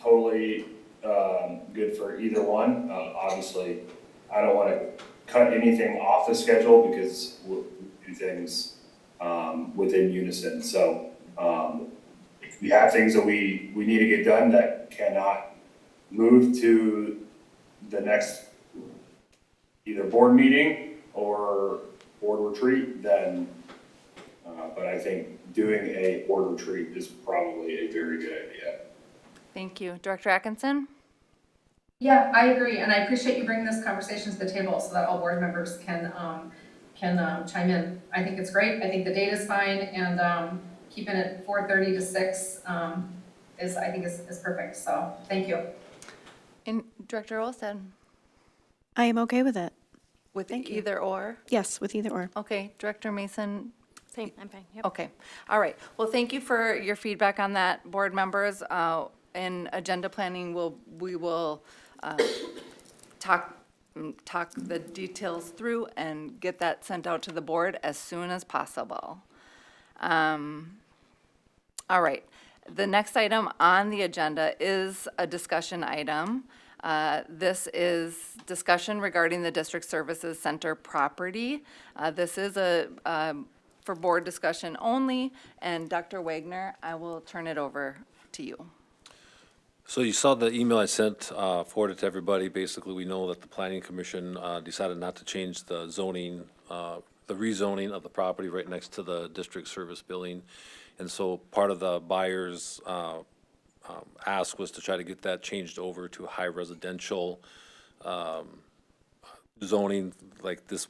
totally good for either one. Obviously, I don't want to cut anything off the schedule because we'll do things within unison. So if we have things that we need to get done that cannot move to the next either board meeting or board retreat, then, but I think doing a board retreat is probably a very good idea. Thank you. Director Atkinson? Yeah, I agree, and I appreciate you bringing this conversation to the table so that all board members can chime in. I think it's great. I think the data's fine, and keeping it 4:30 to 6 is, I think, is perfect. So thank you. And Director Olstad? I am okay with it. With either or? Yes, with either or. Okay, Director Mason? Same, I'm fine, yep. Okay, all right. Well, thank you for your feedback on that, board members. In agenda planning, we will talk the details through and get that sent out to the board as soon as possible. All right. The next item on the agenda is a discussion item. This is discussion regarding the District Services Center property. This is for board discussion only, and Dr. Wagner, I will turn it over to you. So you saw the email I sent, forwarded to everybody. Basically, we know that the Planning Commission decided not to change the zoning, the rezoning of the property right next to the district service building. And so part of the buyer's ask was to try to get that changed over to high residential zoning, like this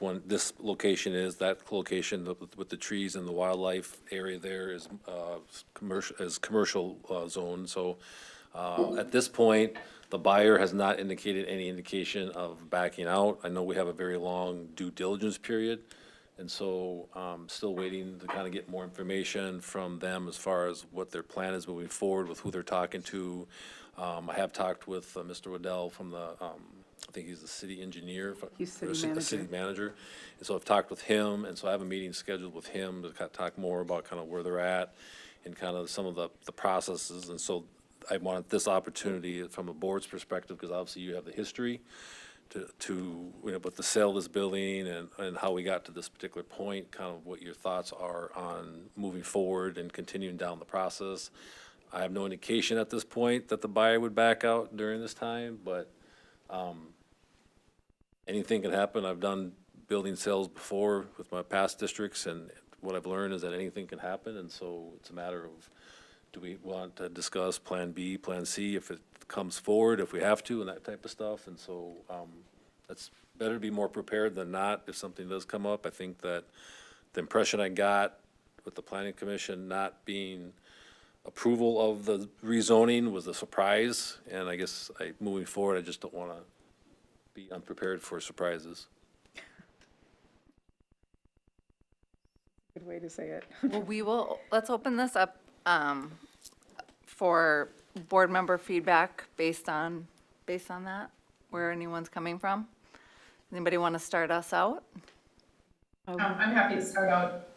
location is. That location with the trees and the wildlife area there is commercial zone. So at this point, the buyer has not indicated any indication of backing out. I know we have a very long due diligence period, and so still waiting to kind of get more information from them as far as what their plan is moving forward with who they're talking to. I have talked with Mr. Waddell from the, I think he's the city engineer. He's city or manager. City manager. And so I've talked with him, and so I have a meeting scheduled with him to kind of talk more about kind of where they're at and kind of some of the processes. And so I wanted this opportunity from a board's perspective, because obviously you have the history to with the sale of this building and how we got to this particular point, kind of what your thoughts are on moving forward and continuing down the process. I have no indication at this point that the buyer would back out during this time, but anything can happen. I've done building sales before with my past districts, and what I've learned is that anything can happen, and so it's a matter of, do we want to discuss Plan B, Plan C, if it comes forward, if we have to, and that type of stuff. And so it's better to be more prepared than not if something does come up. I think that the impression I got with the Planning Commission not being approval of the rezoning was a surprise, and I guess moving forward, I just don't want to be unprepared for surprises. Good way to say it. Well, let's open this up for board member feedback based on that, where anyone's coming from. Anybody want to start us out? I'm happy to start out.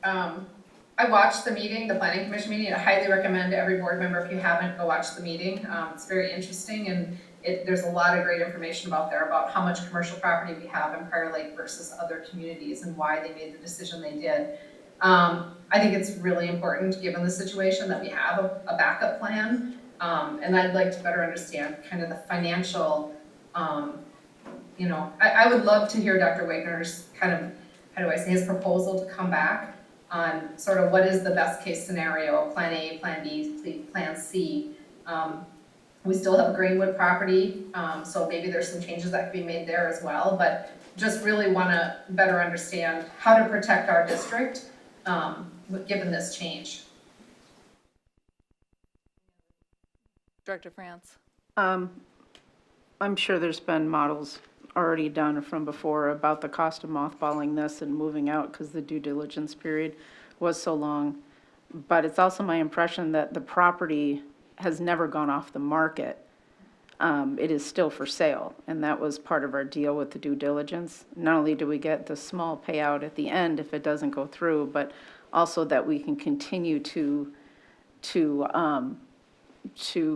I watched the meeting, the Planning Commission meeting. I highly recommend to every board member, if you haven't, go watch the meeting. It's very interesting, and there's a lot of great information about how much commercial property we have in Prior Lake versus other communities and why they made the decision they did. I think it's really important, given the situation, that we have a backup plan. And I'd like to better understand kind of the financial, I would love to hear Dr. Wagner's kind of, how do I say, his proposal to come back on sort of what is the best case scenario, Plan A, Plan B, Plan C. We still have Greenwood property, so maybe there's some changes that could be made there as well. But just really want to better understand how to protect our district, given this change. Director France? I'm sure there's been models already done from before about the cost of mothballing this and moving out because the due diligence period was so long. But it's also my impression that the property has never gone off the market. It is still for sale, and that was part of our deal with the due diligence. Not only do we get the small payout at the end if it doesn't go through, but also that we can continue to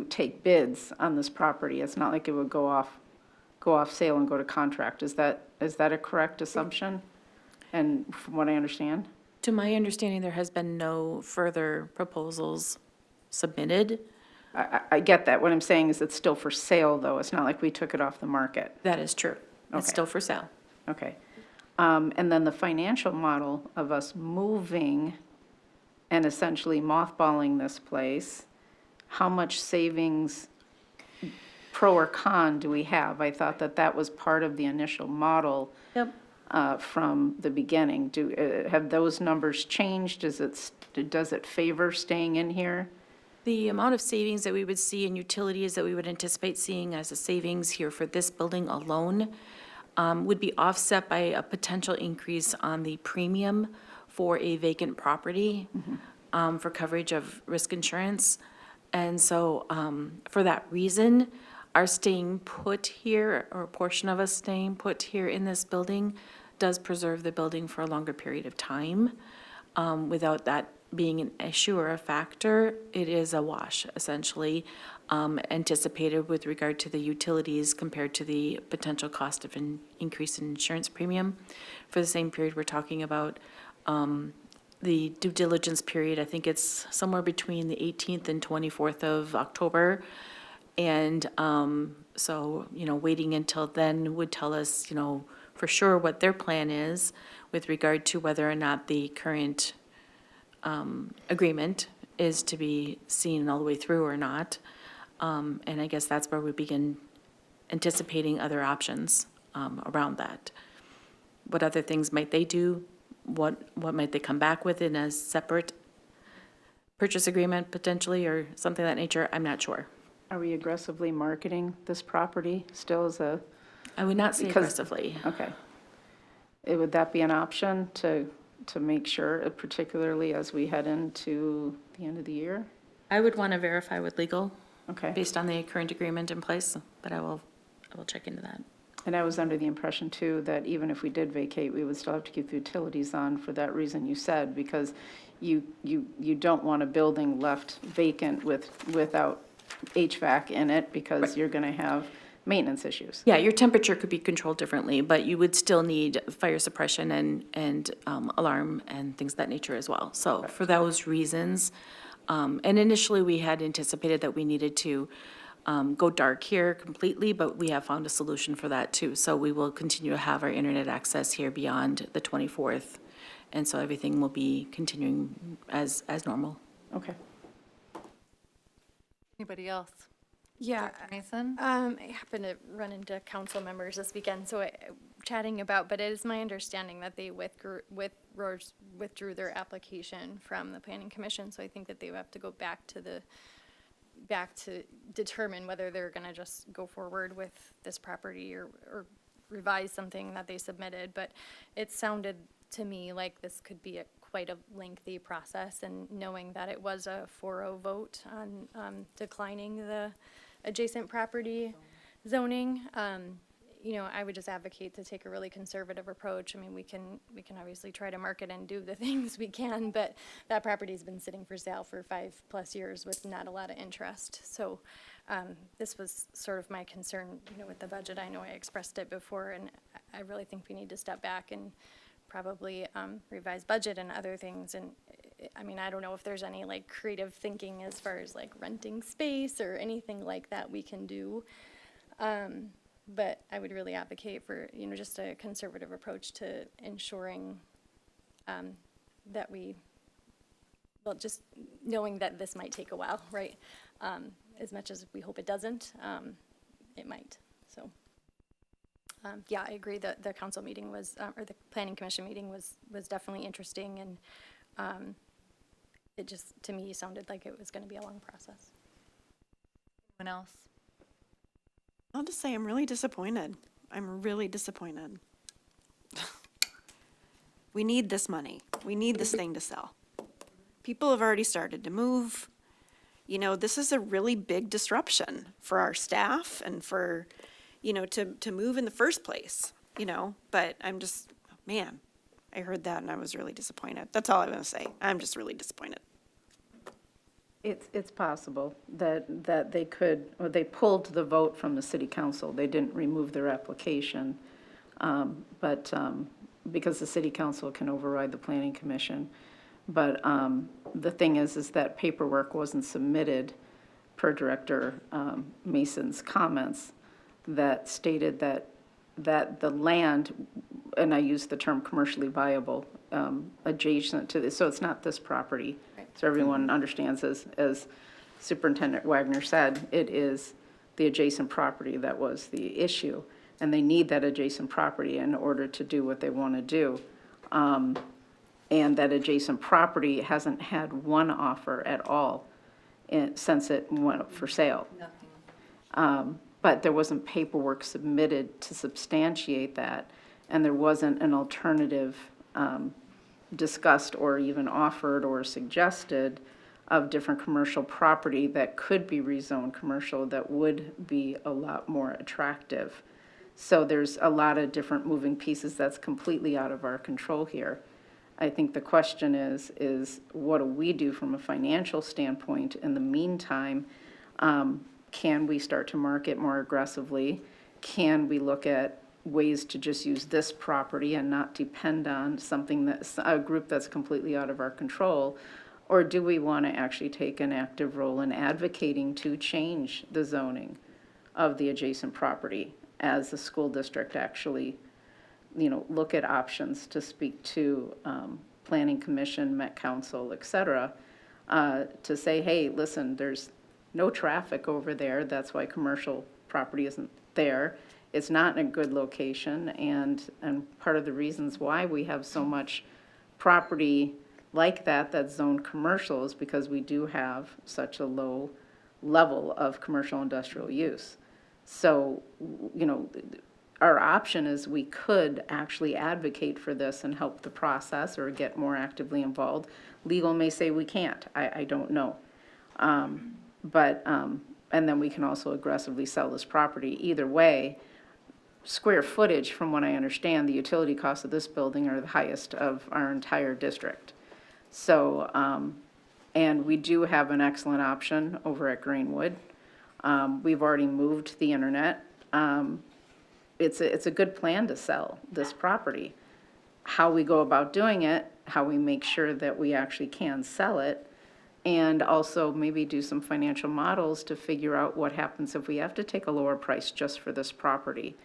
take bids on this property. It's not like it would go off sale and go to contract. Is that a correct assumption? And from what I understand? To my understanding, there has been no further proposals submitted. I get that. What I'm saying is it's still for sale, though. It's not like we took it off the market. That is true. It's Okay. still for sale. Okay. And then the financial model of us moving and essentially mothballing this place, how much savings, pro or con, do we have? I thought that that was part of the initial model. Yep. From the beginning. Have those numbers changed? Does it favor staying in here? The amount of savings that we would see in utilities that we would anticipate seeing as a savings here for this building alone would be offset by a potential increase on the premium for a vacant property for coverage of risk insurance. And so for that reason, our staying put here, or a portion of us staying put here in this building, does preserve the building for a longer period of time. Without that being an issue or a factor, it is a wash, essentially, anticipated with regard to the utilities compared to the potential cost of an increase in insurance premium. For the same period we're talking about, the due diligence period, I think it's somewhere between the 18th and 24th of October. And so, waiting until then would tell us, for sure what their plan is with regard to whether or not the current agreement is to be seen all the way through or not. And I guess that's where we begin anticipating other options around that. What other things might they do? What might they come back with in a separate purchase agreement potentially, or something of that nature? I'm not sure. Are we aggressively marketing this property still as a? I would not say Because- aggressively. Okay. Would that be an option to make sure, particularly as we head into the end of the year? I would want to verify with legal. Okay. Based on the current agreement in place, but I will check into that. And I was under the impression too that even if we did vacate, we would still have to keep the utilities on for that reason you said, because you don't want a building left vacant without HVAC in it, because you're going to have maintenance issues. Yeah, your temperature could be controlled differently, but you would still need fire suppression and alarm and things of that nature as well. So for those reasons, and initially we had anticipated that we needed to go dark here completely, but we have found a solution for that too. So we will continue to have our internet access here beyond the 24th. And so everything will be continuing as normal. Okay. Anybody else? Yeah. Dr. Mason? I happened to run into council members this weekend, so chatting about, but it is my understanding that they withdrew their application from the planning commission, so I think that they have to go back to determine whether they're gonna just go forward with this property or revise something that they submitted, but it sounded to me like this could be quite a lengthy process, and knowing that it was a 4-0 vote on declining the adjacent property zoning, I would just advocate to take a really conservative approach. I mean, we can obviously try to market and do the things we can, but that property's been sitting for sale for 5+ years with not a lot of interest. So this was sort of my concern, with the budget. I know I expressed it before, and I really think we need to step back and probably revise budget and other things. And I mean, I don't know if there's any creative thinking as far as renting space or anything like that we can do. But I would really advocate for, just a conservative approach to ensuring that just knowing that this might take a while, right? As much as we hope it doesn't, it might, so. Yeah, I agree that the council meeting was, or the planning commission meeting was definitely interesting, and it just, to me, sounded like it was going to be a long process. Anyone else? I'll just say I'm really disappointed. I'm really disappointed. We need this money. We need this thing to sell. People have already started to move. You know, this is a really big disruption for our staff and for, you know, to move in the first place, you know, but I'm just, man, I heard that and I was really disappointed. That's all I'm gonna say. I'm just really disappointed. It's possible that they could, or they pulled the vote from the city council. They didn't remove their application, but because the city council can override the planning commission. But the thing is that paperwork wasn't submitted per Director Mason's comments that stated that the land, and I use the term commercially viable, adjacent to this, so it's not this property. So everyone understands, as Superintendent Wagner said, it is the adjacent property that was the issue. And they need that adjacent property in order to do what they want to do. And that adjacent property hasn't had one offer at all since it went up for sale. But there wasn't paperwork submitted to substantiate that, and there wasn't an alternative discussed or even offered or suggested of different commercial property that could be rezoned commercial that would be a lot more attractive. So there's a lot of different moving pieces that's completely out of our control here. I think the question is what do we do from a financial standpoint in the meantime? Can we start to market more aggressively? Can we look at ways to just use this property and not depend on something that's a group that's completely out of our control? Or do we want to actually take an active role in advocating to change the zoning of the adjacent property as the school district actually, you know, look at options to speak to planning commission, Met Council, et cetera, to say, hey, listen, there's no traffic over there. That's why commercial property isn't there. It's not in a good location, and part of the reasons why we have so much property like that that's zoned commercial is because we do have such a low level of commercial industrial use. So, you know, our option is we could actually advocate for this and help the process or get more actively involved. Legal may say we can't. I don't know. And then we can also aggressively sell this property. Either way, square footage, from what I understand, the utility costs of this building are the highest of our entire district. So, and we do have an excellent option over at Greenwood. We've already moved the internet. It's a good plan to sell this property. How we go about doing it, how we make sure that we actually can sell it, and also maybe do some financial models to figure out what happens if we have to take a lower price just for this property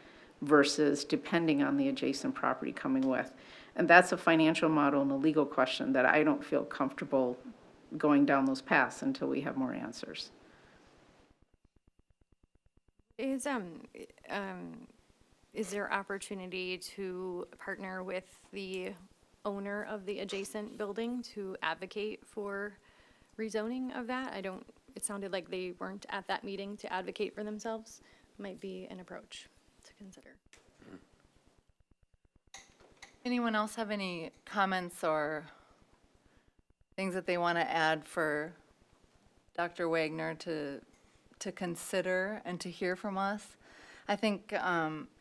versus depending on the adjacent property coming with. And that's a financial model and a legal question that I don't feel comfortable going down those paths until we have more answers. Is there opportunity to partner with the owner of the adjacent building to advocate for rezoning of that? It sounded like they weren't at that meeting to advocate for themselves. Might be an approach to consider. Anyone else have any comments or things that they want to add for Dr. Wagner to consider and to hear from us? I think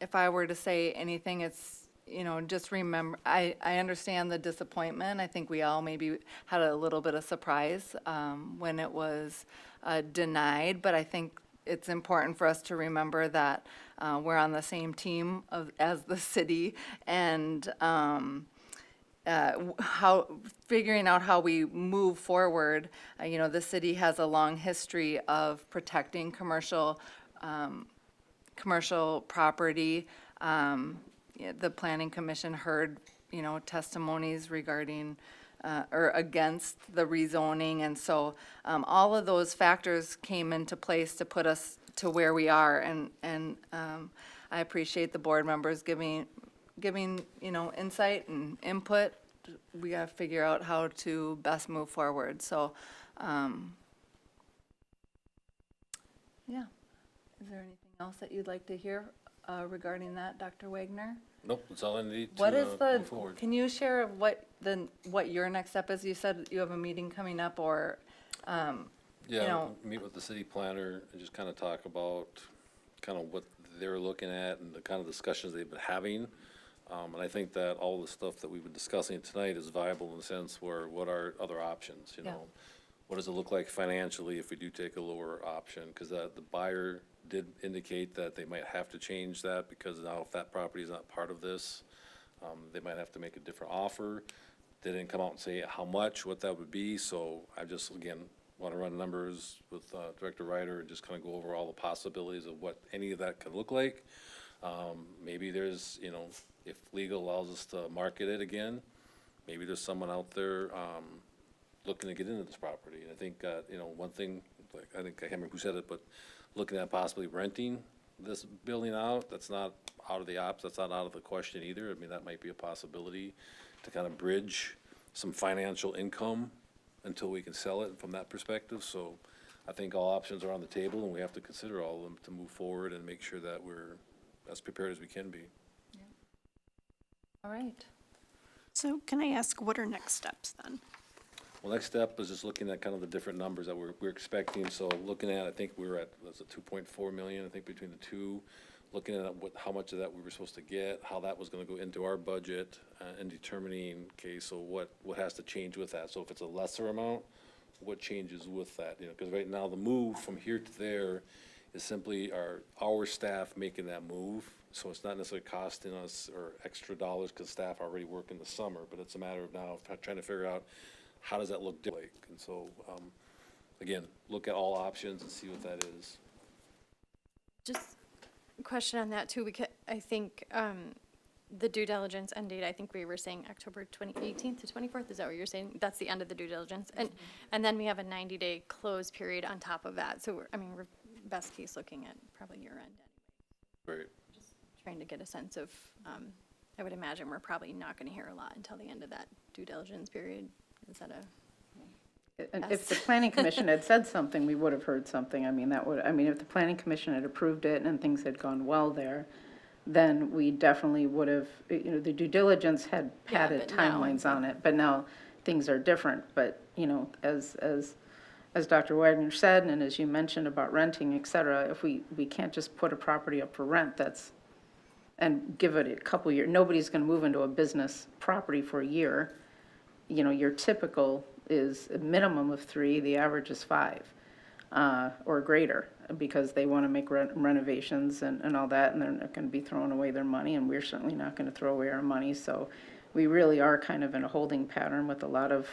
if I were to say anything, it's, you know, just remember, I understand the disappointment. I think we all maybe had a little bit of surprise when it was denied, but I think it's important for us to remember that we're on the same team as the city, and figuring out how we move forward. You know, the city has a long history of protecting commercial property. The Planning Commission heard, you know, testimonies regarding or against the rezoning, and so all of those factors came into place to put us to where we are, and I appreciate the board members giving, insight and input. We gotta figure out how to best move forward, so, yeah. Is there anything else that you'd like to hear regarding that, Dr. Wagner? Nope, that's all I need What to is the, move forward. can you share what your next step is? You said you have a meeting coming up, or, Yeah, meet with the city planner and just kind of talk about kind of what they're looking at and the kind of discussions they've been having. And I think that all the stuff that we've been discussing tonight is viable in the sense where what are other options, you know? What does it look like financially if we do take a lower option? Because the buyer did indicate that they might have to change that because now if that property is not part of this, they might have to make a different offer. They didn't come out and say how much, what that would be, so I just, again, want to run numbers with Director Ryder and just kind of go over all the possibilities of what any of that could look like. Maybe there's, if legal allows us to market it again, maybe there's someone out there looking to get into this property. And I think, one thing, like, I think, I can't remember who said it, but looking at possibly renting this building out, that's not out of the that's not out of the question either. I mean, that might be a possibility to kind of bridge some financial income until we can sell it from that perspective. So I think all options are on the table, and we have to consider all of them to move forward and make sure that we're as prepared as we can be. all right. So can I ask, what are next steps then? Well, next step is just looking at kind of the different numbers that we're expecting. So looking at, I think we were at, was it 2.4 million, I think between the two, looking at how much of that we were supposed to get, how that was gonna go into our budget, and determining, okay, so what has to change with that? So if it's a lesser amount, what changes with that? Because right now the move from here to there is simply our staff making that move. So it's not necessarily costing us or extra dollars because staff already work in the summer, but it's a matter of now trying to figure out how does that look like? And so, again, look at all options and see what that is. Just a question on that too, because I think the due diligence end date, I think we were saying October 18th to 24th, is that what you're saying? That's the end of the due diligence. And then we have a 90-day close period on top of that. So, we're best case looking at probably year end anyway. Right. Just trying to get a sense of, I would imagine we're probably not going to hear a lot until the end of that due diligence period. Is that And if the planning commission had said something, we would have heard something. If the planning commission had approved it and things had gone well there, then we definitely would have, the due diligence had padded but now timelines on it, but now things are different. But, as Dr. Wagner said, and as you mentioned about renting, et cetera, if we can't just put a property up for rent, and give it a couple years, nobody's gonna move into a business property for a year. Your typical is a minimum of 3, the average is 5, or greater, because they want to make renovations and all that, and they're not going to be throwing away their money, and we're certainly not going to throw away our money. So we really are kind of in a holding pattern with a lot of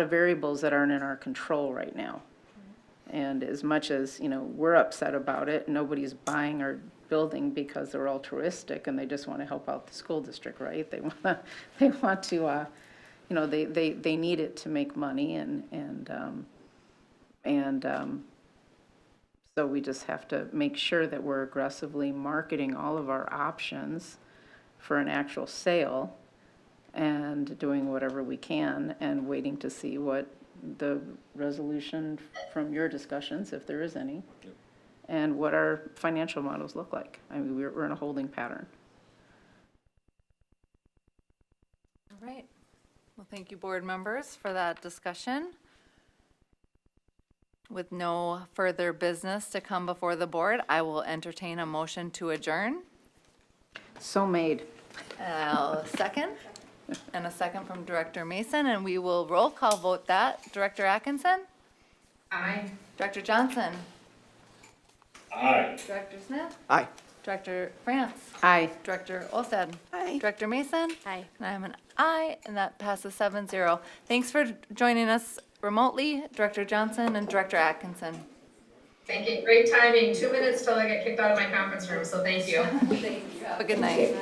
variables that aren't in our control right now. And as much as, we're upset about it, nobody's buying our building because they're altruistic and they just want to help out the school district, right? They want to, they need it to make money, and so we just have to make sure that we're aggressively marketing all of our options for an actual sale and doing whatever we can and waiting to see what the resolution from your discussions, if there is any, and what our financial models look like. We're in a holding pattern. All right. Well, thank you, board members, for that discussion. With no further business to come before the board, I will entertain a motion to adjourn. So made. Second, and a second from Director Mason, and we will roll call vote that. Director Atkinson? Aye. Director Johnson? Aye. Director Smith? Aye. Director France? Aye. Director Olsted? Aye. Director Mason? Aye. And I'm an aye, and that passes 7-0. Thanks for joining us remotely, Director Johnson and Director Atkinson. Thank you. Great timing. 2 minutes till I get kicked out of my conference room, so thank you. Have a good night.